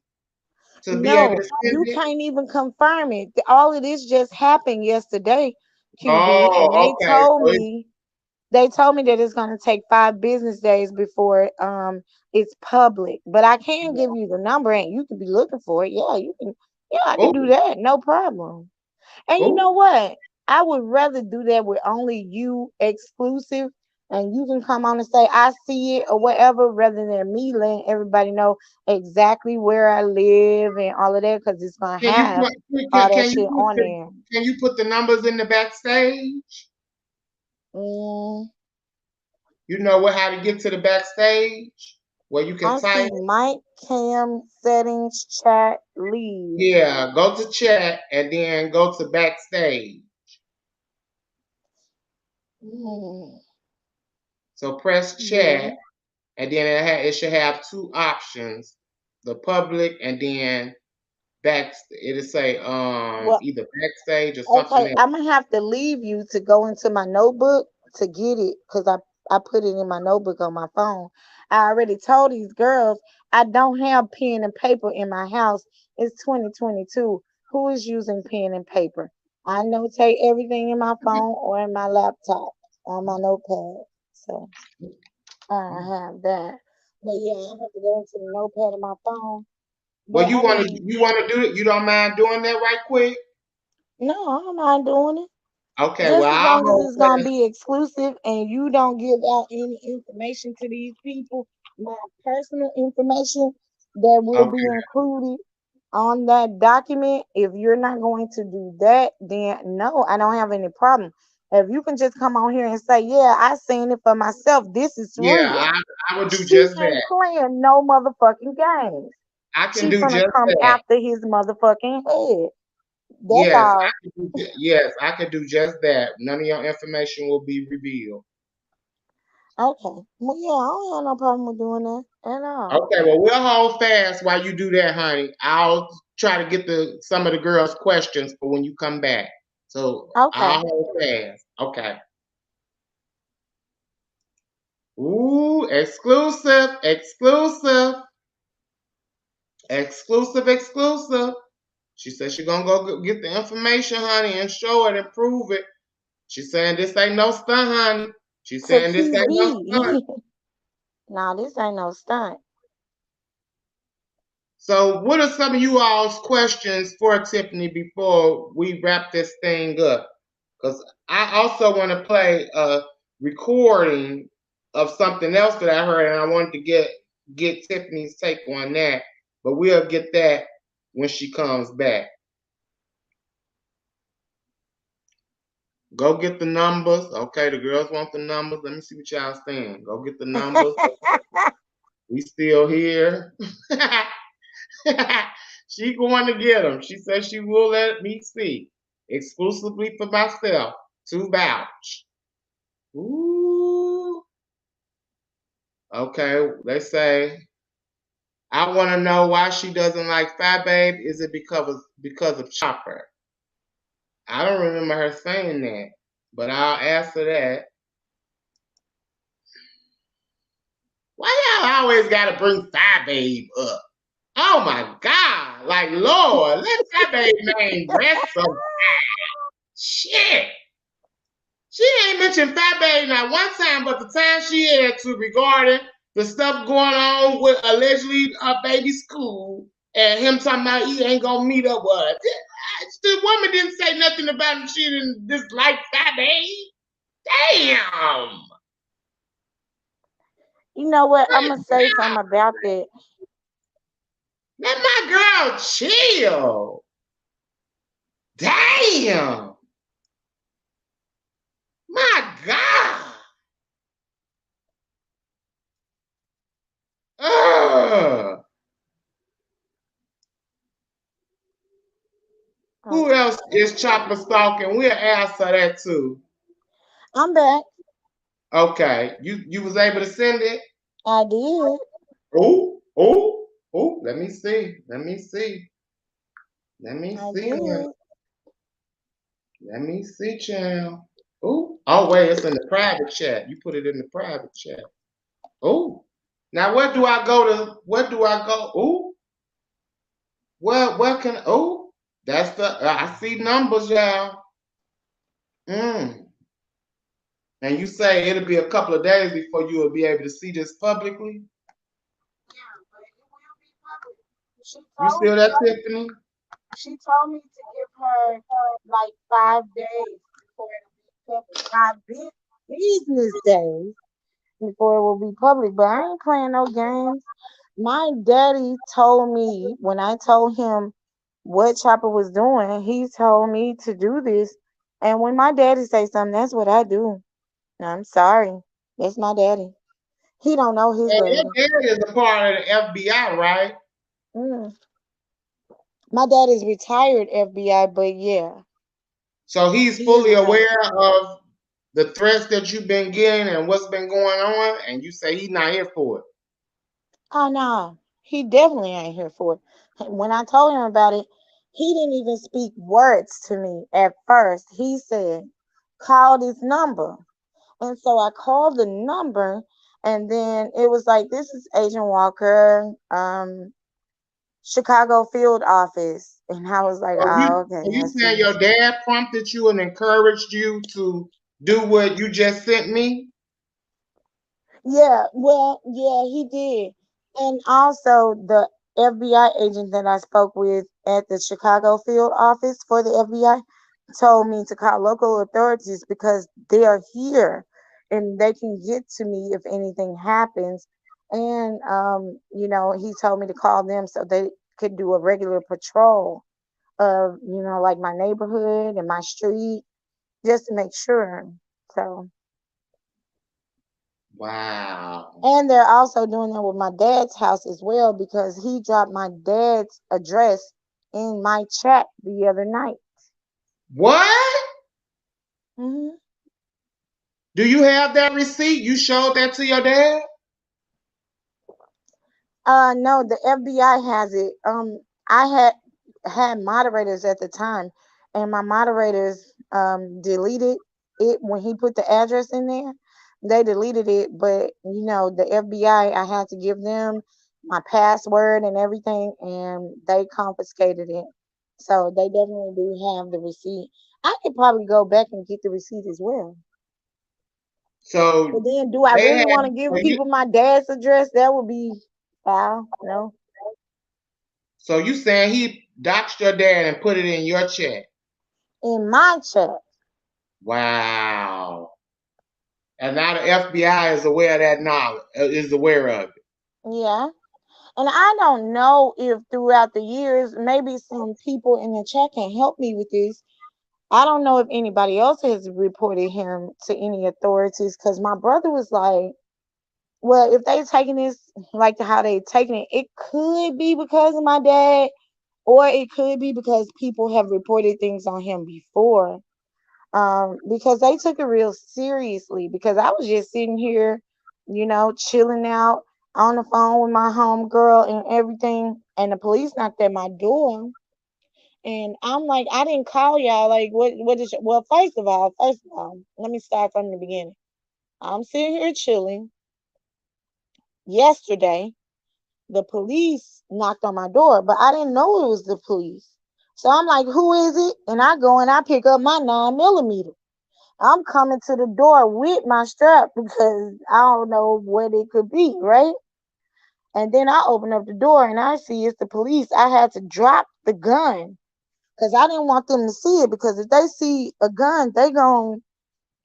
to be able No, to send you it? can't even confirm it. All of this just happened yesterday, QB, and Oh, okay. they told me that it's gonna take 5 business days before it's public. But I can give you the number and you can be looking for it. Yeah, you can. Yeah, I can Oh, do that. No problem. And you oh. know what? I would rather do that with only you exclusive, and you can come on and say I see it or whatever, rather than me letting everybody know exactly where I live and all of that, because it's gonna Can you have put all that can you shit put on there. can you put the numbers in the backstage? Mm, You know what how to get to the backstage where you can I type. see mic cam settings chat leave. Yeah, go to chat and then go to backstage. Mm, So press yeah. chat and then it should have two options: the public and then back. It'll say Well, either backstage or something okay, else. I'm gonna have to leave you to go into my notebook to get it because I I put it in my notebook on my phone. I already told these girls I don't have pen and paper in my house. It's 2022. Who is using pen and paper? I notate everything in my phone or in my laptop on my notepad. So I have that. But yeah, I have to go into the notepad of my phone. Well, But I mean, you wanna do it? You don't mind doing that right quick? no, I don't mind doing it. Okay, well Just as I'll long as hold it's gonna fast. be exclusive and you don't give out any information to these people, my personal information that will be Okay. included on that document. If you're not going to do that, then no, I don't have any problem. If you can just come on here and say, yeah, I seen it for myself, this is Yeah, real. I would do She just ain't that. playing no motherfucking games. I can She do gonna just come that. after his motherfucking head. That's Yes, I all. can yes, I can do just that. None of your information will be revealed. Okay. Well, yeah, I don't have no problem with doing that at all. Okay, well we'll hold fast while you do that, honey. I'll try to get some of the girls' questions for when you come back. So Okay. I'll hold fast. Okay. Ooh, exclusive, exclusive, exclusive, exclusive. She said she gonna go get the information, honey, and show it and prove it. She saying this ain't no stunt, honey. She To saying this ain't no stunt. QB. Nah, this ain't no stunt. So, what are some of you all's questions for Tiffany before we wrap this thing up? Because I also want to play a recording of something else that I heard, and I wanted to get Tiffany's take on that. But we'll get that when she comes back. Go get the numbers. Okay, the girls want the numbers. Let me see what y'all saying. Go get the numbers. We still here. She going to get them. She says she will let me see exclusively for myself to vouch. Ooh. Okay, let's say I want to know why she doesn't like Fat Babe. Is it because of Chopper? I don't remember her saying that, but I'll answer that. Why y'all always gotta bring Fat Babe up? Oh my God! Like Lord, let Fat Babe name rest some shit. She ain't mentioned Fat Babe not one time, but the time she had to regarding the stuff going on with allegedly baby school and him talking about he ain't gonna meet up with her. The woman didn't say nothing about him. She didn't dislike Fat Babe. Damn. You know what? I'm gonna say something about that. Let my girl chill. Damn. My God. Ugh. Who Okay. else is Chopper stalking? We'll answer that too. I'm back. Okay. You was able to send it? I did. Oh, oh, oh. Let me see. Let me see. Let me I see. did. Let me see, child. Oh, oh wait, it's in the private chat. You put it in the private chat. Oh. Now where do I go to? Where do I go? Oh, where can? Oh, that's the. I see numbers, y'all. Mm. And you say it'll be a couple of days before you will be able to see this publicly. Yeah, but it will be public. She You told still me. that, Tiffany? She told me to give her like 5 days before it'll be public. Business days before it will be public. But I ain't playing no games. My daddy told me when I told him what Chopper was doing, he told me to do this. And when my daddy say something, that's what I do. I'm sorry. That's my daddy. He don't know his And your daddy. dad is a part of the FBI, right? Mm. My dad is retired FBI, but yeah, So he's he is fully retired. aware of the threats that you've been getting and what's been going on, and you say he's not here for it. Oh no, he definitely ain't here for it. When I told him about it, he didn't even speak words to me at first. He said, "Call this number." And so I called the number, and then it was like, "This is Agent Walker, Chicago field office." And I was like, "Oh, okay, So you I saying see." your dad prompted you and encouraged you to do what you just sent me? Yeah, well, yeah, he did. And also the FBI agent that I spoke with at the Chicago field office for the FBI told me to call local authorities because they are here and they can get to me if anything happens. And he told me to call them so they could do a regular patrol of, like my neighborhood and my street just to make sure. So Wow. and they're also doing that with my dad's house as well because he dropped my dad's address in my chat the other night. What? hmm Do you have that receipt? You showed that to your dad? No, the FBI has it. I had moderators at the time, and my moderators deleted it when he put the address in there. They deleted it, but the FBI, I had to give them my password and everything, and they confiscated it. So they definitely do have the receipt. I could probably go back and get the receipt as well. But So then, do I they really had want to so give you people my dad's address? That would be foul. No. so you saying he doxed your dad and put it in your check? In my chat. Wow. And now the FBI is aware of that knowledge, is aware of it. Yeah. And I don't know if throughout the years, maybe some people in the chat can help me with this. I don't know if anybody else has reported him to any authorities because my brother was like, well, if they taking this like how they taking it, it could be because of my dad, or it could be because people have reported things on him before. Because they took it real seriously. Because I was just sitting here, chilling out on the phone with my homegirl and everything, and the police knocked at my door, and I'm like, I didn't call y'all. Like, what is? Well, first of all, let me start from the beginning. I'm sitting here chilling. Yesterday, the police knocked on my door, but I didn't know it was the police. So I'm like, who is it? And I go and I pick up my 9 millimeter. I'm coming to the door with my strap because I don't know what it could be, right? And then I open up the door and I see it's the police. I had to drop the gun because I didn't want them to see it, because if they see a gun, they gonna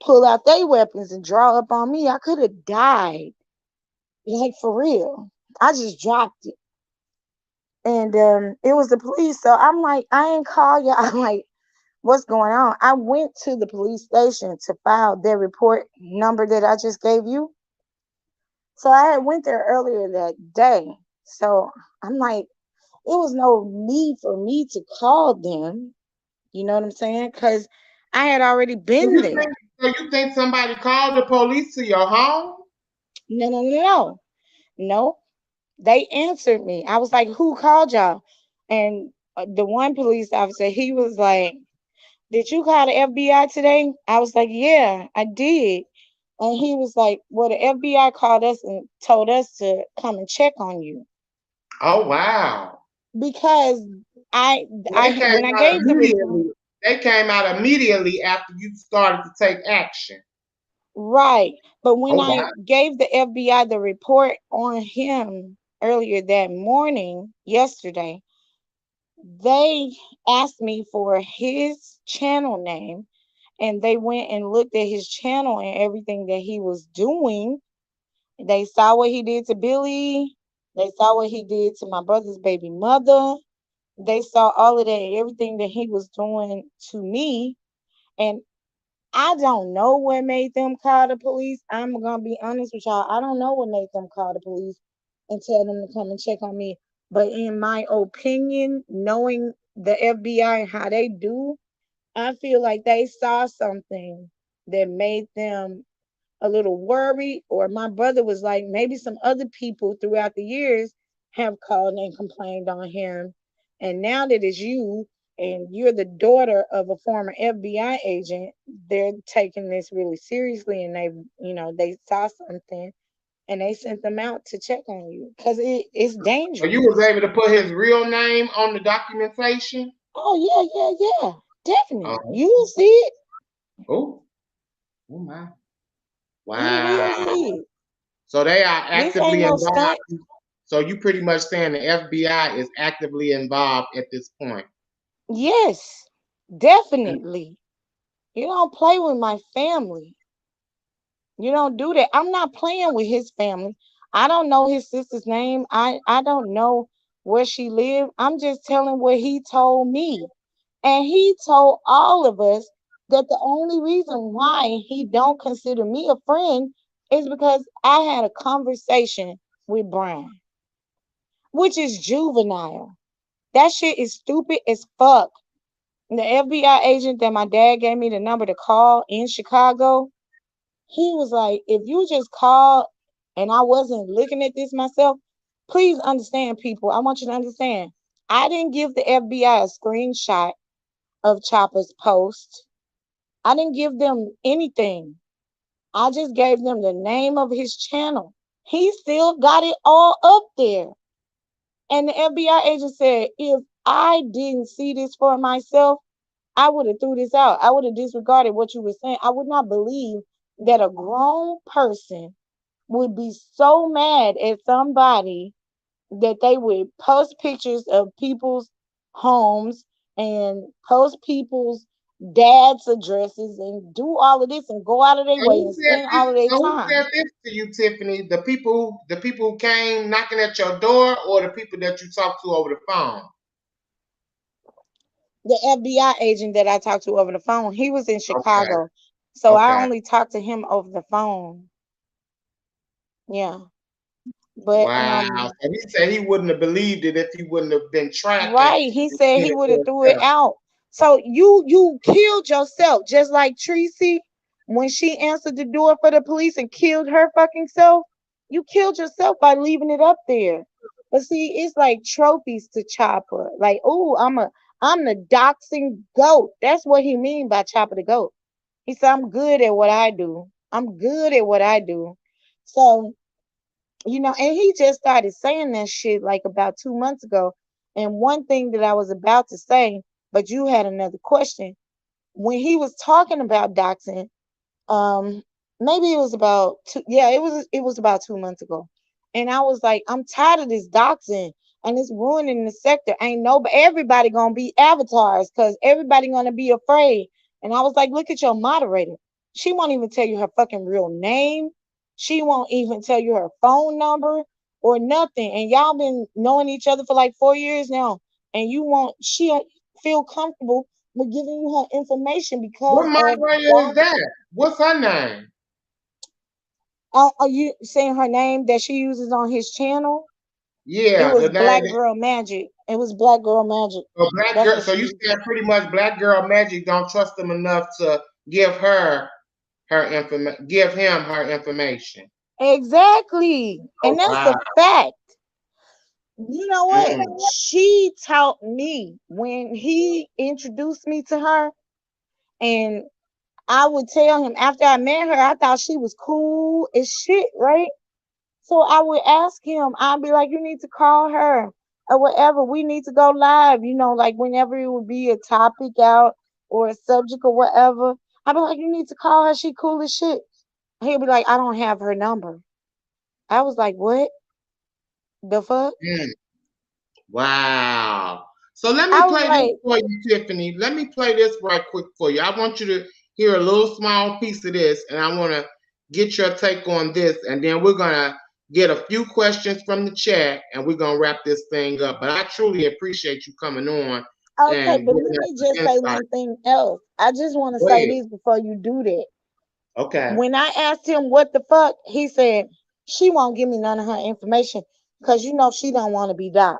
pull out their weapons and draw up on me. I could have died, like for real. I just dropped it. And it was the police. So I'm like, I ain't call you. I'm like, what's going on? I went to the police station to file their report number that I just gave you. So I had went there earlier that day. So I'm like, it was no need for me to call them. You know what I'm saying? Because I had already So been you there. think so you think somebody called the police to your home? No, no, no, no. No. They answered me. I was like, who called y'all? And the one police officer, he was like, did you call the FBI today? I was like, yeah, I did. And he was like, well, the FBI called us and told us to come and check on you. Oh wow. Because I They I came when I out gave the report, immediately. They came out immediately after you started to take action. right. But when Oh I wow. gave the FBI the report on him earlier that morning, yesterday, they asked me for his channel name, and they went and looked at his channel and everything that he was doing. They saw what he did to Billy. They saw what he did to my brother's baby mother. They saw all of that, everything that he was doing to me. And I don't know what made them call the police. I'm gonna be honest with y'all. I don't know what made them call the police and tell them to come and check on me. But in my opinion, knowing the FBI and how they do, I feel like they saw something that made them a little worried. Or my brother was like, maybe some other people throughout the years have called and complained on him. And now that it's you, and you're the daughter of a former FBI agent, they're taking this really seriously, and they saw something and they sent them out to check on you because it's So dangerous. you was able to put his real name on the documentation? Oh yeah, definitely. Oh, You will see it. oh, oh my. You will Wow. see it. So they are This ain't actively no involved. stunt. So you pretty much saying the FBI is actively involved at this point. Yes, definitely. You don't play with my family. You don't do that. I'm not playing with his family. I don't know his sister's name. I don't know where she lived. I'm just telling what he told me. And he told all of us that the only reason why he don't consider me a friend is because I had a conversation with Brian, which is juvenile. That shit is stupid as fuck. The FBI agent that my dad gave me the number to call in Chicago, he was like, if you just called and I wasn't looking at this myself, please understand, people. I want you to understand. I didn't give the FBI a screenshot of Chopper's post. I didn't give them anything. I just gave them the name of his channel. He still got it all up there. And the FBI agent said, if I didn't see this for myself, I would have threw this out. I would have disregarded what you were saying. I would not believe that a grown person would be so mad at somebody that they would post pictures of people's homes and post people's dad's addresses and do all of this and go out of their So way who and said spend this? all of their So who said time. this to you, Tiffany? The people who came knocking at your door, or the people that you talked to over the phone? The FBI agent that I talked to over the phone, he was in Okay, Chicago. So I okay. only talked to him over the phone. Yeah. But Wow. So he said he wouldn't have believed it if he wouldn't have been tracking right, he and said seeing he it would for have threw it himself. out. So you killed yourself, just like Tracy when she answered the door for the police and killed her fucking self. You killed yourself by leaving it up there. But see, it's like trophies to Chopper. Like, oh, I'm the doxing goat. That's what he mean by Chopper the goat. He said, I'm good at what I do. I'm good at what I do. So and he just started saying that shit like about 2 months ago. And one thing that I was about to say, but you had another question. When he was talking about doxing, um, maybe it was about it was about 2 months ago. And I was like, I'm tired of this doxing and it's ruining the sector. Ain't no, but everybody gonna be avatars because everybody gonna be afraid. And I was like, look at your moderator. She won't even tell you her fucking real name. She won't even tell you her phone number or nothing. And y'all been knowing each other for like 4 years now. And she don't feel comfortable with giving you her information What because of moderator is y'all. that? What's her name? Are you saying her name that she uses on his channel? It Yeah, was the name. Black Girl Magic. It was Black Girl Magic. So black That's girl. what So she you used. said pretty much black girl magic don't trust them enough to give give him her information. Exactly. Oh And that's wow. a fact. You know what? Mm. She taught me when he introduced me to her, and I would tell him after I met her, I thought she was cool as shit, right? So I would ask him, I'd be like, you need to call her or whatever. We need to go live, like whenever it would be a topic out or a subject or whatever. I'd be like, you need to call her. She cool as shit. He'd be like, I don't have her number. I was like, what the fuck? Mm. Wow. So let me I was play this like, for you, Tiffany. Let me play this right quick for you. I want you to hear a little small piece of this, and I want to get your take on this, and then we're gonna get a few questions from the chat, and we're gonna wrap this thing up. But I truly appreciate you coming on okay, and but giving let us me the just say insight. one thing else. I just want to Go say ahead. this before you do that. Okay. When I asked him what the fuck, he said, she won't give me none of her information because she don't want to be doxxed.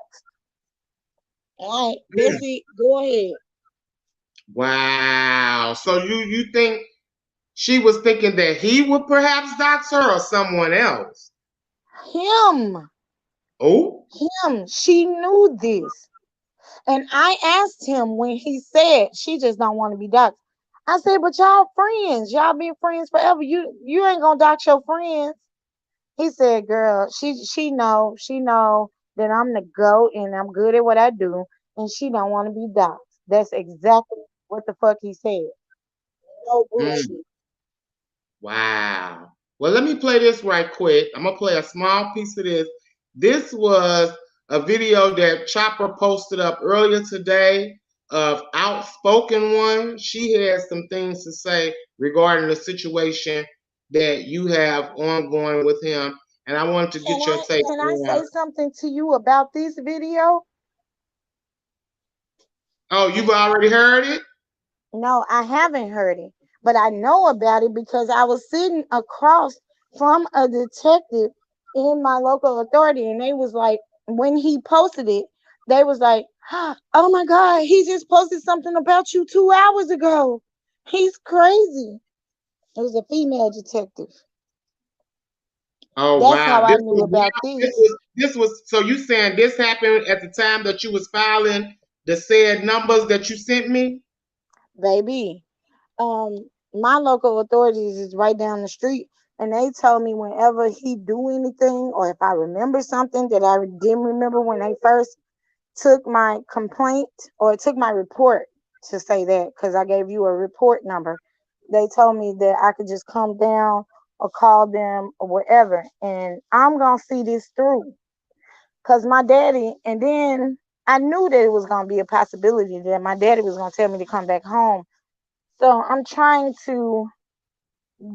All right, that's Mm. it. Go ahead. Wow. So you think she was thinking that he would perhaps dox her or someone else? Him, Oh. him. She knew this. And I asked him when he said she just don't want to be doxxed. I said, but y'all friends, y'all been friends forever. You ain't gonna dox your friends. He said, girl, she know that I'm the GOAT and I'm good at what I do, and she don't want to be doxxed. That's exactly what the fuck he said. No bullshit. Wow. Well, let me play this right quick. I'm gonna play a small piece of this. This was a video that Chopper posted up earlier today of Outspoken One. She has some things to say regarding the situation that you have ongoing with him, and I wanted to get your take Can I on. say something to you about this video? Oh, you've already heard it? No, I haven't heard it, but I know about it because I was sitting across from a detective in my local authority, and they was like, when he posted it, they was like, oh my God, he just posted something about you 2 hours ago. He's crazy. It was a female detective. Oh That's how wow. I This knew was about this this, was this was so you saying this happened at the time that you was filing the said numbers that you sent me? baby. My local authorities is right down the street, and they told me whenever he do anything, or if I remember something that I didn't remember when they first took my complaint or took my report, to say that, because I gave you a report number. They told me that I could just come down or call them or whatever, and I'm gonna see this through. Cause my daddy, and then I knew that it was gonna be a possibility that my daddy was gonna tell me to come back home. So I'm trying to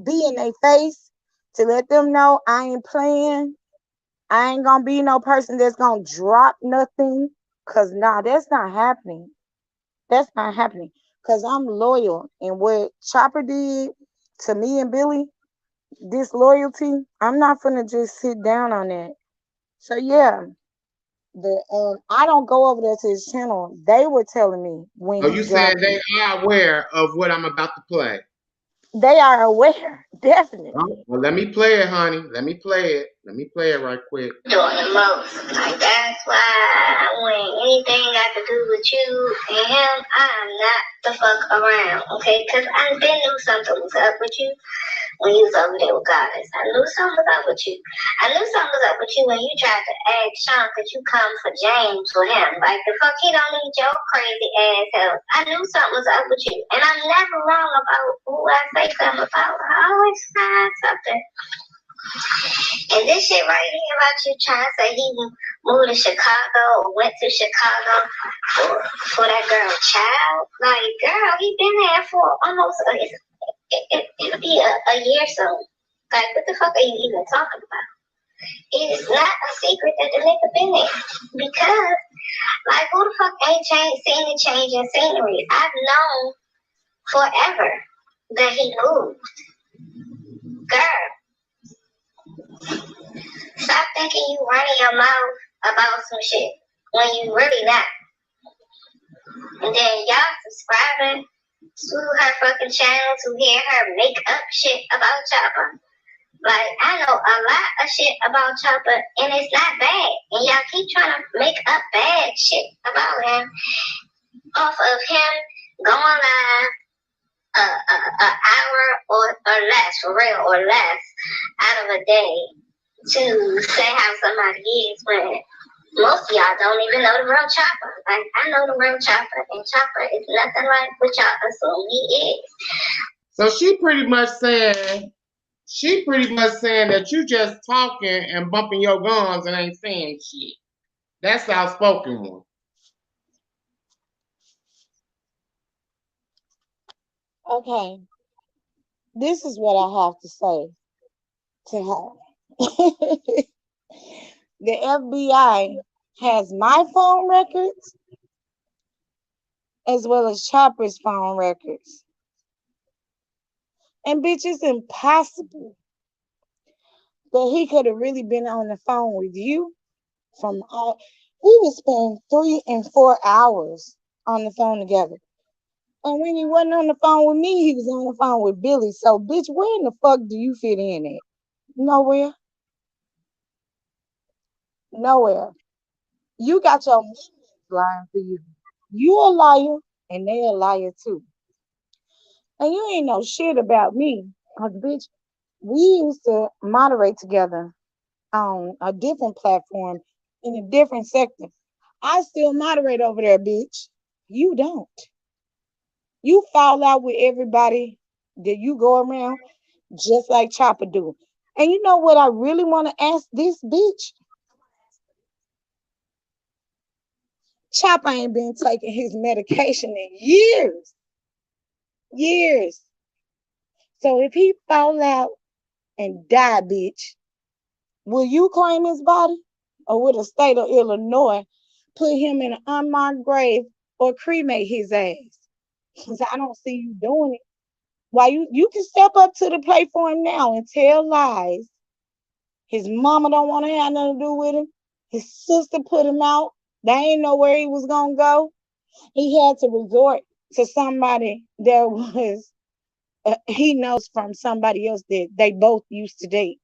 be in their face to let them know I ain't playing. I ain't gonna be no person that's gonna drop nothing. Cause nah, that's not happening. That's not happening. Cause I'm loyal. And what Chopper did to me and Billy, disloyalty, I'm not gonna just sit down on that. So yeah, I don't go over there to his channel. They were telling me when Are he you saying dropped it. they are aware of what I'm about to play? They are aware, definitely. Well, let me play it, honey. Let me play it. Let me play it right quick. Doing the most. Like, that's why when anything got to do with you and him, I'm not the fuck around, okay? Because I been knew something was up with you when you was over there with guys. I knew something was up with you. I knew something was up with you when you tried to ask Sean could you come for James with him. Like, the fuck, he don't need your crazy ass help. I knew something was up with you. And I'm never wrong about who I say something about. I always find something. And this shit right here about you trying to say he moved to Chicago or went to Chicago for that girl child. Like, girl, he been there for almost it'll be a year soon. Like, what the fuck are you even talking about? It is not a secret that the nigga been there. Because, like, who the fuck ain't seen a change in scenery? I've known forever that he moved. Girl, stop thinking you running your mouth about some shit when you really not. And then y'all subscribing to her fucking channel to hear her make up shit about Chopper. Like, I know a lot of shit about Chopper, and it's not bad. And y'all keep trying to make up bad shit about him off of him going live an hour or less, for real, or less out of a day to say how somebody is when most of y'all don't even know the real Chopper. Like, I know the real Chopper, and Chopper is nothing like what y'all assume he is. So she pretty much saying that you just talking and bumping your gums and ain't saying shit. That's Outspoken One. Okay, this is what I have to say to her. The FBI has my phone records as well as Chopper's phone records. And bitch, it's impossible that he could have really been on the phone with you from all. We would spend 3 and 4 hours on the phone together. And when he wasn't on the phone with me, he was on the phone with Billy. So, bitch, where in the fuck do you fit in at? Nowhere. Nowhere. You got your lying for you. You a liar, and they a liar too. And you ain't know shit about me. Cause bitch, we used to moderate together on a different platform in a different sector. I still moderate over there, bitch. You don't. You fall out with everybody that you go around just like Chopper do. And you know what I really want to ask this bitch? Chopper ain't been taking his medication in years. Years. So if he fall out and die, bitch, will you claim his body? Or will the state of Illinois put him in an unmarked grave or cremate his ass? Because I don't see you doing it. Why you can step up to the plate for him now and tell lies. His mama don't want to have nothing to do with him. His sister put him out. They ain't know where he was gonna go. He had to resort to somebody that was he knows from somebody else that they both used to date.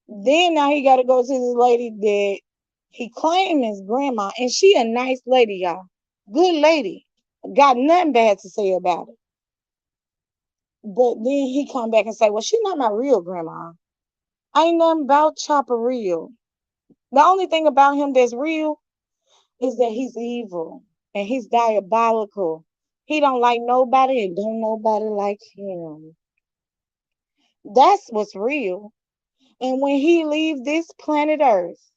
Then now he got to go to this lady that he claimed his grandma, and she a nice lady, y'all. Good lady. Got nothing bad to say about it. But then he come back and say, well, she not my real grandma. Ain't nothing about Chopper real. The only thing about him that's real is that he's evil and he's diabolical. He don't like nobody and don't nobody like him. That's what's real. And when he leaves this planet Earth,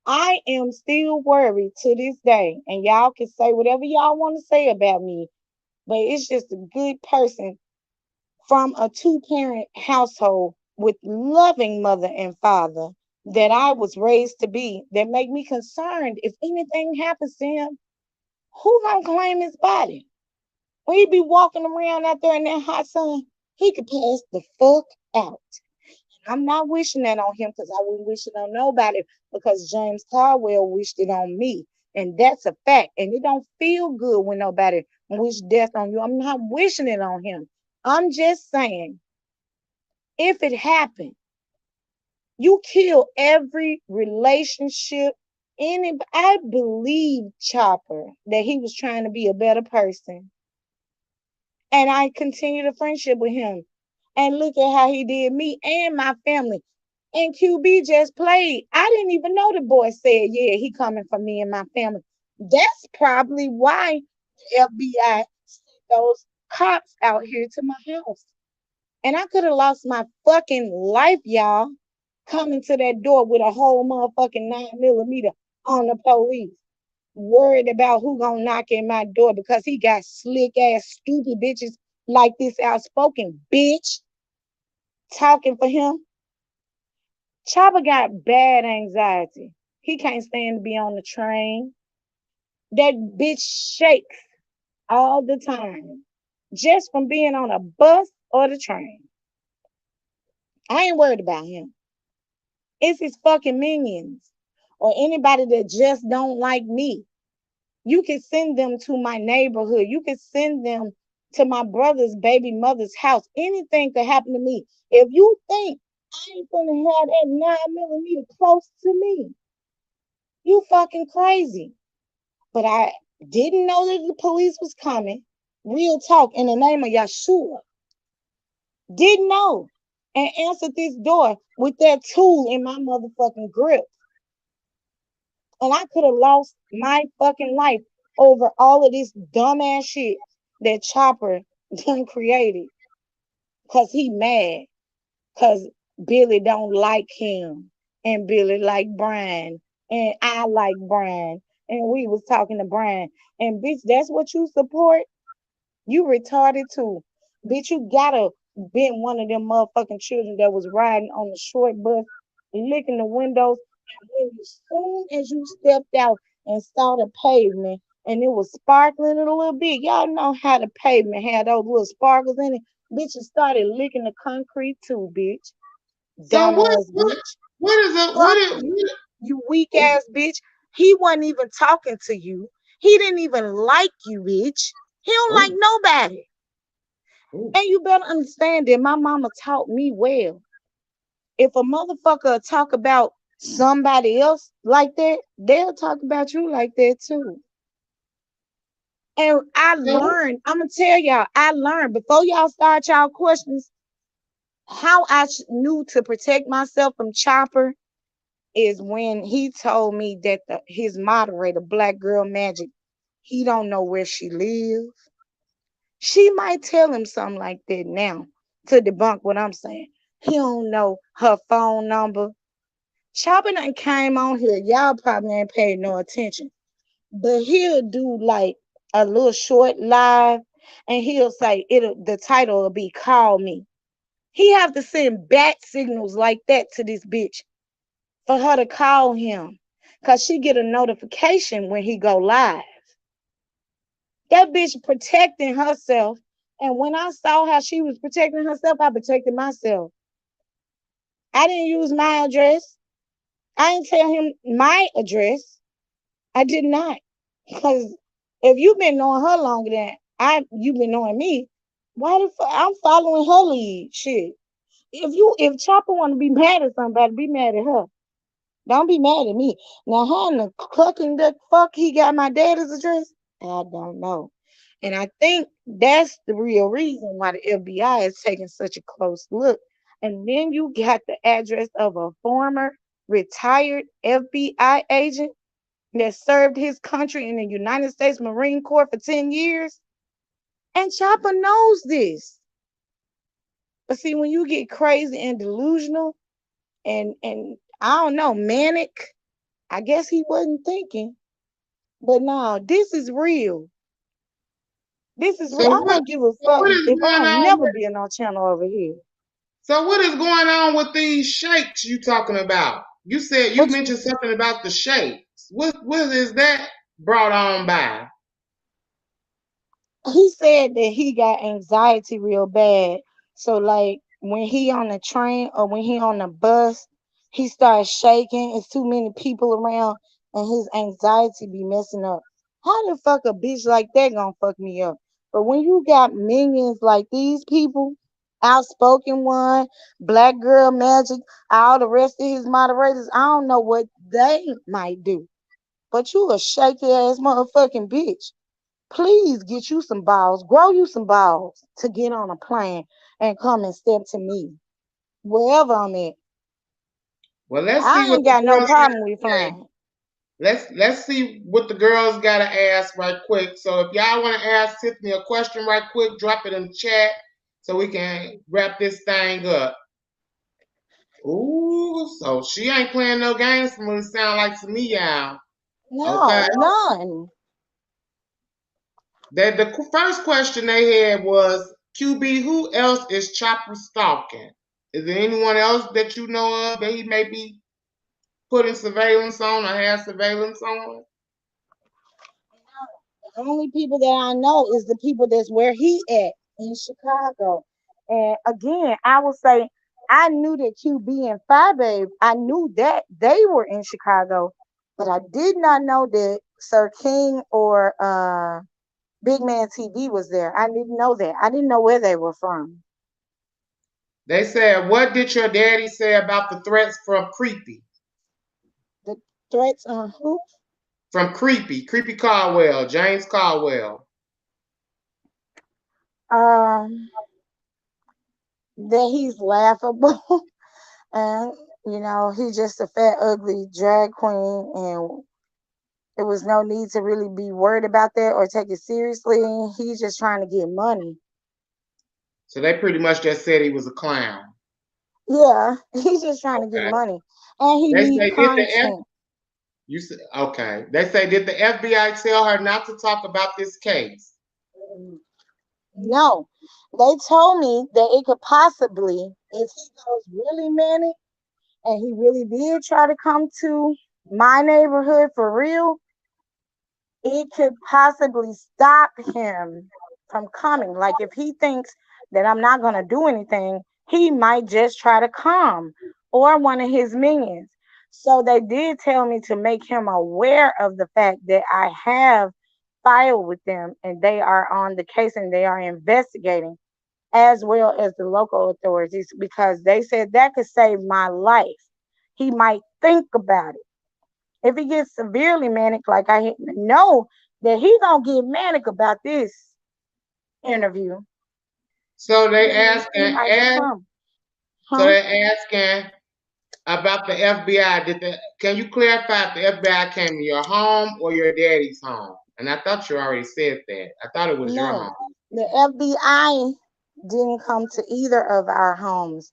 I am still worried to this day. And y'all can say whatever y'all want to say about me, but it's just a good person from a two-parent household with loving mother and father that I was raised to be that make me concerned if anything happens to him, who gonna claim his body? When he be walking around out there in that hot sun, he could pass the fuck out. I'm not wishing that on him because I wouldn't wish it on nobody because James Caldwell wished it on me. And that's a fact. And it don't feel good when nobody wish death on you. I'm not wishing it on him. I'm just saying, if it happened, you kill every relationship. I believe Chopper that he was trying to be a better person. And I continued a friendship with him. And look at how he did me and my family. And QB just played. I didn't even know the boy said, yeah, he coming for me and my family. That's probably why the FBI sent those cops out here to my house. And I could have lost my fucking life, y'all, coming to that door with a whole motherfucking 9mm on the police. Worried about who gonna knock at my door because he got slick ass stupid bitches like this outspoken bitch talking for him. Chopper got bad anxiety. He can't stand to be on the train. That bitch shakes all the time just from being on a bus or the train. I ain't worried about him. It's his fucking minions or anybody that just don't like me. You can send them to my neighborhood. You can send them to my brother's baby mother's house. Anything could happen to me. If you think I ain't gonna have that 9mm close to me, you fucking crazy. But I didn't know that the police was coming. Real talk in the name of Yeshua. Didn't know. And answered this door with that tool in my motherfucking grip. And I could have lost my fucking life over all of this dumbass shit that Chopper done created. Cause he mad. Cause Billy don't like him. And Billy like Brian. And I like Brian. And we was talking to Brian. And bitch, that's what you support? You retarded too. Bitch, you gotta been one of them motherfucking children that was riding on the short bus, licking the windows. And when as soon as you stepped out and saw the pavement and it was sparkling a little bit, y'all know how the pavement had those little sparkles in it. Bitch, you started licking the concrete too, bitch. So Dumbass bitch. what is it? Fuck you, you weak ass bitch. He wasn't even talking to you. He didn't even like you, bitch. He don't like nobody. And you better understand that my mama taught me well. If a motherfucker talk about somebody else like that, they'll talk about you like that too. And I So, learned, I'm gonna tell y'all, I learned before y'all start y'all questions, how I knew to protect myself from Chopper is when he told me that his moderator, Black Girl Magic, he don't know where she lives. She might tell him something like that now to debunk what I'm saying. He don't know her phone number. Chopper done came on here. Y'all probably ain't paid no attention. But he'll do like a little short live and he'll say the title will be Call Me. He have to send bat signals like that to this bitch for her to call him. Cause she get a notification when he go live. That bitch protecting herself. And when I saw how she was protecting herself, I protected myself. I didn't use my address. I didn't tell him my address. I did not. Because if you've been knowing her longer than you've been knowing me, why the fuck I'm following her lead? Shit. If Chopper want to be mad at somebody, be mad at her. Don't be mad at me. Now, how in the clucking the fuck he got my daddy's address? I don't know. And I think that's the real reason why the FBI is taking such a close look. And then you got the address of a former retired FBI agent that served his country in the United States Marine Corps for 10 years. And Chopper knows this. But see, when you get crazy and delusional and I don't know, manic, I guess he wasn't thinking. But no, this is real. This is real. so I what? won't give a So fuck what is if I going don't on never with? be on no channel over here. So what is going on with these shakes you talking about? You said you But mentioned something about the shakes. What is that brought on by? he said that he got anxiety real bad. So like when he on the train or when he on the bus, he starts shaking. It's too many people around, and his anxiety be messing up. How the fuck a bitch like that gonna fuck me up? But when you got minions like these people, outspoken one, Black Girl Magic, all the rest of his moderators, I don't know what they might do. But you a shaky ass motherfucking bitch. Please get you some balls, grow you some balls to get on a plane and come and step to me wherever I'm at. Well, let's see I what ain't the got no girls got problem with to say. flying. Let's see what the girls got to ask right quick. So if y'all want to ask Tiffany a question right quick, drop it in the chat so we can wrap this thing up. Ooh, so she ain't playing no games from what it sound like to me, y'all. Okay. No, none. The first question they had was, QB, who else is Chopper stalking? Is there anyone else that you know of that he may be putting surveillance on or has surveillance on? The only people that I know is the people that's where he at in Chicago. And again, I will say I knew that QB and Phi Babe, I knew that they were in Chicago, but I did not know that Sir King or Big Man TV was there. I didn't know that. I didn't know where they were from. They said, what did your daddy say about the threats from Creepy? The threats on who? From Creepy Caldwell, James Caldwell. Um, that he's laughable, and he's just a fat, ugly drag queen, and there was no need to really be worried about that or take it seriously. He's just trying to get money. So they pretty much just said he was a clown. Yeah, he's just trying to get Okay. money, and he They need say did the F content. you said okay. They say did the FBI tell her not to talk about this case? No, they told me that it could possibly, if he goes really manic and he really did try to come to my neighborhood for real, it could possibly stop him from coming. Like if he thinks that I'm not going to do anything, he might just try to come or one of his minions. So they did tell me to make him aware of the fact that I have filed with them and they are on the case and they are investigating as well as the local authorities because they said that could save my life. He might think about it. If he gets severely manic, like I know that he gonna get manic about this interview. So they He might succumb. So Huh? they asking about the FBI. Can you clarify if the FBI came to your home or your daddy's home? And I thought you already said that. I thought it was your No, home. the FBI didn't come to either of our homes.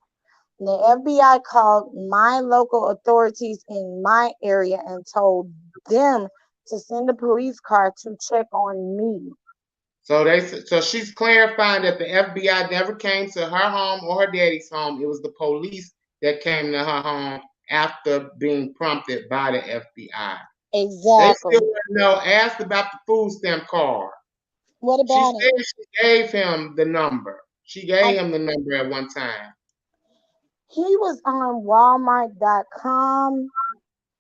The FBI called my local authorities in my area and told them to send a police car to check on me. So she's clarifying that the FBI never came to her home or her daddy's home. It was the police that came to her home after being prompted by the FBI. They Exactly. still want to know, asked about the food stamp card. What She about said it? she gave him the number. She gave him the number at one time. He was on Walmart.com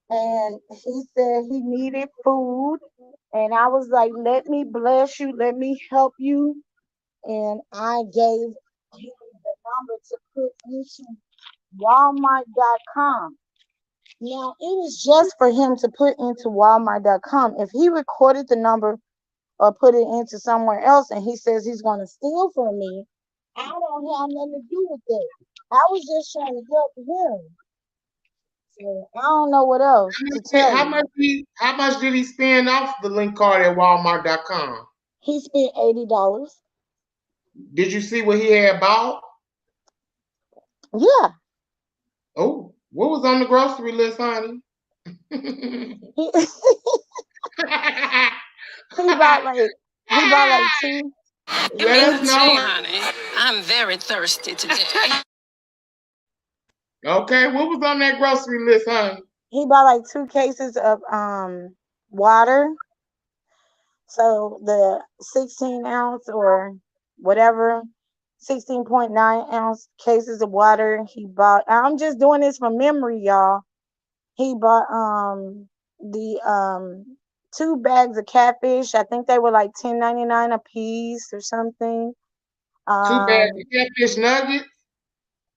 and he said he needed food. And I was like, let me bless you, let me help you. And I gave him the number to put into Walmart.com. Now, it was just for him to put into Walmart.com. If he recorded the number or put it into somewhere else and he says he's going to steal from me, I don't have nothing to do with that. I was just trying to help him. So I don't know what else to tell you. How much did he spend off the link card at Walmart.com? He spent $80. Did you see what he had bought? Yeah. Oh, what was on the grocery list, honey? He bought like two. Let us know. Honey, I'm very thirsty today. Okay, what was on that grocery list, honey? He bought like 2 cases of water. So the 16 ounce or whatever, 16.9 ounce cases of water he bought. I'm just doing this from memory, y'all. He bought the 2 bags of catfish. I think they were like $10.99 a piece or something. 2 bags of catfish nuggets?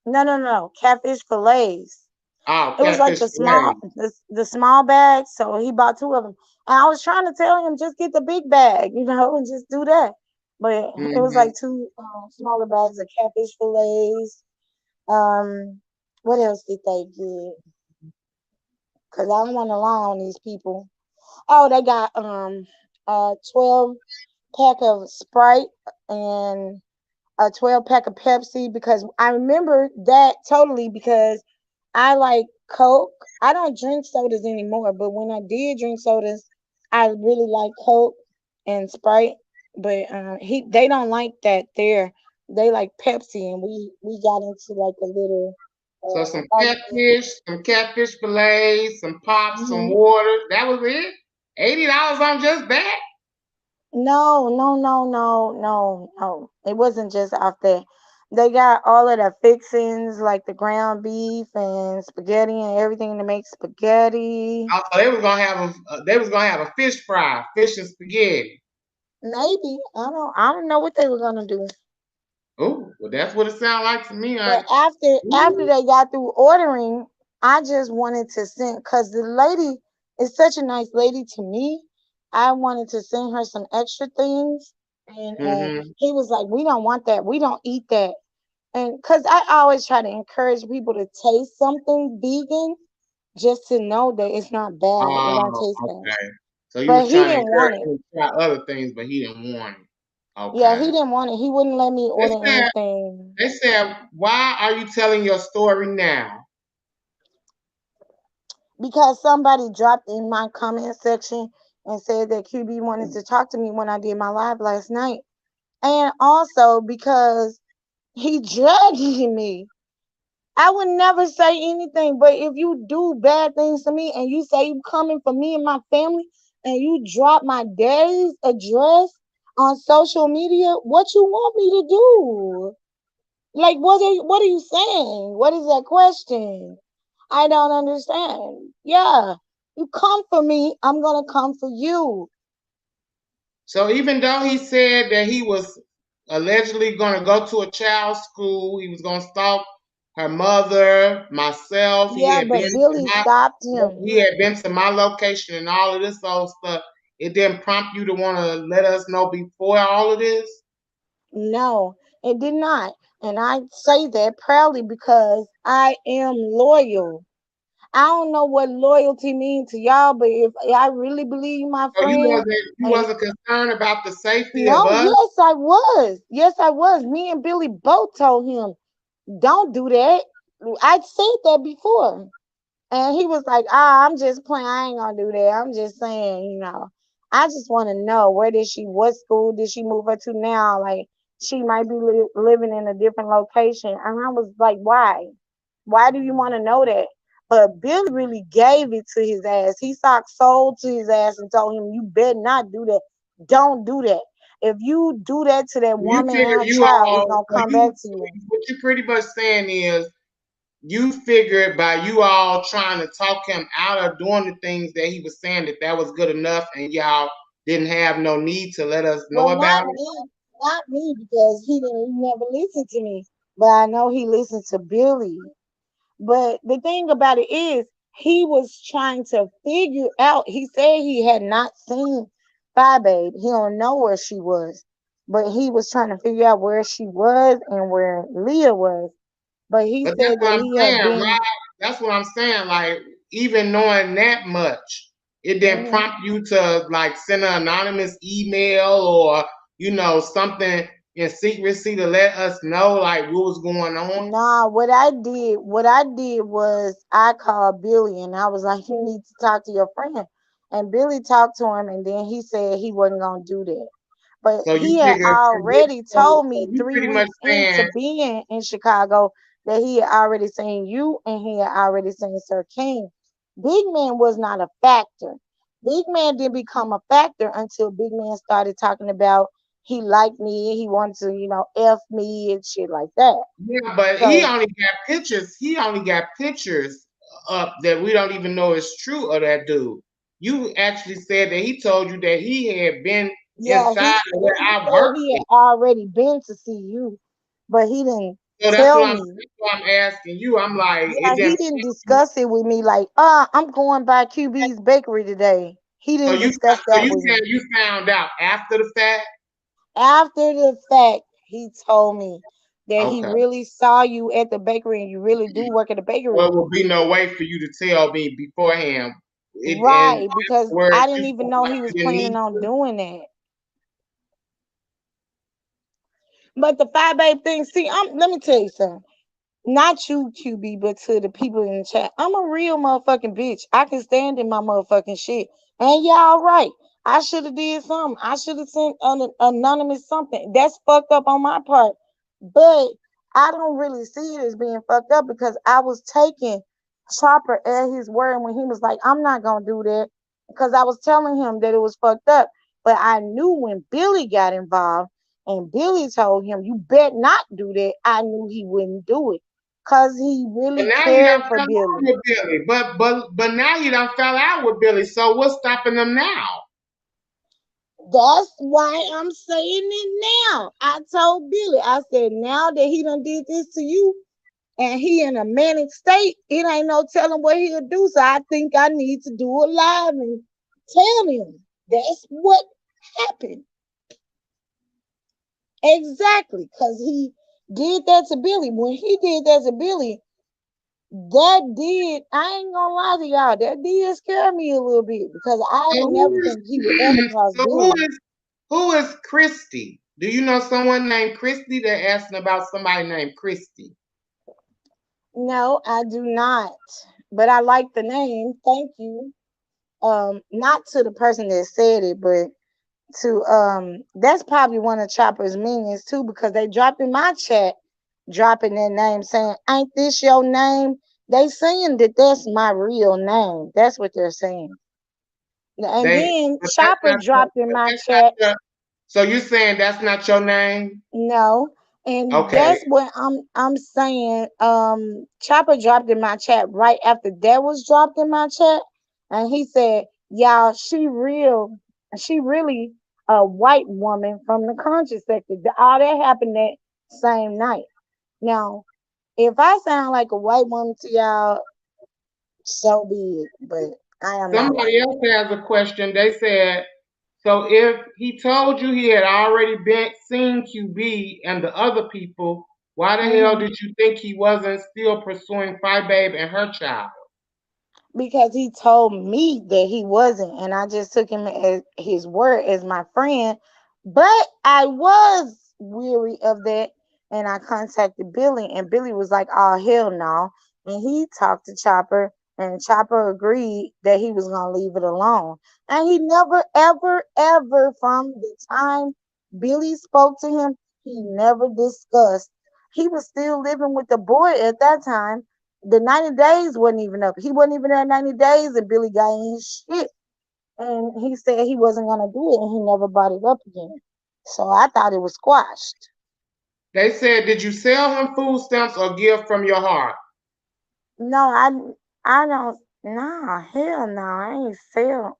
No. Catfish fillets. Oh, It was like catfish fillets. the small bag. So he bought 2 of them. And I was trying to tell him just get the big bag, and just do that. But it was like 2 smaller bags of catfish fillets. What else did they get? Cause I don't want to lie on these people. Oh, they got 12 pack of Sprite and a 12 pack of Pepsi because I remember that totally because I like Coke. I don't drink sodas anymore, but when I did drink sodas, I really like Coke and Sprite. But they don't like that there. They like Pepsi, and we got into like a little So argument. some catfish fillets, some pops, some Mhm. water. That was it? $80 on just that? No. It wasn't just off that. They got all of the fixings like the ground beef and spaghetti and everything to make spaghetti. Also, they was gonna have a fish fry, fish and spaghetti. Maybe I don't know what they were gonna do. Oh, well, that's what it sounds like to me. But after they got through ordering, I just wanted to send because the lady is such a nice lady to me. I wanted to send her some extra things, and Mm-hmm. he was like, "We don't want that. We don't eat that." And because I always try to encourage people to taste something vegan just to know that it's not bad. It don't Oh, taste bad. okay. So you But was he trying to didn't want encourage it. him to try other things, but he didn't want it. Yeah, Okay. he didn't want it. He wouldn't let me They order said, anything they said, why are you telling your story now? because somebody dropped in my comment section and said that QB wanted to talk to me when I did my live last night. And also because he dragging me. I would never say anything, but if you do bad things to me and you say you coming for me and my family and you drop my daddy's address on social media, what you want me to do? Like what are you saying? What is that question? I don't understand. Yeah. You come for me, I'm gonna come for you. So even though he said that he was allegedly going to go to a child's school, he was going to stalk her mother, myself. Yeah, but Billy stopped him. He had been to my location and all of this old stuff. It didn't prompt you to want to let us know before all of this? No, it did not. And I say that proudly because I am loyal. I don't know what loyalty means to y'all, but if I really believe my So friend, you and wasn't concerned about the safety of no, us? yes, I was. Yes, I was. Me and Billy both told him, don't do that. I said that before. And he was like, ah, I'm just playing. I ain't gonna do that. I'm just saying, I just want to know where did she, what school did she move her to now? Like, she might be living in a different location. And I was like, why? Why do you want to know that? But Billy really gave it to his ass. He socked soul to his ass and told him, you better not do that. Don't do that. If you do that to that You woman and figure her you child, it's all, gonna come back to you. what you pretty much saying is you figured by you all trying to talk him out of doing the things that he was saying that was good enough, and y'all didn't have no need to let us know Well, about it. not me, because he never listened to me. But I know he listened to Billy. But the thing about it is, he was trying to figure out. He said he had not seen Fi Babe. He don't know where she was, but he was trying to figure out where she was and where Leah was. But he But that's said what that I'm he saying, had been. right? That's what I'm saying. Like, even knowing that much, it didn't Mhm. prompt you to like send an anonymous email or something in secrecy to let us know like what was going on. Nah, what I did was I called Billy and I was like, you need to talk to your friend. And Billy talked to him and then he said he wasn't gonna do that. But So you he had figure, already so told me you three pretty much weeks into saying, being in Chicago that he had already seen you and he had already seen Sir King. Big Man was not a factor. Big Man didn't become a factor until Big Man started talking about he liked me, he wanted to, F me and shit like that. yeah, but he So only got pictures. He only got pictures up that we don't even know is true of that dude. You actually said that he told you that he had been yeah, inside of where he I said worked. he had already been to see you, but he didn't So tell me. that's what I'm asking you. I'm like, Yeah, it he didn't. didn't discuss it with me like, I'm going by QB's bakery today. He So didn't discuss that you with saying me. you found out after the fact? After the fact, he told me that he Okay. really saw you at the bakery and you really do work at the bakery. Well, there will be no way for you to tell me beforehand. And Right, because I afterwards, didn't you even felt know like he was you didn't planning need on to. doing that. But the five babe thing, see, let me tell you something. Not you, QB, but to the people in the chat. I'm a real motherfucking bitch. I can stand in my motherfucking shit. And y'all right. I should have did something. I should have sent an anonymous something. That's fucked up on my part. But I don't really see it as being fucked up because I was taking Chopper at his word when he was like, I'm not gonna do that. Because I was telling him that it was fucked up. But I knew when Billy got involved and Billy told him, you bet not do that, I knew he wouldn't do it because he But really now you cared done for fell out Billy. with Billy. But now you done fell out with Billy. So what's stopping them now? That's why I'm saying it now. I told Billy, I said, now that he done did this to you and he in a manic state, it ain't no telling what he'll do. So I think I need to do a live and tell him that's what happened. Exactly. Because he did that to Billy. When he did that to Billy, I ain't gonna lie to y'all, that did scare me a little bit because I So ain't who never is think he would ever cross so Billy. who is Christy? Do you know someone named Christy? They're asking about somebody named Christy. No, I do not. But I like the name. Thank you. Not to the person that said it, but to that's probably one of Chopper's minions too, because they dropped in my chat, dropping their name saying, ain't this your name? They saying that that's my real name. That's what they're saying. And They then but Chopper dropped in but my that's not chat. your, so you're saying that's not your name? No, and Okay. that's what I'm saying. Chopper dropped in my chat right after that was dropped in my chat, and he said, "Y'all, she really a white woman from the conscious sector. All that happened that same night. Now, If I sound like a white woman to y'all, so be it. But I am not white. Somebody else has a question. They said, so if he told you he had already been seen QB and the other people, why the hell Mhm. did you think he wasn't still pursuing Five Babe and her child? Because he told me that he wasn't, and I just took him as his word as my friend. But I was weary of that, and I contacted Billy, and Billy was like, "Oh hell no!" And he talked to Chopper, and Chopper agreed that he was gonna leave it alone. And he never, ever, ever, from the time Billy spoke to him, he never discussed. He was still living with the boy at that time. The 90 days wasn't even up. He wasn't even there 90 days and Billy got in his shit. And he said he wasn't gonna do it and he never brought it up again. So I thought it was squashed. They said, did you sell him food stamps or give from your heart? No, I don't nah, hell no, I ain't sell.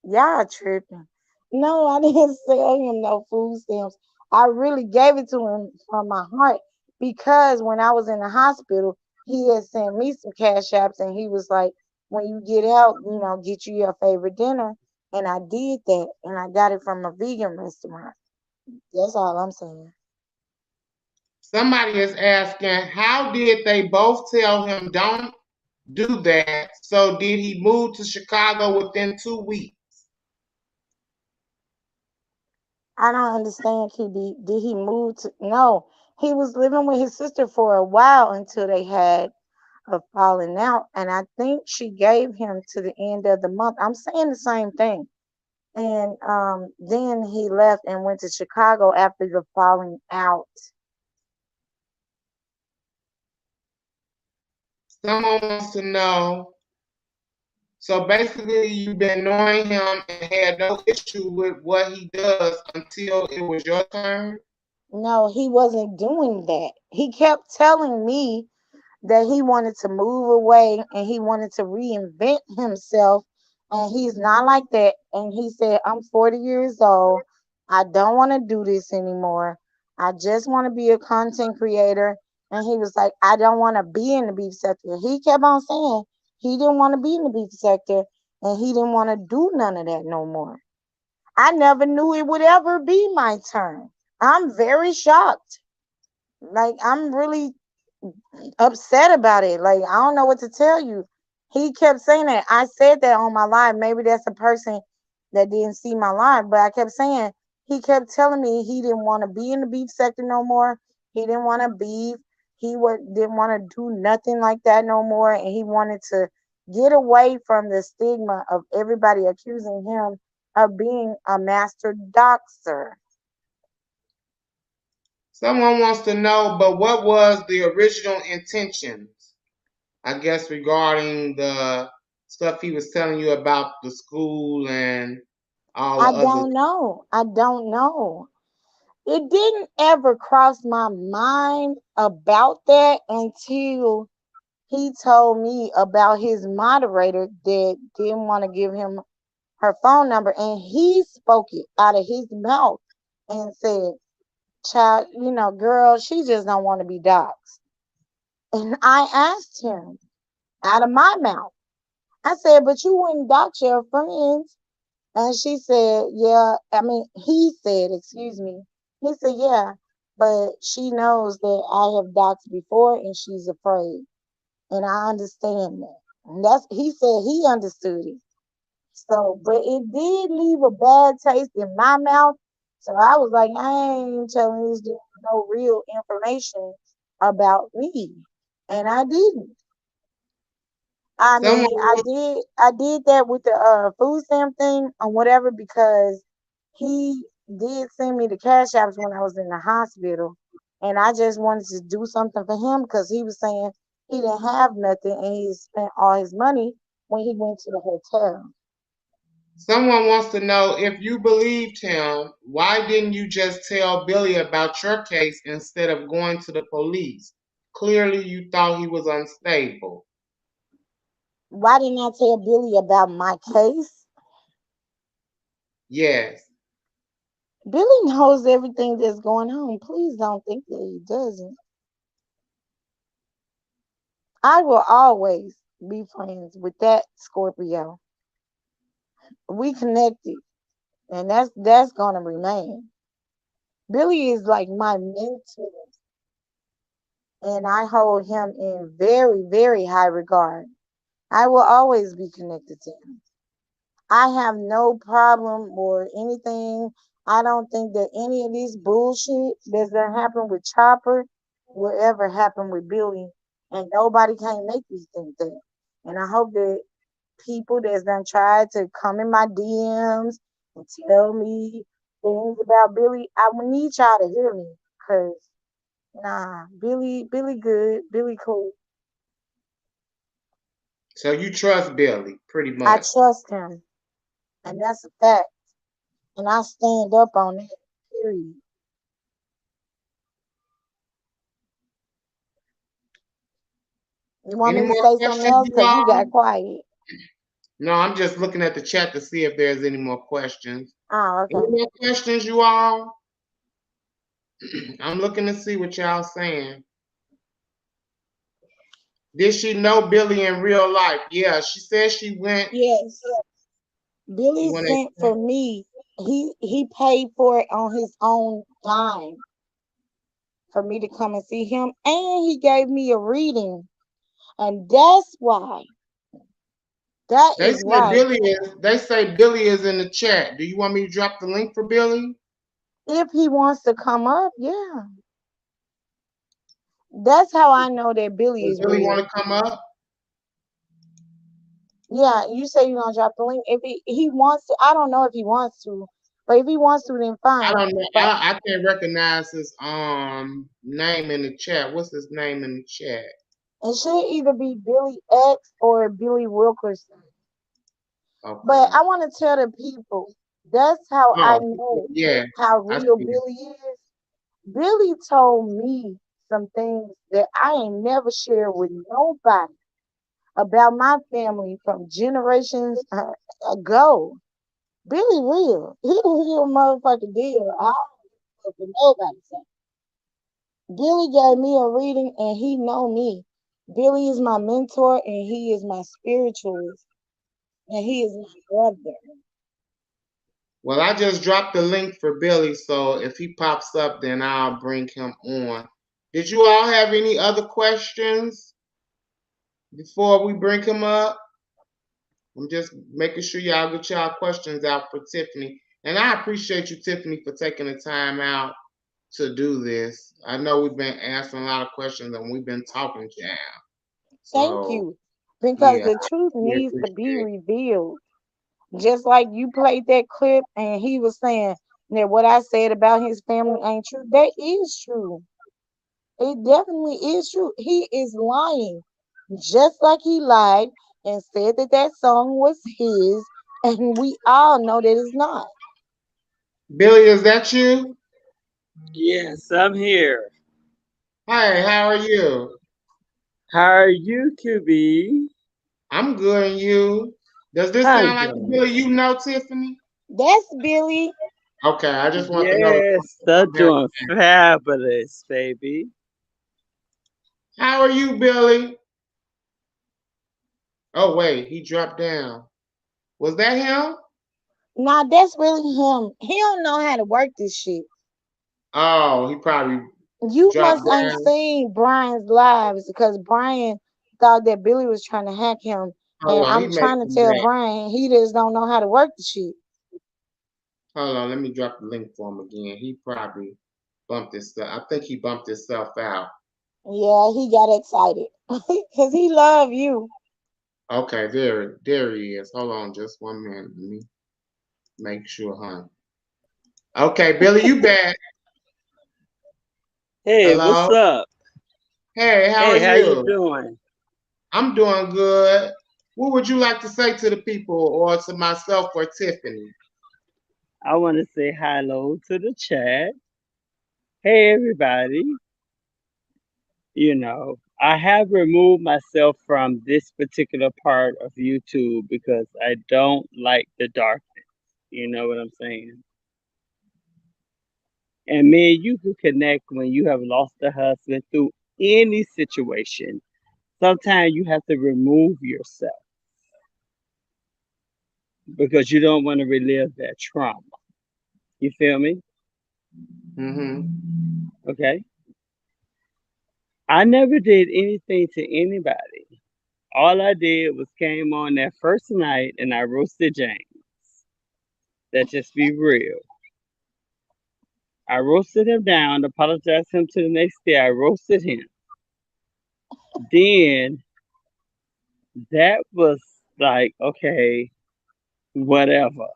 Y'all tripping. No, I didn't sell him no food stamps. I really gave it to him from my heart because when I was in the hospital, he had sent me some cash apps and he was like, when you get out, get you your favorite dinner. And I did that and I got it from a vegan restaurant. That's all I'm saying. Somebody is asking, how did they both tell him don't do that? So did he move to Chicago within 2 weeks? I don't understand, QB. Did he move to? No, he was living with his sister for a while until they had of falling out. And I think she gave him to the end of the month. I'm saying the same thing. And then he left and went to Chicago after the falling out. Someone wants to know. So basically, you've been knowing him and had no issue with what he does until it was your turn. No, he wasn't doing that. He kept telling me that he wanted to move away and he wanted to reinvent himself. And he's not like that. And he said, I'm 40 years old. I don't want to do this anymore. I just want to be a content creator. And he was like, I don't want to be in the beef sector. He kept on saying he didn't want to be in the beef sector and he didn't want to do none of that no more. I never knew it would ever be my turn. I'm very shocked. Like, I'm really upset about it. Like, I don't know what to tell you. He kept saying that. I said that on my live. Maybe that's a person that didn't see my live, but I kept saying he kept telling me he didn't want to be in the beef sector no more. He didn't want to beef. Didn't want to do nothing like that no more, and he wanted to get away from the stigma of everybody accusing him of being a master doxer. Someone wants to know, but what was the original intentions? I guess regarding the stuff he was telling you about the school and all the I other. don't know. I don't know. It didn't ever cross my mind about that until he told me about his moderator that didn't want to give him her phone number, and he spoke it out of his mouth and said, child, girl, she just don't want to be doxxed. And I asked him out of my mouth, I said, but you wouldn't dox your friends. And she said, yeah, he said, excuse me. He said, yeah, but she knows that I have doxed before and she's afraid. And I understand that. And he said he understood it. So, but it did leave a bad taste in my mouth. So I was like, I ain't telling this dude no real information about me. And I didn't. I Someone, mean, I did that with the food stamp thing or whatever because he did send me the cash apps when I was in the hospital, and I just wanted to do something for him because he was saying he didn't have nothing and he spent all his money when he went to the hotel. someone wants to know, if you believed him, why didn't you just tell Billy about your case instead of going to the police? Clearly, you thought he was unstable. Why didn't I tell Billy about my case? Yes. Billy knows everything that's going on. Please don't think that he doesn't. I will always be friends with that Scorpio. We connected, and that's gonna remain. Billy is like my mentor, and I hold him in very, very high regard. I will always be connected to him. I have no problem or anything. I don't think that any of this bullshit that's gonna happen with Chopper will ever happen with Billy, and nobody can make me think that. And I hope that people that's done tried to come in my DMs and tell me things about Billy, I would need y'all to hear me, cause nah, Billy good, Billy cool. So you trust Billy, pretty I much. trust him, and that's a fact. And I stand up on that. Period. You want Any me to more say something questions, else? you Cause you got all? quiet. No, I'm just looking at the chat to see if there's any more questions. Oh, Any okay. more questions, you all? I'm looking to see what y'all saying. Did she know Billy in real life? Yeah, she said she went. Yes. You Billy want to? sent for me. He paid for it on his own dime for me to come and see him, and he gave me a reading, and that's why. That They is say why. Billy is. They say Billy is in the chat. Do you want me to drop the link for Billy? If he wants to come up, yeah. That's how I know that Billy Does is Billy want real. to come up? Yeah, you say you're gonna drop the link. If he wants to, I don't know if he wants to, but if he wants to, then I fine. don't know. But I can't recognize his name in the chat. What's his name in the chat? it should either be Billy X or Billy Wilkerson. But Okay. I want to tell the people that's how I Oh, know yeah. how I real see. Billy is. Billy told me some things that I ain't never shared with nobody about my family from generations ago. Billy real. He the real motherfucking deal. I don't care what nobody say. Billy gave me a reading and he know me. Billy is my mentor and he is my spiritualist and he is my brother. Well, I just dropped the link for Billy, so if he pops up, then I'll bring him on. Did you all have any other questions before we bring him up? I'm just making sure y'all get y'all questions out for Tiffany. And I appreciate you, Tiffany, for taking the time out to do this. I know we've been answering a lot of questions and we've been talking jam. Thank So, you. Because yeah, the I truth really needs to be appreciate it. revealed. Just like you played that clip and he was saying that what I said about his family ain't true. That is true. It definitely is true. He is lying. Just like he lied and said that that song was his. And we all know that it's not. Billy, is that you? Yes, I'm here. Hi, how are you? How are you, QB? I'm good, and you? Does this I'm sound like the doing. Billy you know, Tiffany? That's Billy. Okay, I just want to know the Yes, I'm familiar. doing fabulous, baby. How are you, Billy? Oh wait, he dropped down. Was that him? Nah, that's really him. He don't know how to work this shit. Oh, he probably You dropped must ain't down. seen Brian's lives because Brian thought that Billy was trying to hack him. Hold And on, he I'm may trying to come tell back. Brian he just don't know how to work the shit. Hold on, let me drop the link for him again. He probably bumped himself. I think he bumped himself out. Yeah, he got excited because he love you. Okay, there he is. Hold on, just 1 minute. Let me make sure, huh? Okay, Billy, you back? Hey, what's Hello. up? Hey, how are Hey, how you you? doing? I'm doing good. What would you like to say to the people or to myself or Tiffany? I want to say hello to the chat. Hey, everybody. I have removed myself from this particular part of YouTube because I don't like the darkness. You know what I'm saying? And me and you can connect when you have lost a husband through any situation. Sometimes you have to remove yourself because you don't want to relive that trauma. You feel me? Mm-hmm. Okay. I never did anything to anybody. All I did was came on that first night and I roasted James. Let's just be real. I roasted him down, apologized him to the next day. I roasted him. Then that was like, okay, whatever.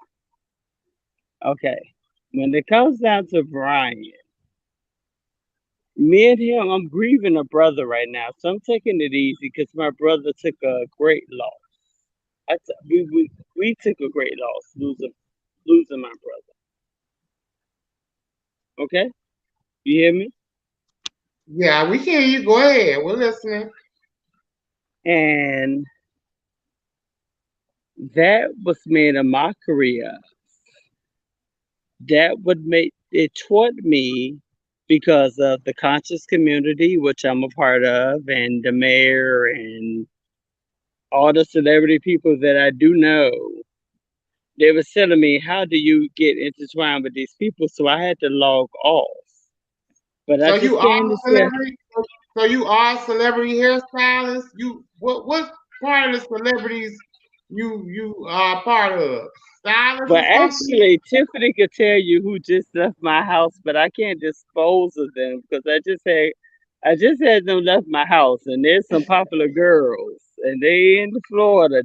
Okay. When it comes down to Brian, me and him, I'm grieving a brother right now. So I'm taking it easy because my brother took a great loss. We took a great loss losing my brother. Okay? You hear me? Yeah, we can hear you. Go ahead. We're listening. And that was made a mockery of. That would make it taught me because of the conscious community, which I'm a part of, and the mayor and all the celebrity people that I do know. They were telling me, how do you get intertwined with these people? So I had to log off. But I So you just are came to say, celebrity. So you are celebrity hairstylist. You what part of the celebrities you are part of? Stylist but or something? actually, Tiffany could tell you who just left my house, but I can't dispose of them because I just had them left my house, and there's some popular girls, and they in Florida.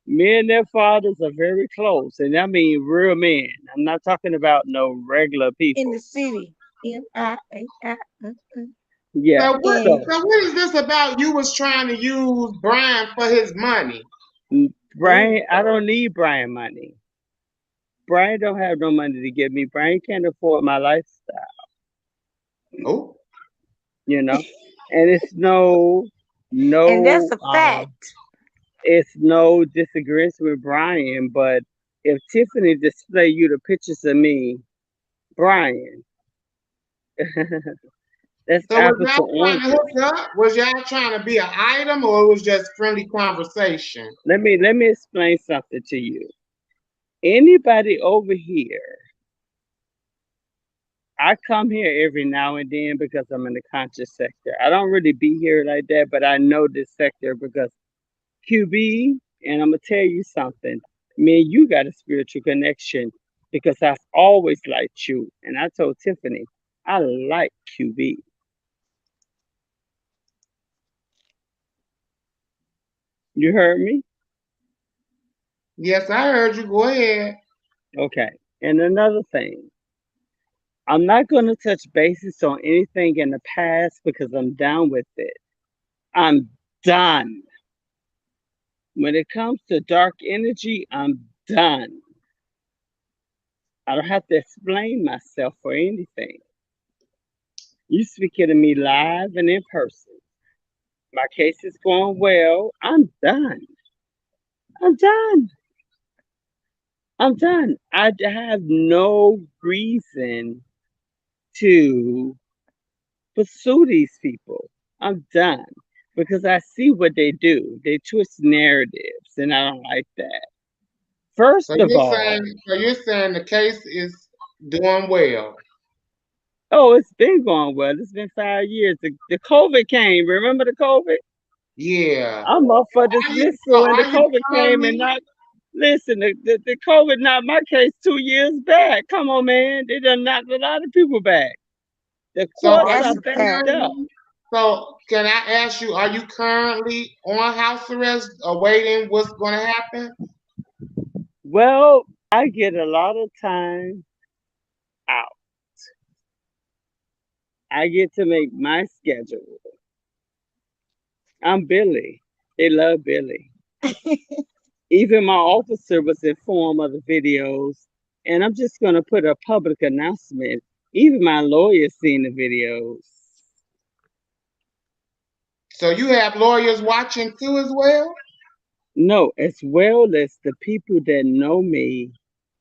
Me and their fathers are very close, and I mean real men. I'm not talking about no regular In the people. city. N-I-A-I. Yeah. So what? And So So what is this about? You was trying to use Brian for his money. oh, Brian, I don't need Brian money. Brian don't have no money to give me. Brian can't afford my lifestyle, Oh, you know. And and that's no, a fact. it's no disagreement with Brian. But if Tiffany display you the pictures of me, Brian, that's so was apples to y'all trying to oranges. hook up? Was y'all trying to be an item, or it was just friendly conversation? Let me explain something to you. Anybody over here, I come here every now and then because I'm in the conscious sector. I don't really be here like that, but I know this sector because QB, and I'm gonna tell you something. Me and you got a spiritual connection because I've always liked you. And I told Tiffany, I like QB. You heard me? Yes, I heard you. Go ahead. Okay. And another thing, I'm not gonna touch bases on anything in the past because I'm done with it. I'm done. When it comes to dark energy, I'm done. I don't have to explain myself for anything. You speaking to me live and in person. My case is going well. I'm done. I'm done. I'm done. I have no reason to pursue these people. I'm done because I see what they do. They twist narratives, and I don't like that. So First of you're all, saying, so you're saying the case is doing well. oh, it's been going well. It's been 5 years. The COVID came. Remember the COVID? Yeah. I'm up for Are you dismissal, so and the are you COVID came and currently not. Listen, the COVID knocked my case 2 years back. Come on, man. They done knocked a lot of people back. The so courts are That's are you a backed fact. up. currently so can I ask you, are you currently on house arrest awaiting what's gonna happen? Well, I get a lot of time out. I get to make my schedule. I'm Billy. They love Billy. Even my officer was informed of the videos, and I'm just going to put a public announcement. Even my lawyer seen the videos. So you have lawyers watching too as well? No, as well as the people that know me,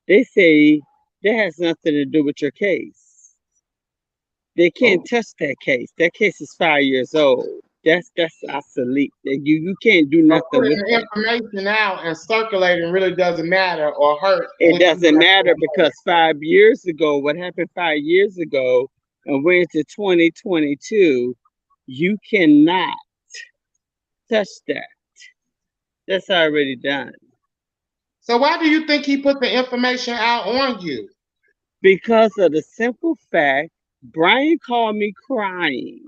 they say that has nothing to do with your case. They can't Oh, touch that case. That case is 5 years old. That's obsolete. You can't do So nothing putting with the that. information out and circulating really doesn't matter or hurt It what you doesn't got matter going on. because 5 years ago, what happened 5 years ago, and we're into 2022, you cannot touch that. That's already done. So why do you think he put the information out on you? Because of the simple fact, Brian called me crying.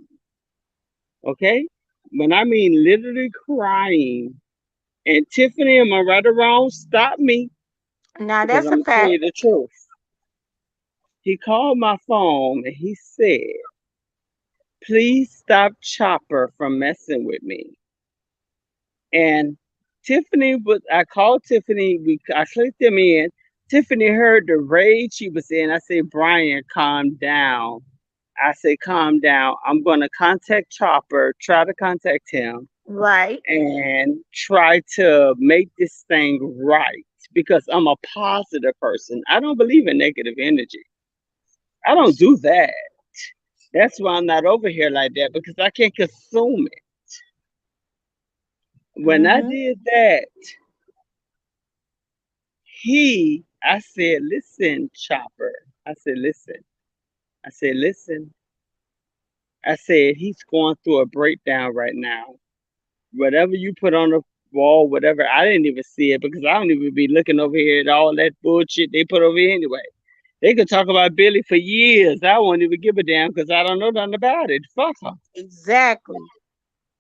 Okay? When I mean literally crying, and Tiffany, am I right or wrong? Stop me Now because that's I'm a going to tell fact. you the truth. He called my phone and he said, please stop Chopper from messing with me. And I called Tiffany, I clicked them in. Tiffany heard the rage she was in. I said, Brian, calm down. I said, calm down. I'm going to contact Chopper, try to contact him, Right. and try to make this thing right because I'm a positive person. I don't believe in negative energy. I don't do that. That's why I'm not over here like that because I can't consume it. When I Mhm. did that, I said, listen, Chopper. I said, listen. I said, listen. I said, he's going through a breakdown right now. Whatever you put on the wall, whatever, I didn't even see it because I don't even be looking over here at all that bullshit they put over here anyway. They could talk about Billy for years. I won't even give a damn because I don't know nothing about it. Fuck her. Exactly.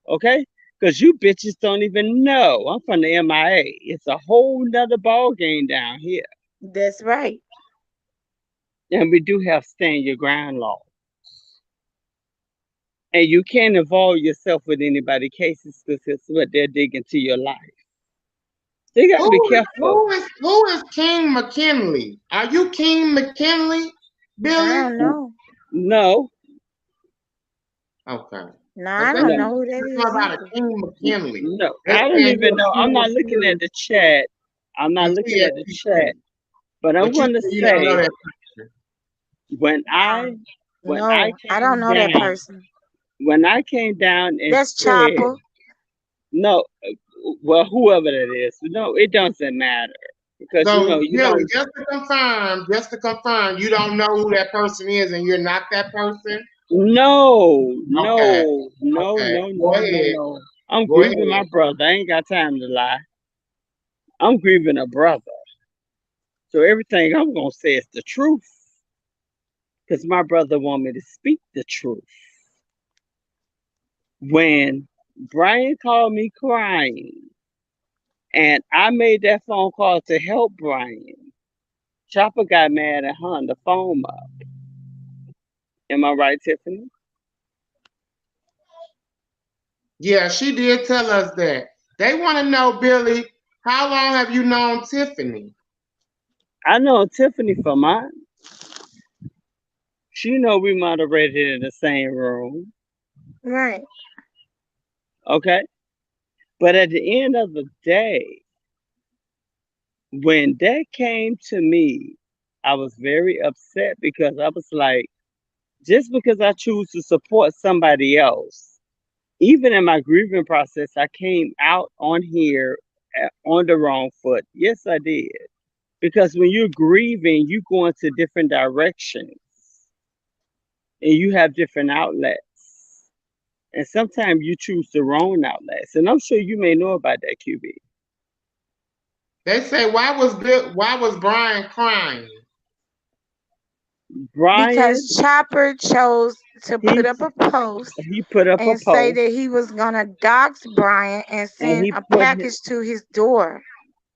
Okay? Because you bitches don't even know. I'm from the MIA. It's a whole nother ball game down here. That's right. And we do have stand your ground law. And you can't involve yourself with anybody cases because it's what they're digging to your life. So you gotta be careful. Who is King McKinley? Are you King McKinley, I Billy? don't know. No, Okay. No, Because I they don't no, know who that talking is about a either. King McKinley. no. They I don't saying even you're know. I'm King not looking at McKinley the chat. I'm not and looking at the chat. TSP. But I'm But you gonna say you don't know say that person. when I when I No, I don't came know that down, person. when I came down and That's said Chopper. no, well whoever that is, no, it doesn't matter because So you Billy, don't. just to confirm, you don't know who that person is and you're not that person? No, Okay. no, no, Okay. no, Go no, no, ahead. no. I'm Go grieving ahead. my brother. I ain't got time to lie. I'm grieving a brother. So everything I'm gonna say is the truth. Because my brother want me to speak the truth. When Brian called me crying and I made that phone call to help Brian, Chopper got mad and hung the phone up. Am I right, Tiffany? Yeah, she did tell us that. They want to know, Billy, how long have you known Tiffany? I know Tiffany for mine. She know we moderated in the same room. Right. Okay? But at the end of the day, when that came to me, I was very upset because I was like, just because I choose to support somebody else, even in my grieving process, I came out on here on the wrong foot. Yes, I did. Because when you're grieving, you go into different directions and you have different outlets. And sometimes you choose the wrong outlets. And I'm sure you may know about that, QB. They say, why was Brian crying? Brian, Because Chopper chose to put he up a post he put up a and say post that he was gonna dox Brian and and send a package to his door.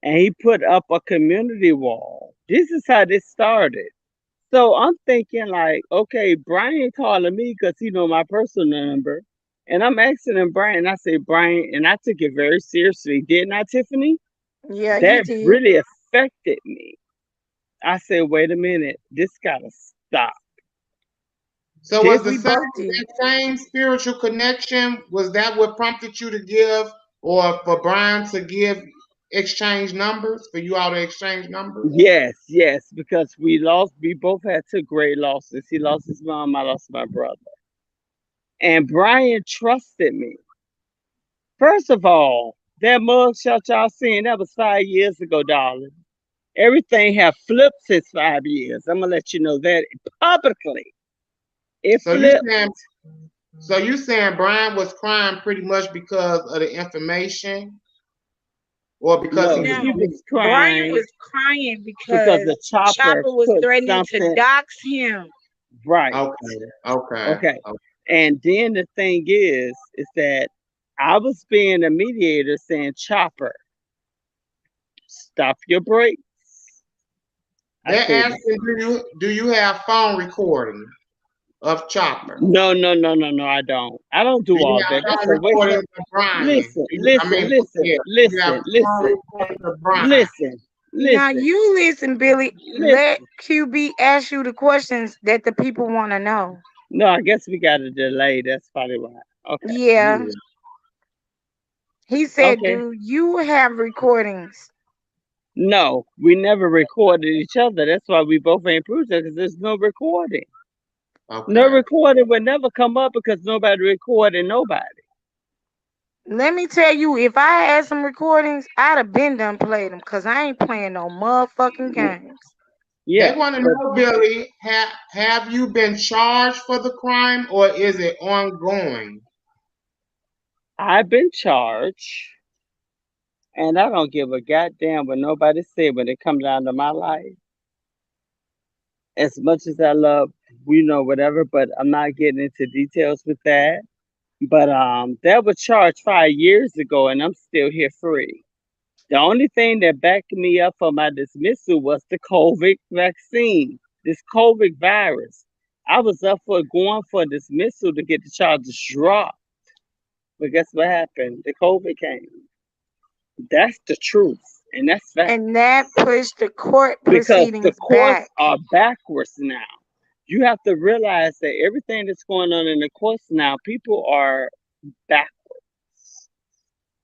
he put up a community wall. This is how this started. So I'm thinking like, okay, Brian calling me because he know my personal number. And I'm asking him, Brian, I say, Brian, and I took it very seriously, didn't I, Tiffany? Yeah, you That did. really affected me. I said, wait a minute, this gotta stop. So was This the We same both did. that same spiritual connection? Was that what prompted you to give, or for Brian to give exchange numbers for you all to exchange numbers? yes, because we both had two great losses. He lost his mom, I lost my brother. And Brian trusted me. First of all, that mugshot y'all seen, that was 5 years ago, darling. Everything have flipped since 5 years. I'm gonna let you know that publicly. It So you flipped. saying so you saying Brian was crying pretty much because of the information, or because he No, was No, he was Brian crying was crying because because the chopper Chopper was put threatening to something dox him. right. okay, okay, Okay. okay. And then the thing is that I was being a mediator saying, Chopper, stop your brakes. I They're said, asking, do you have phone recording of Chopper? no, I don't. I don't Do do you all have that. That's phone a waste of recordings of Brian? listen, I mean, yeah. Do you have listen, phone listen, recordings of Brian? listen, Now listen, you listen, Billy. Let listen. QB ask you the questions that the people want to know. No, I guess we got a delay. That's probably why. Okay. Yeah, Yeah. he said, Okay. "Do you have recordings?" No, we never recorded each other. That's why we both ain't proved it because there's no recording. No Okay. recording would never come up because nobody recorded nobody. Let me tell you, if I had some recordings, I'd have been done played them because I ain't playing no motherfucking games. They Yeah, want to but know, Billy, have you been charged for the crime or is it ongoing? I've been charged, and I don't give a goddamn what nobody said when it comes down to my life. As much as I love, whatever, but I'm not getting into details with that. But that was charged 5 years ago, and I'm still here free. The only thing that backed me up for my dismissal was the COVID vaccine, this COVID virus. I was up for going for dismissal to get the charges dropped. But guess what happened? The COVID came. That's the truth. And that's fact. And that pushed the court Because the proceedings courts back. are backwards now. You have to realize that everything that's going on in the courts now, people are backwards.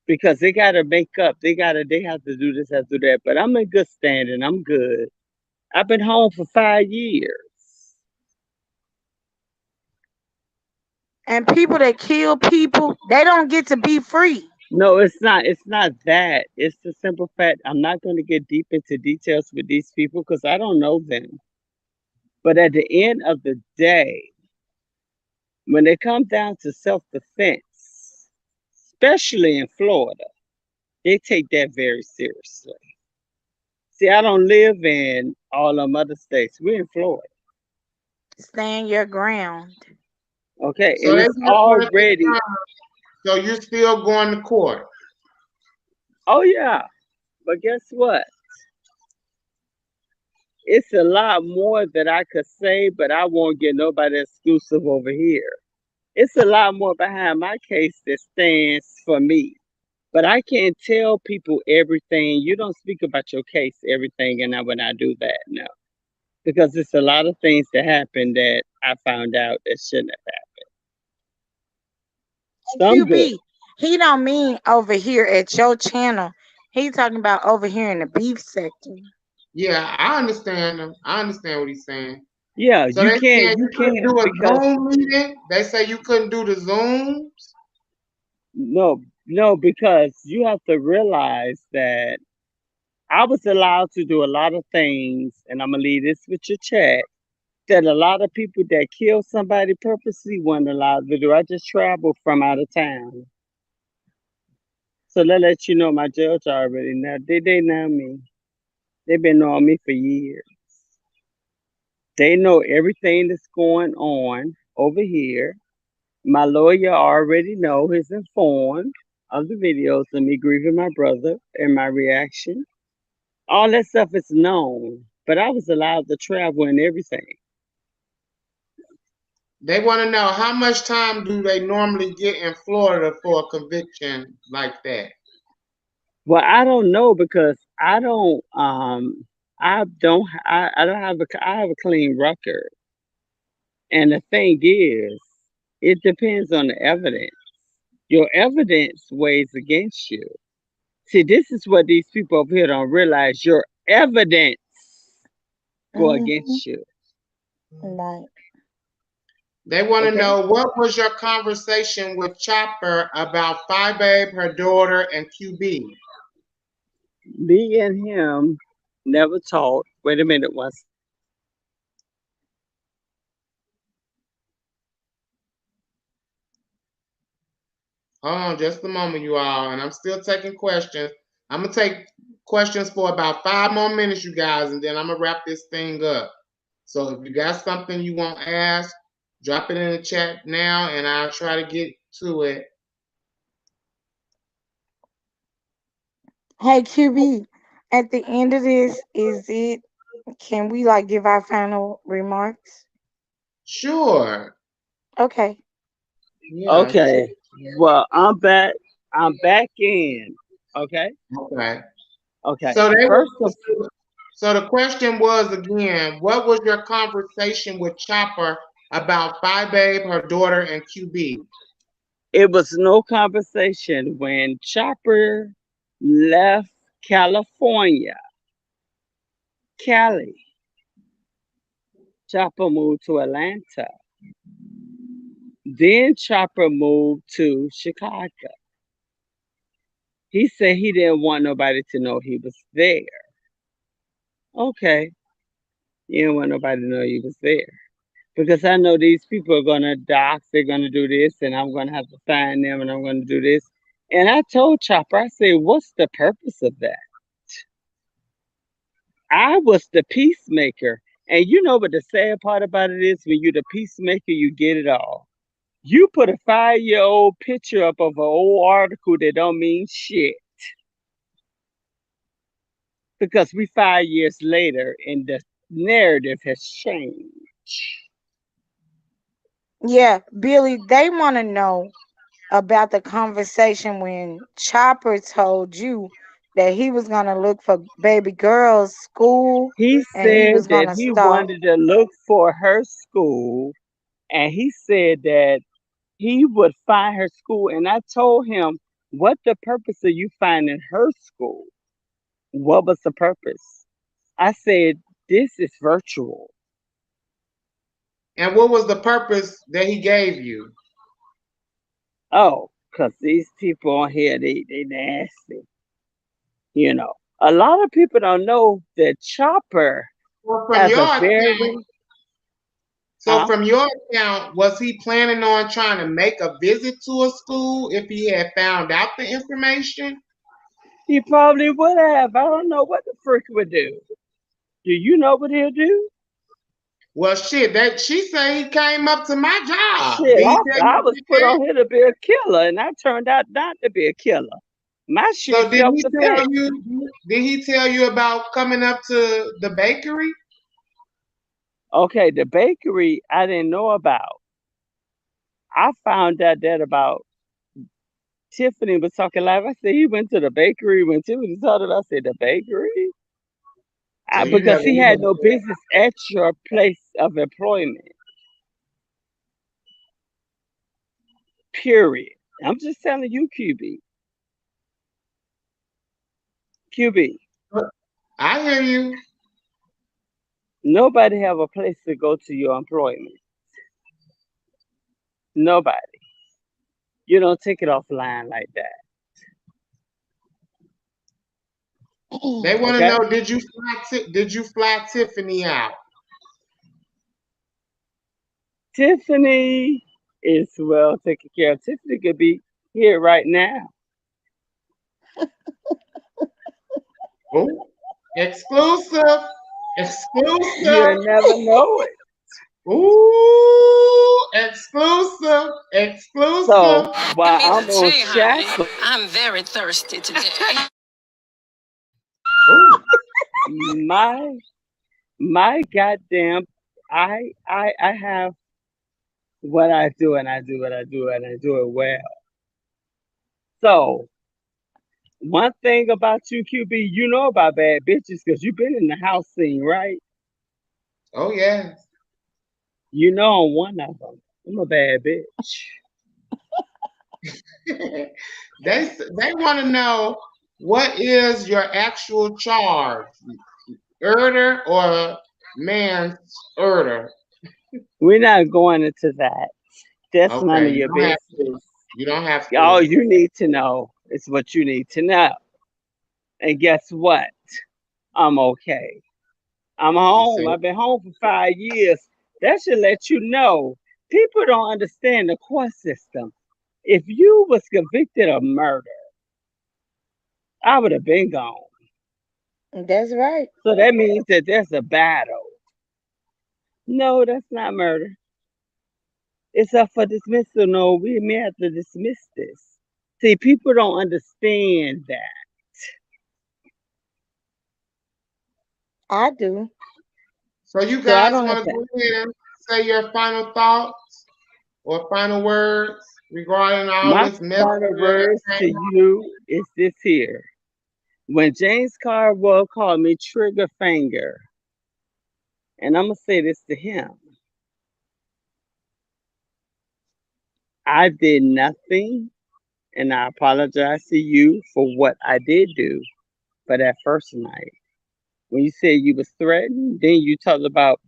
Because they gotta make up. They have to do this, have to do that. But I'm in good standing. I'm good. I've been home for 5 years. And people that kill people, they don't get to be free. No, it's not. It's not that. It's the simple fact I'm not going to get deep into details with these people because I don't know them. But at the end of the day, when it comes down to self-defense, especially in Florida, they take that very seriously. See, I don't live in all them other states. We're in Florida, Stand your ground. okay? So And they it's just wanted to already. know. So you're still going to court. Oh yeah, but guess what? It's a lot more that I could say, but I won't get nobody exclusive over here. It's a lot more behind my case that stands for me. But I can't tell people everything. You don't speak about your case, everything, and when I do that, no. Because it's a lot of things that happen that I found out that shouldn't have happened. And So I'm good. QB, he don't mean over here at your channel. He talking about over here in the beef sector. Yeah, I understand him. I understand what he's saying. Yeah, So they saying you you couldn't can't do a because Zoom meeting. They say you couldn't do the Zooms. no, no, because you have to realize that I was allowed to do a lot of things, and I'm gonna leave this with your chat. That a lot of people that kill somebody purposely weren't allowed to do. I just traveled from out of town, so that lets you know my judge already know. They know me. They've been knowing me for years. They know everything that's going on over here. My lawyer already know. He's informed of the videos of me grieving my brother and my reaction. All that stuff is known, but I was allowed to travel and everything. They want to know how much time do they normally get in Florida for a conviction like that. Well, I don't know because I don't have I have a clean record. And the thing is, it depends on the evidence. Your evidence weighs against you. See, this is what these people over here don't realize. Your evidence go Mm-hmm. against you. Right. They want to Okay. know what was your conversation with Chopper about Phi Babe, her daughter, and QB? Me and him never talked. Wait a minute, one second. Hold on just a moment, you all, and I'm still taking questions. I'm gonna take questions for about 5 more minutes, you guys, and then I'm gonna wrap this thing up. So if you got something you want to ask, drop it in the chat now, and I'll try to get to it. Hey QB, at the end of this, can we like give our final remarks? Sure. Okay. Yeah. Okay. Well, I'm back. I'm back in. Okay. Okay. Okay. So they First of were, so the question was again, what was your conversation with Chopper about Phi Babe, her daughter, and QB? it was no conversation when Chopper left California, Cali. Chopper moved to Atlanta. Then Chopper moved to Chicago. He said he didn't want nobody to know he was there. Okay. You didn't want nobody to know he was there. Because I know these people are gonna dox, they're gonna do this, and I'm gonna have to find them and I'm gonna do this. And I told Chopper, I said, what's the purpose of that? I was the peacemaker. And you know what the sad part about it is? When you're the peacemaker, you get it all. You put a 5-year-old picture up of an old article that don't mean shit. Because we 5 years later and the narrative has changed. Yeah, Billy, they want to know about the conversation when Chopper told you that he was going to look for baby girl's school He and he said was going that to he stalk. wanted to look for her school, and he said that he would find her school. And I told him, what the purpose of you finding her school? What was the purpose? I said, this is virtual. And what was the purpose that he gave you? Oh, because these people on here, they nasty. You know, a lot of people don't know that Chopper Well, from has your a account, very, so huh? from your account, was he planning on trying to make a visit to a school if he had found out the information? He probably would have. I don't know what the freak would do. Do you know what he'll do? Well, shit, that she say he came up to my job. Shit, Did he tell I you was put that? on here to be a killer, and I turned out not to be a killer. My shit So did self he tell defense. you? Did he tell you about coming up to the bakery? Okay, the bakery I didn't know about. I found out that about Tiffany was talking live. I said he went to the bakery when Tiffany told him. I said the bakery, So you because never he had knew. no business at your place of employment. Period. I'm just telling you, QB. I hear you. Nobody have a place to go to your employment. Nobody. You don't take it offline like that. They want to Okay? know, did you fly Tiffany out? Tiffany is well taken care of. Tiffany could be here right now. Oh, exclusive, You'll exclusive. never know it. Ooh, exclusive, So exclusive. while Mean I'm to on tea, honey. shackle, I'm very thirsty today. Ooh, my my goddamn I have what I do and I do what I do and I do it well. So one thing about you, QB, you know about bad bitches because you've been in the house scene, right? oh yeah. You know I'm one of them. I'm a bad bitch. They want to know what is your actual charge, murder or man's murder? We're not going into that. That's none Okay, of you your don't have to. business. You don't have All to. you need to know is what you need to know. And guess what? I'm okay. I'm You home. see? I've been home for 5 years. That should let you know. People don't understand the court system. If you was convicted of murder, I would have been gone. That's right. So that means that there's a battle. No, that's not murder. It's up for dismissal. No, we may have to dismiss this. See, people don't understand that. I do. So you So I guys don't want have to to. go ahead and say your final thoughts or final words regarding all My this mess final that words to came out? you is this here. When James Caldwell called me trigger finger, and I'm gonna say this to him, I did nothing, and I apologize to you for what I did do for that first night. When you said you was threatened, then you talked about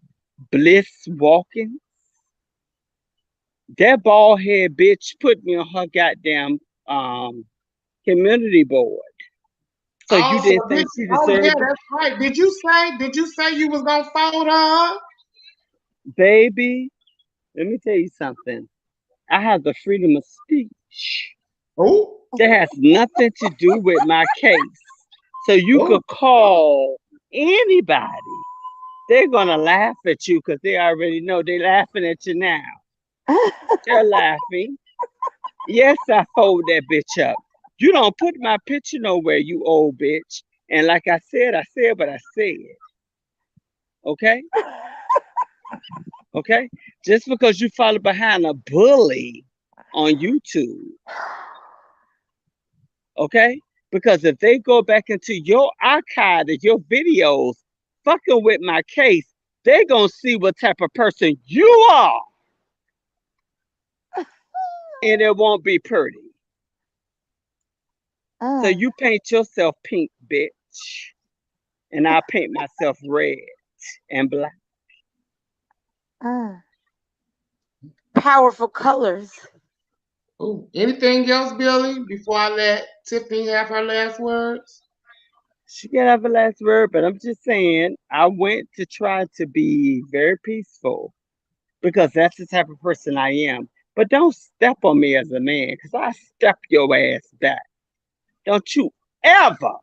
Bliss walking. That bald head bitch put me on her goddamn um community board. So you Oh, so didn't did think she oh yeah, deserved it? that's right. Did you say you was gonna fold her? Baby, let me tell you something. I have the freedom of speech. Oh, That has nothing to do with my case. So you oh, could call anybody. They're gonna laugh at you because they already know they're laughing at you now. They're laughing. Yes, I fold that bitch up. You don't put my picture nowhere, you old bitch. And like I said what I said. Okay? Okay? Just because you follow behind a bully on YouTube, okay? Because if they go back into your archive of your videos fucking with my case, they gonna see what type of person you are. And it won't be pretty. So uh, you paint yourself pink, bitch. And I paint myself red and black. uh. Powerful colors. oh. Anything else, Billy? Before I let Tiffany have her last words. She can have the last word, but I'm just saying I went to try to be very peaceful because that's the type of person I am. But don't step on me as a man because I step your ass back. Don't you ever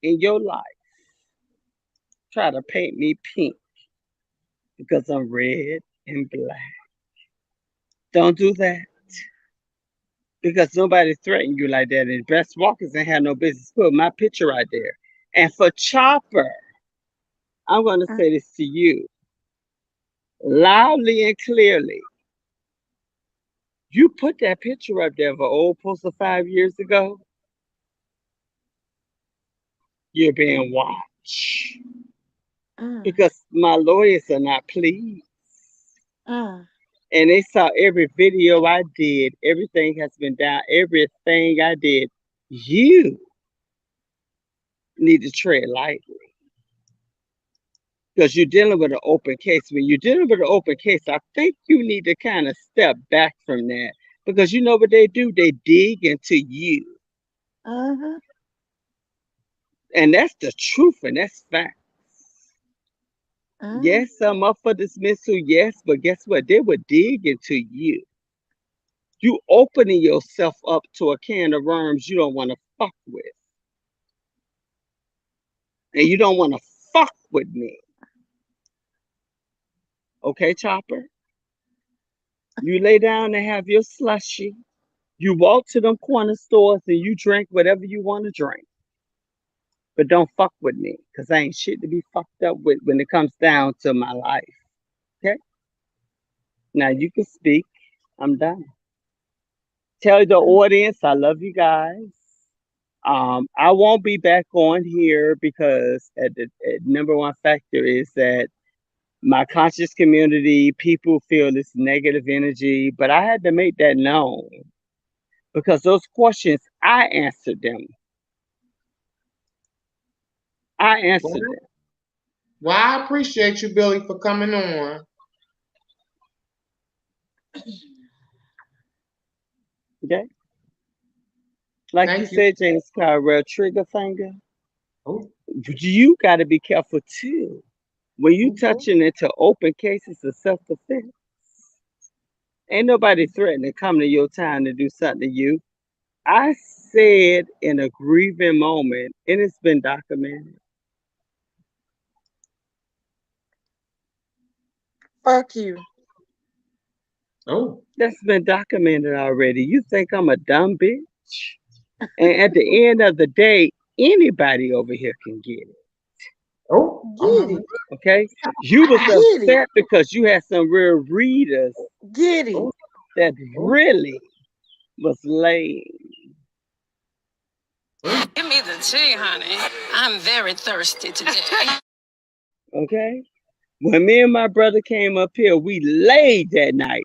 in your life try to paint me pink because I'm red and black. Don't do that because nobody threatened you like that. And Best Walkers ain't had no business putting my picture right there. And for Chopper, I'm going to Uh, say this to you loudly and clearly. You put that picture up there of an old poster 5 years ago, you're being watched uh, because my lawyers are not pleased. uh, And they saw every video I did, everything has been down, everything I did. You need to tread lightly because you're dealing with an open case. When you're dealing with an open case, I think you need to kind of step back from that because you know what they do? They dig into you. uh-huh, And that's the truth and that's fact. uh, Yes, I'm up for dismissal, yes, but guess what? They would dig into you. You opening yourself up to a can of worms you don't want to fuck with. And you don't want to fuck with me. Okay, Chopper? You lay down and have your slushy. You walk to them corner stores and you drink whatever you want to drink. But don't fuck with me, because I ain't shit to be fucked up with when it comes down to my life. Okay? Now you can speak. I'm done. Tell the audience I love you guys. I won't be back on here because number one factor is that my conscious community, people feel this negative energy, but I had to make that known because those questions, I answered them. I Well, answered them. well, I appreciate you, Billy, for coming on. Okay? Like you Thank you. said, James Carrell, trigger finger. Oh, You got to be careful too. When you oh, touching into open cases of self defense, ain't nobody threatening to come to your town to do something to you. I said in a grieving moment, and it's been documented. Fuck you. oh. That's been documented already. You think I'm a dumb bitch? And at the end of the day, anybody over here can get it. Oh, I'm Get having. it. Okay? You was Get it. upset because you had some real readers Get Oh, it. that oh, really was lame. oh. Give me the tea, honey. I'm very thirsty today. Okay? When me and my brother came up here, we laid that night.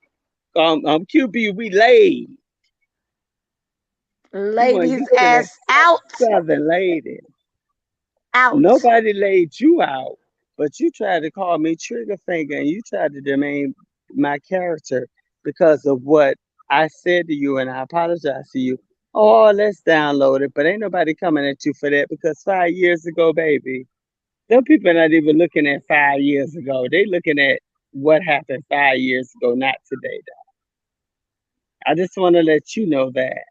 QB, we laid. You Laid weren't his used to that ass out. southern lady. Out. Nobody laid you out, but you tried to call me trigger finger and you tried to demean my character because of what I said to you, and I apologize to you. Oh, let's download it, but ain't nobody coming at you for that because 5 years ago, baby, them people not even looking at 5 years ago. They looking at what happened 5 years ago, not today. Though. I just want to let you know that,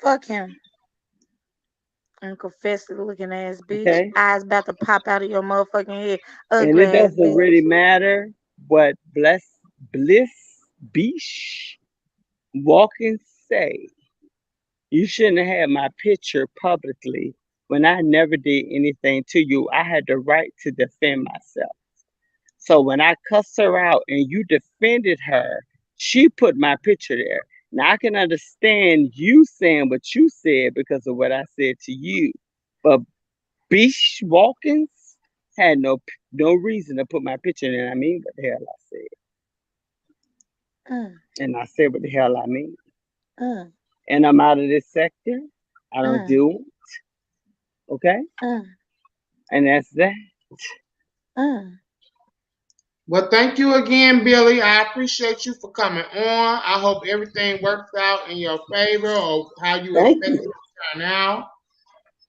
Fuck him. Uncle Fester looking ass bitch. okay? Eyes about to pop out of your motherfucking head. And Ugly it ass doesn't bitch. really matter what Bliss Beach Walking say. You shouldn't have had my picture publicly when I never did anything to you. I had the right to defend myself. So when I cussed her out and you defended her, she put my picture there. Now I can understand you saying what you said because of what I said to you. But Beach Walkins had no reason to put my picture in. I mean what the hell I said. Mm, And I said what the hell I mean. mm, And I'm out of this sector. I don't mm, do it. Okay? mm, And that's that. mm. Well, thank you again, Billy. I appreciate you for coming on. I hope everything works out in your favor or how you Thank expect it you. to turn out.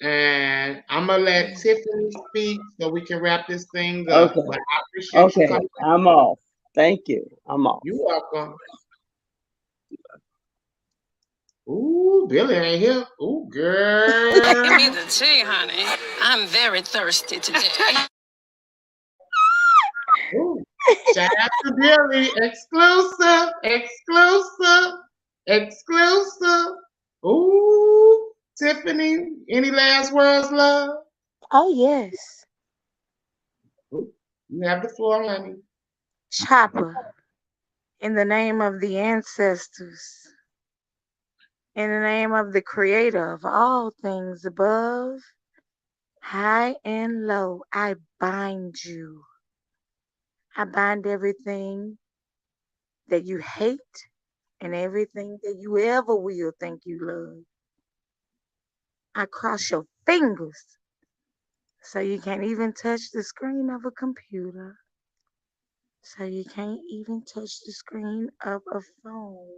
And I'm gonna let Tiffany speak so we can wrap this thing up. Okay. But I appreciate you Okay. coming. I'm off. Thank you. I'm off. You're welcome. Ooh, Billy ain't here. Ooh, girl. Give me the tea, honey. I'm very thirsty today. Ooh. Shout out to Billy. Exclusive, exclusive, exclusive. Ooh, Tiffany, any last words, love? Oh yes. Ooh, you have the floor, honey. Chopper. In the name of the ancestors. In the name of the creator of all things above, high and low, I bind you. I bind everything that you hate and everything that you ever will think you love. I cross your fingers so you can't even touch the screen of a computer. So you can't even touch the screen of a phone.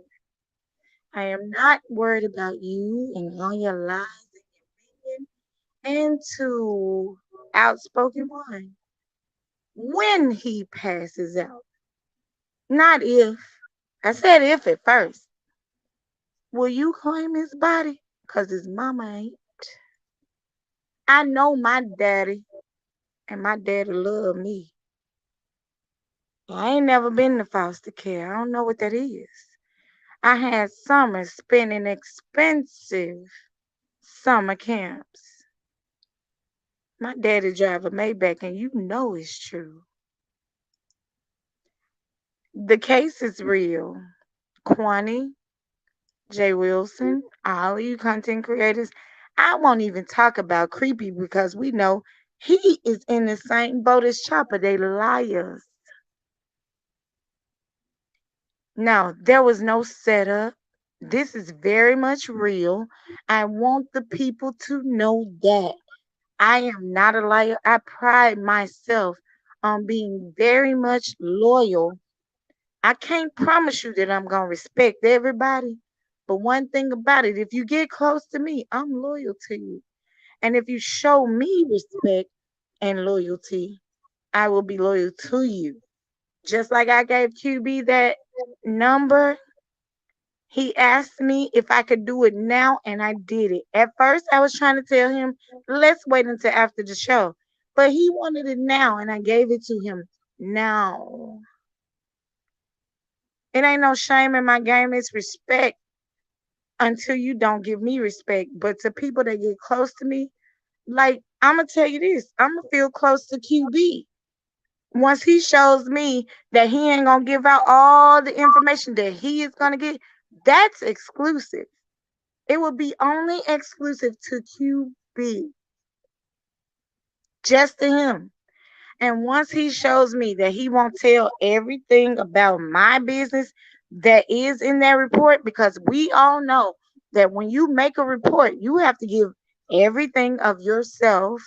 I am not worried about you and all your lies and your opinion. And to outspoken one, when he passes out, not if. I said if at first. Will you claim his body? Cause his mama ain't. I know my daddy, and my daddy love me. I ain't never been to foster care. I don't know what that is. I had summers spending expensive summer camps. My daddy drive a Maybach, and you know it's true. The case is real. Kwani, Jay Wilson, all of you content creators. I won't even talk about Creepy because we know he is in the same boat as Chopper. They liars. No, there was no setup. This is very much real. I want the people to know that I am not a liar. I pride myself on being very much loyal I can't promise you that I'm gonna respect everybody, but one thing about it, if you get close to me, I'm loyal to you. And if you show me respect and loyalty, I will be loyal to you. Just like I gave QB that number, he asked me if I could do it now, and I did it. At first, I was trying to tell him, let's wait until after the show. But he wanted it now, and I gave it to him now. It ain't no shame in my game. It's respect until you don't give me respect. But to people that get close to me, like, I'm going to tell you this, I'm going to feel close to QB. Once he shows me that he ain't going to give out all the information that he is going to get, that's exclusive. It will be only exclusive to QB, just to him. And once he shows me that he won't tell everything about my business that is in that report, because we all know that when you make a report, you have to give everything of yourself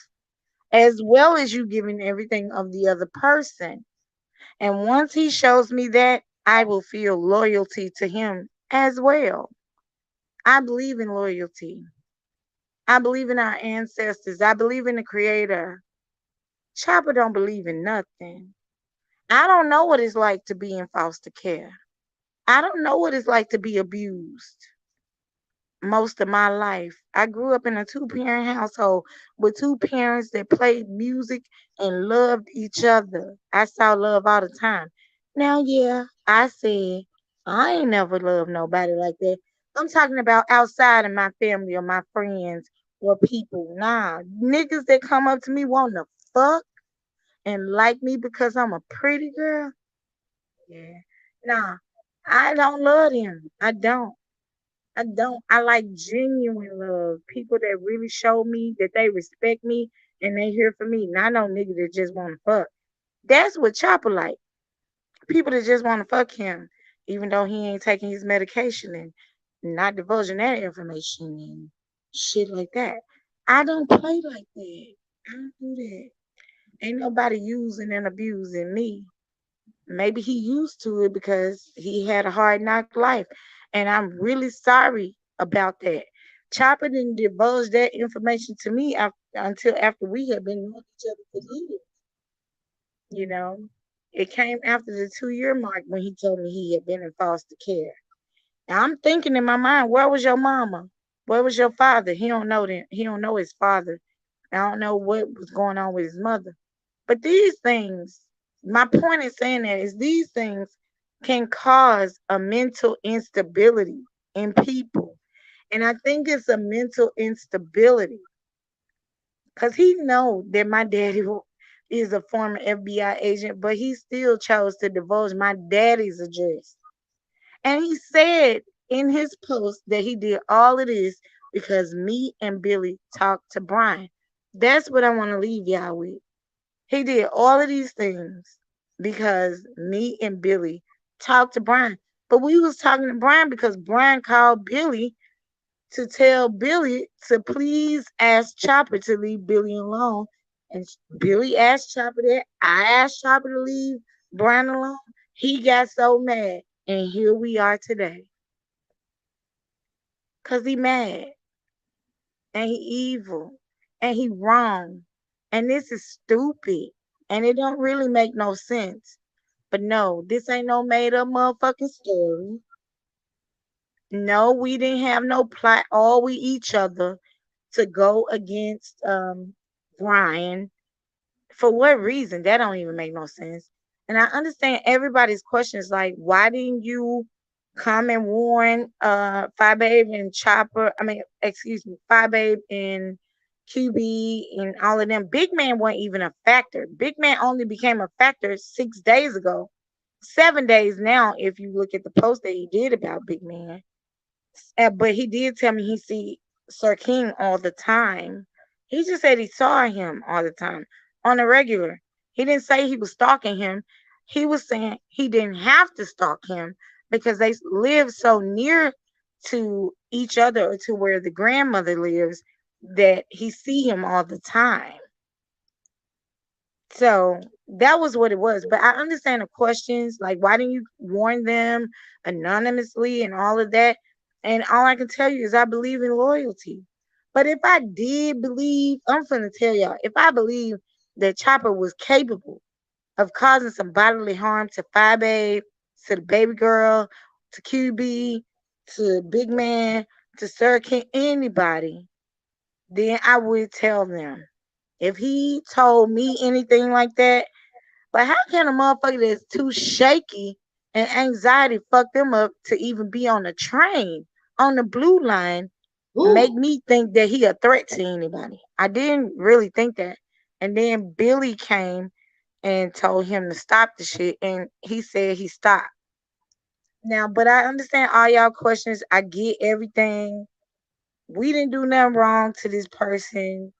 as well as you giving everything of the other person. And once he shows me that, I will feel loyalty to him as well. I believe in loyalty. I believe in our ancestors. I believe in the creator. Chopper don't believe in nothing. I don't know what it's like to be in foster care. I don't know what it's like to be abused most of my life. I grew up in a two-parent household with two parents that played music and loved each other. I saw love all the time. Now, yeah, I said, I ain't never loved nobody like that. I'm talking about outside of my family or my friends or people. Nah, niggas that come up to me wanting to fuck and like me because I'm a pretty girl. Yeah. Nah, I don't love them. I don't. I don't. I like genuine love. People that really show me that they respect me and they here for me. Not no nigga that just want to fuck. That's what Chopper like. People that just want to fuck him, even though he ain't taking his medication and not divulging that information and shit like that. I don't play like that. I don't do that. Ain't nobody using and abusing me. Maybe he used to it because he had a hard knock life. And I'm really sorry about that. Chopper didn't divulge that information to me until after we had been knowing each other for years. You know, it came after the 2-year mark when he told me he had been in foster care. Now I'm thinking in my mind, where was your mama? Where was your father? He don't know that. He don't know his father. I don't know what was going on with his mother. But these things, my point in saying that is these things can cause a mental instability in people. And I think it's a mental instability because he know that my daddy is a former FBI agent, but he still chose to divulge my daddy's address. And he said in his post that he did all of this because me and Billy talked to Brian. That's what I want to leave y'all with. He did all of these things because me and Billy talked to Brian. But we was talking to Brian because Brian called Billy to tell Billy to please ask Chopper to leave Billy alone. And Billy asked Chopper that. I asked Chopper to leave Brian alone. He got so mad. And here we are today. Because he mad. And he evil. And he wrong. And this is stupid. And it don't really make no sense. But no, this ain't no made up motherfucking story. No, we didn't have no plot all with each other to go against Brian. For what reason? That don't even make no sense. And I understand everybody's questions like, why didn't you come and warn Fi Babe and Chopper? I mean, excuse me, Fi Babe and QB and all of them. Big Man wasn't even a factor. Big Man only became a factor 6 days ago. 7 days now, if you look at the post that he did about Big Man. But he did tell me he see Sir King all the time. He just said he saw him all the time on a regular. He didn't say he was stalking him. He was saying he didn't have to stalk him because they live so near to each other or to where the grandmother lives that he see him all the time. So that was what it was. But I understand the questions, like why didn't you warn them anonymously and all of that? And all I can tell you is I believe in loyalty. But if I did believe, I'm finna tell y'all, if I believe that Chopper was capable of causing some bodily harm to Phi Babe, to the baby girl, to QB, to Big Man, to Sir King, anybody, then I would tell them. If he told me anything like that, but how can a motherfucker that's too shaky and anxiety fuck them up to even be on the train on the blue line make me think that he a threat to anybody? I didn't really think that. And then Billy came and told him to stop the shit, and he said he stopped. Now, but I understand all y'all questions. I get everything. We didn't do nothing wrong to this person.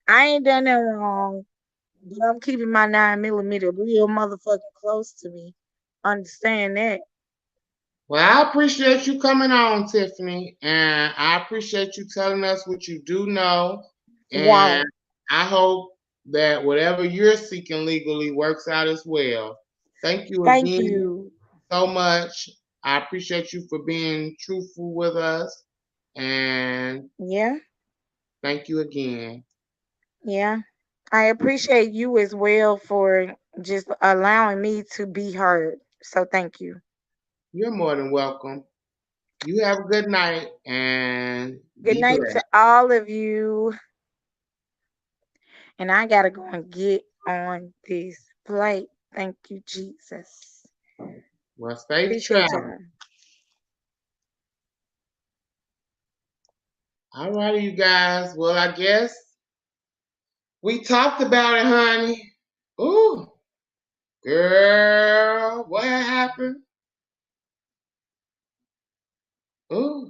I ain't done nothing wrong. But I'm keeping my 9mm real motherfucking close to me. Understand that. Well, I appreciate you coming on, Tiffany, and I appreciate you telling us what you do know. And wow. I hope that whatever you're seeking legally works out as well. Thank you again so much. I appreciate you for being truthful with us. And yeah, thank you again. Yeah. I appreciate you as well for just allowing me to be heard. So thank you. You're more than welcome. You have a good night and good night to all of you. And I gotta go and get on this flight. Thank you, Jesus. Well, safe travel. All righty, you guys. Well, I guess we talked about it, honey. Ooh. Girl, what happened? Ooh.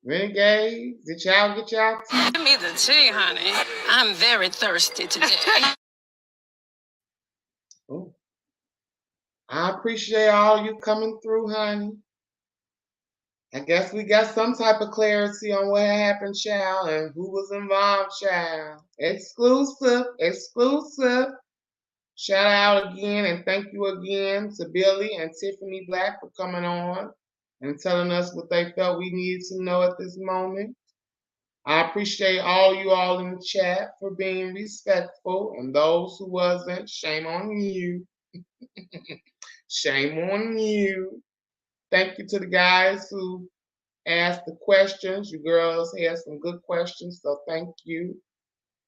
Renegades, did y'all get y'all tea? Give me the tea, honey. I'm very thirsty today. Ooh. I appreciate all you coming through, honey. I guess we got some type of clarity on what happened, child, and who was involved, child. Exclusive. Shout out again and thank you again to Billy and Tiffany Black for coming on and telling us what they felt we needed to know at this moment. I appreciate all you all in the chat for being respectful, and those who wasn't, shame on you. Shame on you. Thank you to the guys who asked the questions. You girls had some good questions, so thank you.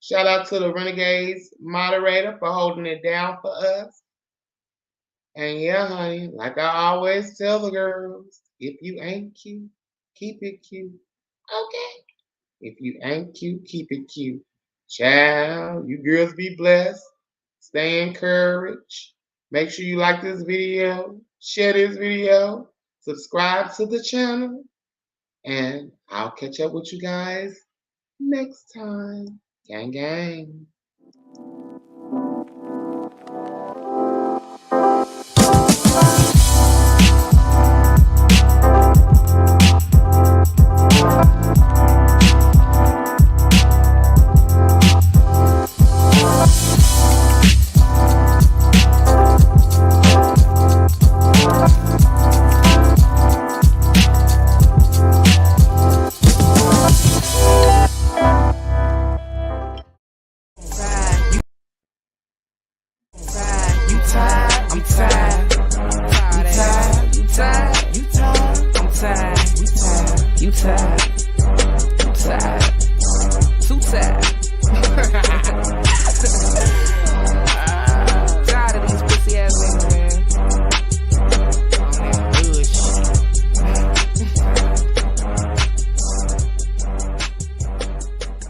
Shout out to the Renegades moderator for holding it down for us. And yeah, honey, like I always tell the girls, if you ain't cute, keep it cute. Okay. If you ain't cute, keep it cute. Child, you girls be blessed. Stay encouraged. Make sure you like this video, share this video, subscribe to the channel, and I'll catch up with you guys next time. Gang, gang. Too tired.